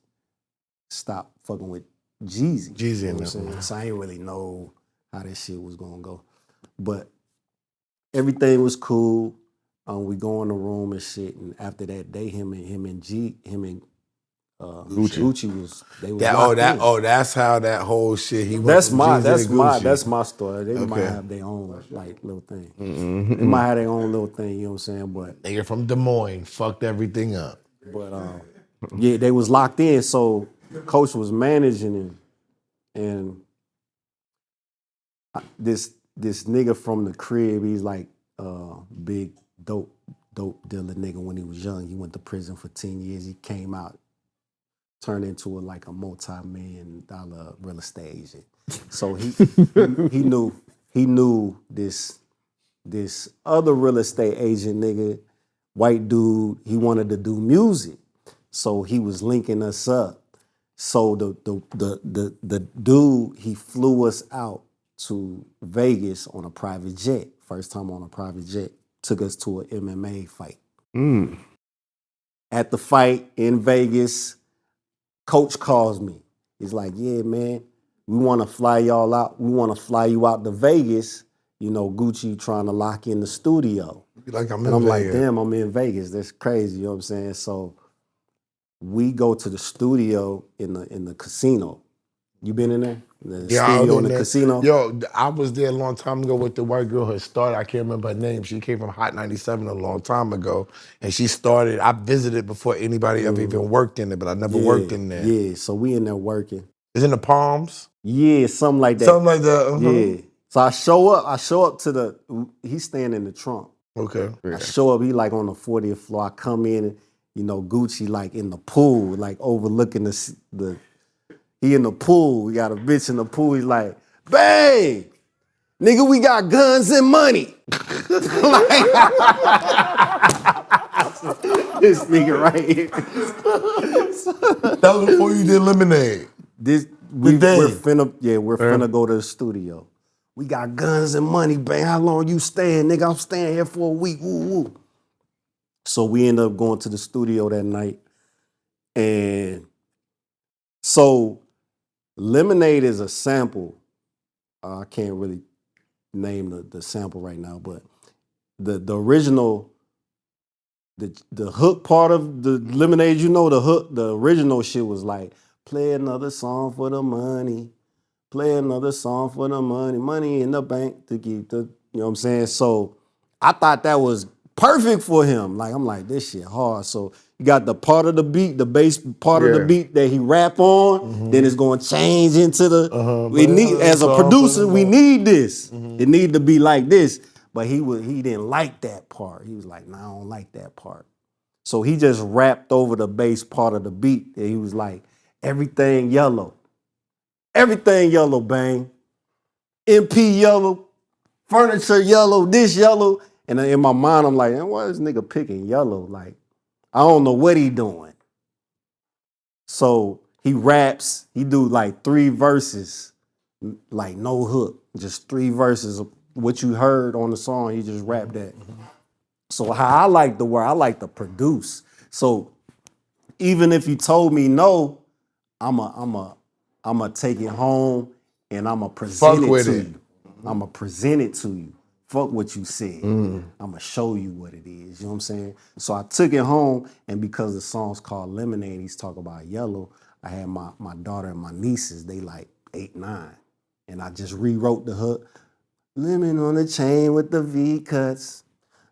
stopped fucking with Jeezy. Jeezy, you know what I'm saying? So I didn't really know how that shit was gonna go. But everything was cool. We go in the room and shit. And after that day, him and Gucci was locked in. That's how that whole shit. He went That's from my Jeezy to Gucci. that's my story. They might have their own little thing. They might have their own little thing. You know what I'm saying? But Nigga from Des Moines fucked everything up. But yeah, they was locked in. So Coach was managing him, and this nigga from the crib, he's like big dope dealer nigga when he was young. He went to prison for 10 years. He came out, turned into a multi-million-dollar real estate agent. So he knew this other real estate agent nigga, white dude. He wanted to do music, so he was linking us up. So the dude, he flew us out to Vegas on a private jet. First time on a private jet. Took us to an MMA fight. At the fight in Vegas, Coach calls me. He's like, yeah, man, we want to fly y'all out. We want to fly you out to Vegas. Gucci trying to lock in the studio. I'm like, damn, I'm in Vegas. That's crazy. You know what I'm saying? So we go to the studio in the casino. You been in there? The studio in the casino? Yo, I was there a long time ago with the white girl who started. I can't remember her name. She came from Hot 97 a long time ago. And she started, I visited before anybody ever even worked in it, but I never worked in there. Yeah, so we in there working. It's in the Palms? Yeah, something like that. Something like that. Yeah. So I show up to he's staying in the trunk. Okay. I show up, he like on the 40th floor. I come in, Gucci like in the pool, like overlooking the he in the pool. We got a bitch in the pool. He's like, babe, nigga, we got guns and money. This nigga right here. That was before you did Lemonade. We're finna go to the studio. We got guns and money, babe. How long you staying, nigga? I'm staying here for a week. Woo woo. So we ended up going to the studio that night. And so Lemonade is a sample. I can't really name the sample right now, but the original, the hook part of the Lemonade, the hook, the original shit was like, play another song for the money. Play another song for the money. Money in the bank to keep the, you know what I'm saying? So I thought that was perfect for him. Like, I'm like, this shit hard. So you got the part of the beat, the bass part of the beat that he rap on, then it's going to change into the, we need, as a producer, we need this. It need to be like this. But he didn't like that part. He was like, nah, I don't like that part. So he just rapped over the bass part of the beat. And he was like, everything yellow. Everything yellow, bang. MP yellow, furniture yellow, this yellow. And in my mind, I'm like, why is this nigga picking yellow? Like, I don't know what he doing. So he raps, he do like 3 verses, like no hook, just 3 verses of what you heard on the song, he just rapped that. So how I like the word, I like to produce. So even if you told me no, I'ma take it home and I'ma present it to you. I'ma present it to you. Fuck what you said. I'ma show you what it is. You know what I'm saying? So I took it home, and because the song's called Lemonade, he's talking about yellow. I had my daughter and my nieces, they like 8, 9. And I just rewrote the hook. Lemon on the chain with the V cuts.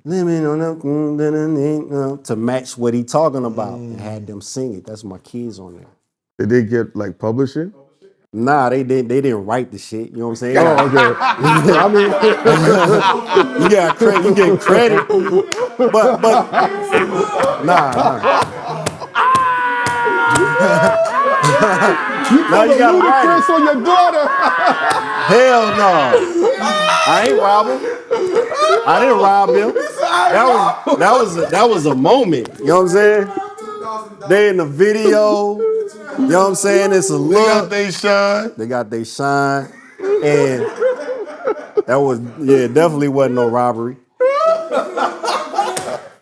Lemon on the to match what he talking about, and had them sing it. That's my kids on there. Did they get like publishing? Nah, they didn't write the shit. You know what I'm saying? Oh, okay. I mean, you got credit, you get credit, but nah. Now you gotta write it. on your daughter. Hell no. I ain't rob him. I didn't rob him. That was a moment. You know what I'm saying? They in the video. You know what I'm saying? It's a look. They got they shine. And that was, definitely wasn't no robbery.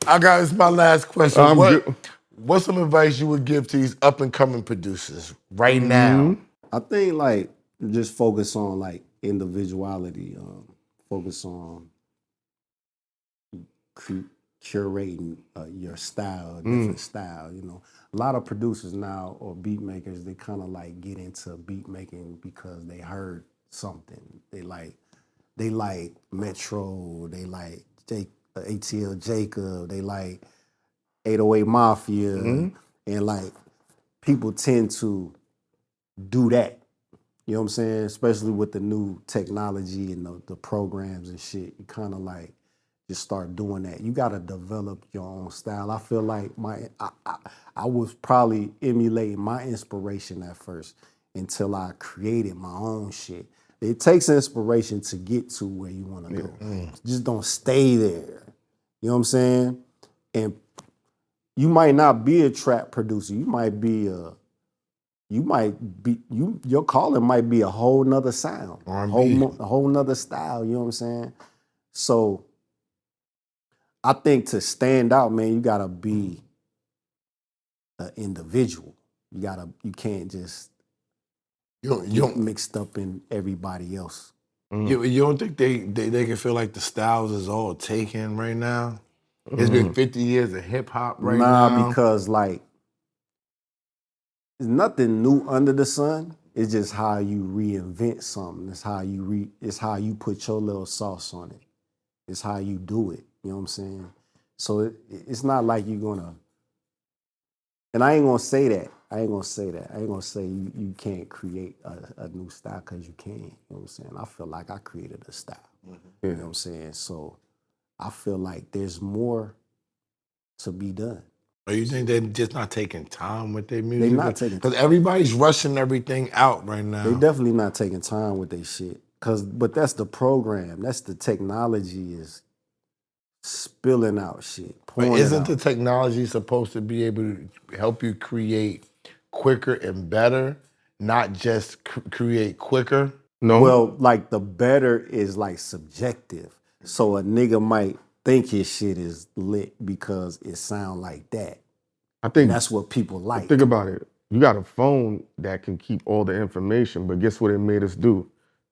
It's my last question. What's some advice you would give to these up and coming producers right now? I think like just focus on like individuality. Focus on curating your style, a different style. You know, a lot of producers now or beat makers, they kind of like get into beat making because they heard something. They like Metro. They like ATL Jacob. They like 808 Mafia, and like people tend to do that. You know what I'm saying? Especially with the new technology and the programs and shit. You kind of like just start doing that. You got to develop your own style. I feel like I was probably emulating my inspiration at first until I created my own shit. It takes inspiration to get to where you want to go. Just don't stay there. You know what I'm saying? And you might not be a trap producer. Your calling might be a whole nother sound, a whole nother style. You know what I'm saying? So I think to stand out, man, you gotta be an individual. You can't just get mixed up in everybody else. You don't think they can feel like the styles is all taken right now? It's been 50 years of hip hop right now. Nah, because like there's nothing new under the sun. It's just how you reinvent something. It's how you put your little sauce on it. It's how you do it. You know what I'm saying? So it's not like you're gonna. And I ain't gonna say that. I ain't gonna say you can't create a new style because you can. You know what I'm saying? I feel like I created a style. You know what I'm saying? So I feel like there's more to be done. Or you think they're just not taking time with their music? They're not taking time. Because everybody's rushing everything out right now. They definitely not taking time with their shit. But that's the program. That's the technology is spilling out shit. But isn't the technology supposed to be able to help you create quicker and better, not just create quicker? No. Well, like the better is like subjective. So a nigga might think his shit is lit because it sound like that. I think And that's what people like. Think about it. You got a phone that can keep all the information, but guess what it made us do?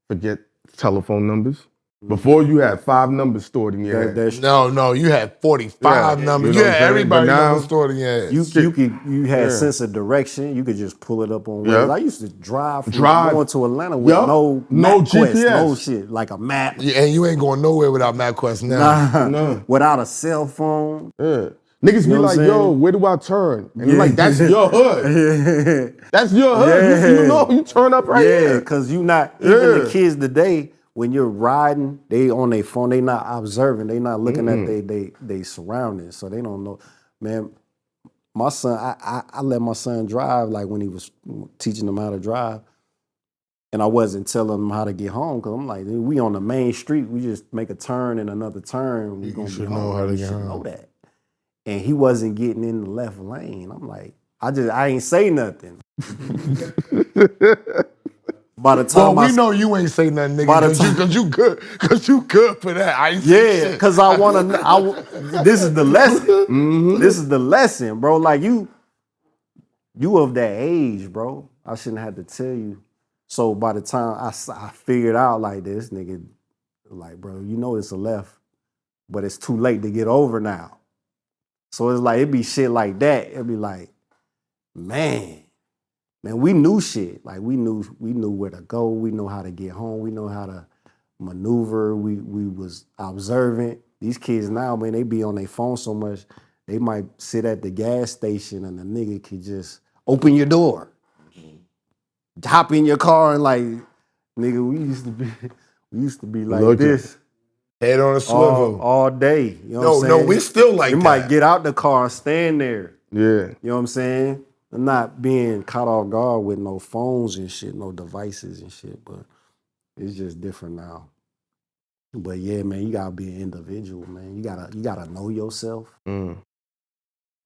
Forget telephone numbers. Before you had 5 numbers stored in your head. No, you had 45 Yeah, numbers. you You know what had I'm saying? But everybody now- number stored in your head. You had Yeah. sense of direction. You could just pull it up on Yeah. Waze. I used to drive from Drive. going to Atlanta with Yup. no No MapQuest, GPS. no shit, like a map. Yeah, and you ain't going nowhere without MapQuest now. No. Without a cell phone. Yeah. Niggas be know what like, I'm yo, saying? where do I turn? And Yeah. like, that's your hood. That's your hood. Yeah. You know, you turn up right Yeah, here. because you not, even the Yeah. kids today, when you're riding, they on their phone, they not observing, they not looking at they surroundings, so they don't know. Man, my son, I let my son drive like when he was teaching him how to drive, and I wasn't telling him how to get home because I'm like, we on the main street, we just make a turn and another turn, we gonna be should home. know how to You get should home. know that. And he wasn't getting in the left lane. I'm like, I ain't say nothing. By the time Well, we know you ain't say nothing, By the nigga, because you good for that. I ain't say Yeah, shit. because I want to. This is the lesson. This is the lesson, bro. Like you of that age, bro. I shouldn't have to tell you. So by the time I figured out like this nigga, like, bro, you know it's a left, but it's too late to get over now. So it's like it be shit like that. It'd be like, man, we knew shit. Like we knew where to go. We know how to get home. We know how to maneuver. We was observant. These kids now, man, they be on their phone so much, they might sit at the gas station and the nigga could just open your door, hop in your car and like, nigga, we used to be like Looking. this Head on a swivel. all day. You know what I'm No, saying? we still like you that. might get out the car and stand there. Yeah. You know what I'm saying? Not being caught off guard with no phones and shit, no devices and shit, but it's just different now. But yeah, man, you gotta be an individual, man. You gotta know yourself. Mm.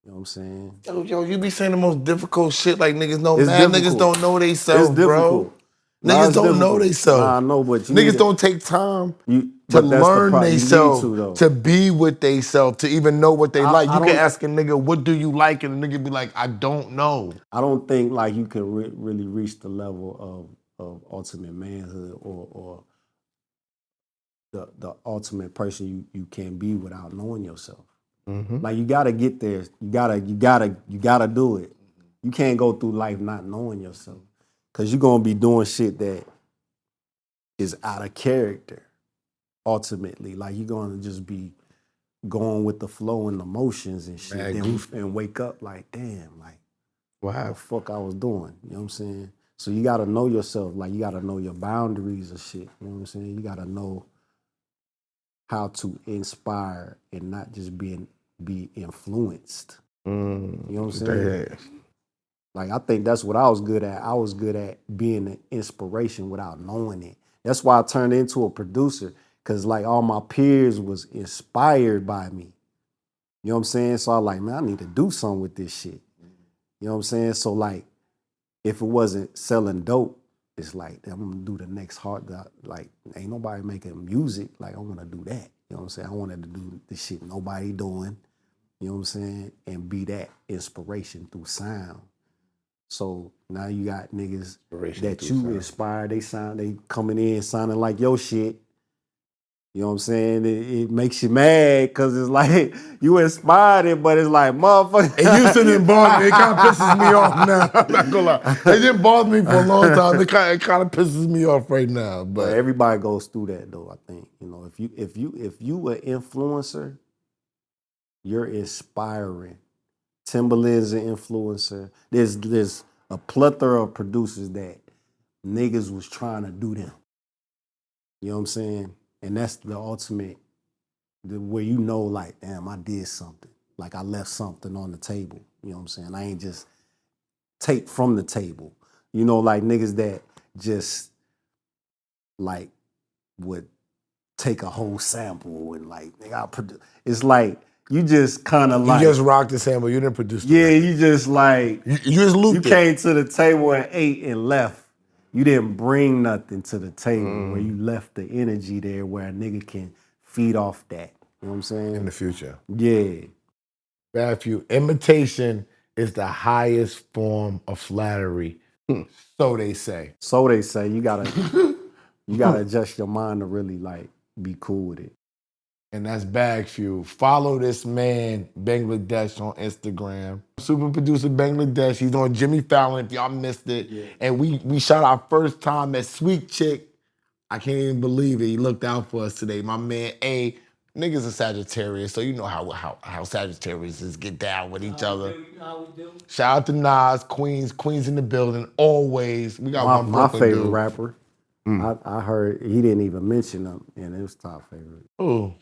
You know what I'm saying? Yo, you be saying the most difficult shit like niggas know. It's Mad difficult. niggas don't know they self, It's bro. difficult. Nah, Niggas it's don't know difficult. they self. Nah, I know, but you niggas need don't take time to to but that's the learn problem. they You need self, though. to be with they self, to even know what they like. I You can don't- ask a nigga, what do you like? And the nigga be like, I don't know. I don't think like you can really reach the level of ultimate manhood or the ultimate person you can be without knowing yourself. Mm-hmm. Like you gotta get there. You gotta do it. You can't go through life not knowing yourself. Cause you're gonna be doing shit that is out of character, ultimately. Like you're gonna just be going with the flow and the motions and shit. Mad Then goofy. and wake up like, damn, like what the Wow. fuck I was doing. You know what I'm saying? So you gotta know yourself. Like you gotta know your boundaries and shit. You know what I'm saying? You gotta know how to inspire and not just be influenced. Mm. You know what I'm saying? Yeah. Like I think that's what I was good at. I was good at being an inspiration without knowing it. That's why I turned into a producer, because like all my peers was inspired by me. You know what I'm saying? So I like, man, I need to do something with this shit. You know what I'm saying? So like, if it wasn't selling dope, it's like, I'm gonna do the next hard, like, ain't nobody making music. Like, I wanna do that. You know what I'm saying? I wanted to do the shit nobody doing. You know what I'm saying? And be that inspiration through sound. So now you got niggas that you inspire, they coming in sounding like your shit. You know what I'm saying? It makes you mad because it's like you inspired it, but it's like, motherfucker. It used to didn't bother me. It kind of pisses me off now. I'm not gonna lie. It didn't bother me for a long time. It kind of pisses me off right now. But But everybody goes through that though, I think. You know, if you an influencer, you're inspiring. Timberland's an influencer. There's a plethora of producers that niggas was trying to do them. You know what I'm saying? And that's the ultimate, where you know, like, damn, I did something. Like I left something on the table. You know what I'm saying? I ain't just take from the table. You know, like niggas that just like would take a whole sample and like, nigga, I produce. It's like you just kind of like, you just rocked the sample. You didn't produce the yeah, record. you just like, You just looped you it. came to the table and ate and left. You didn't bring nothing to the table where you left the energy there where a nigga can feed off that. You know what I'm saying? In the future. Yeah. BagFuel. Imitation is the highest form of flattery. So they say. So they say you gotta adjust your mind to really like be cool with it. And that's BagFuel. Follow this man, Bangladesh, on Instagram. Super producer Bangladesh. He's on Jimmy Fallon if y'all missed it. Yeah. And we shot our first time at Sweet Chick. I can't even believe it. He looked out for us today. My man A, niggas are Sagittarius, so you know how Sagittarius get down with each other. You know how we do. Shout out to Nas, Queens in the building, always. We got one My Brooklyn favorite dude. rapper. I heard he didn't even mention him, and it was top favorite. Ooh.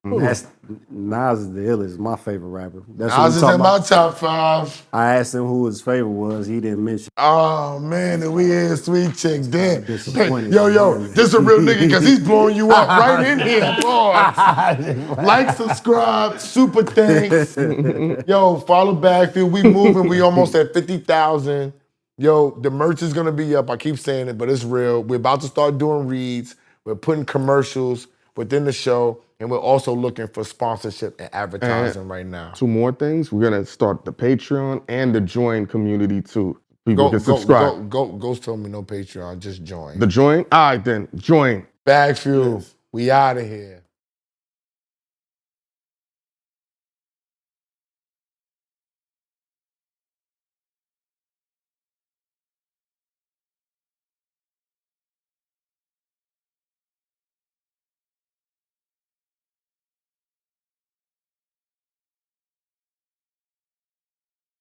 That's Nas is the illest. My favorite rapper. That's Nas is in my top 5. I asked him who his favorite was. He didn't mention. Oh man, and we in Sweet Chick. Damn. Disappointed. Yo, this a real nigga because he's blowing you up right in here. Boy. Like, subscribe, super thanks. Yo, follow BagFuel. We moving. We almost at 50,000. Yo, the merch is gonna be up. I keep saying it, but it's real. We're about to start doing reads. We're putting commercials within the show, and we're also looking for sponsorship and advertising right now. 2 more things. We're gonna start the Patreon and the Join community too. People can subscribe. Ghost told me no Patreon, just join. The Join? All right then, Join. BagFuel, we out of here.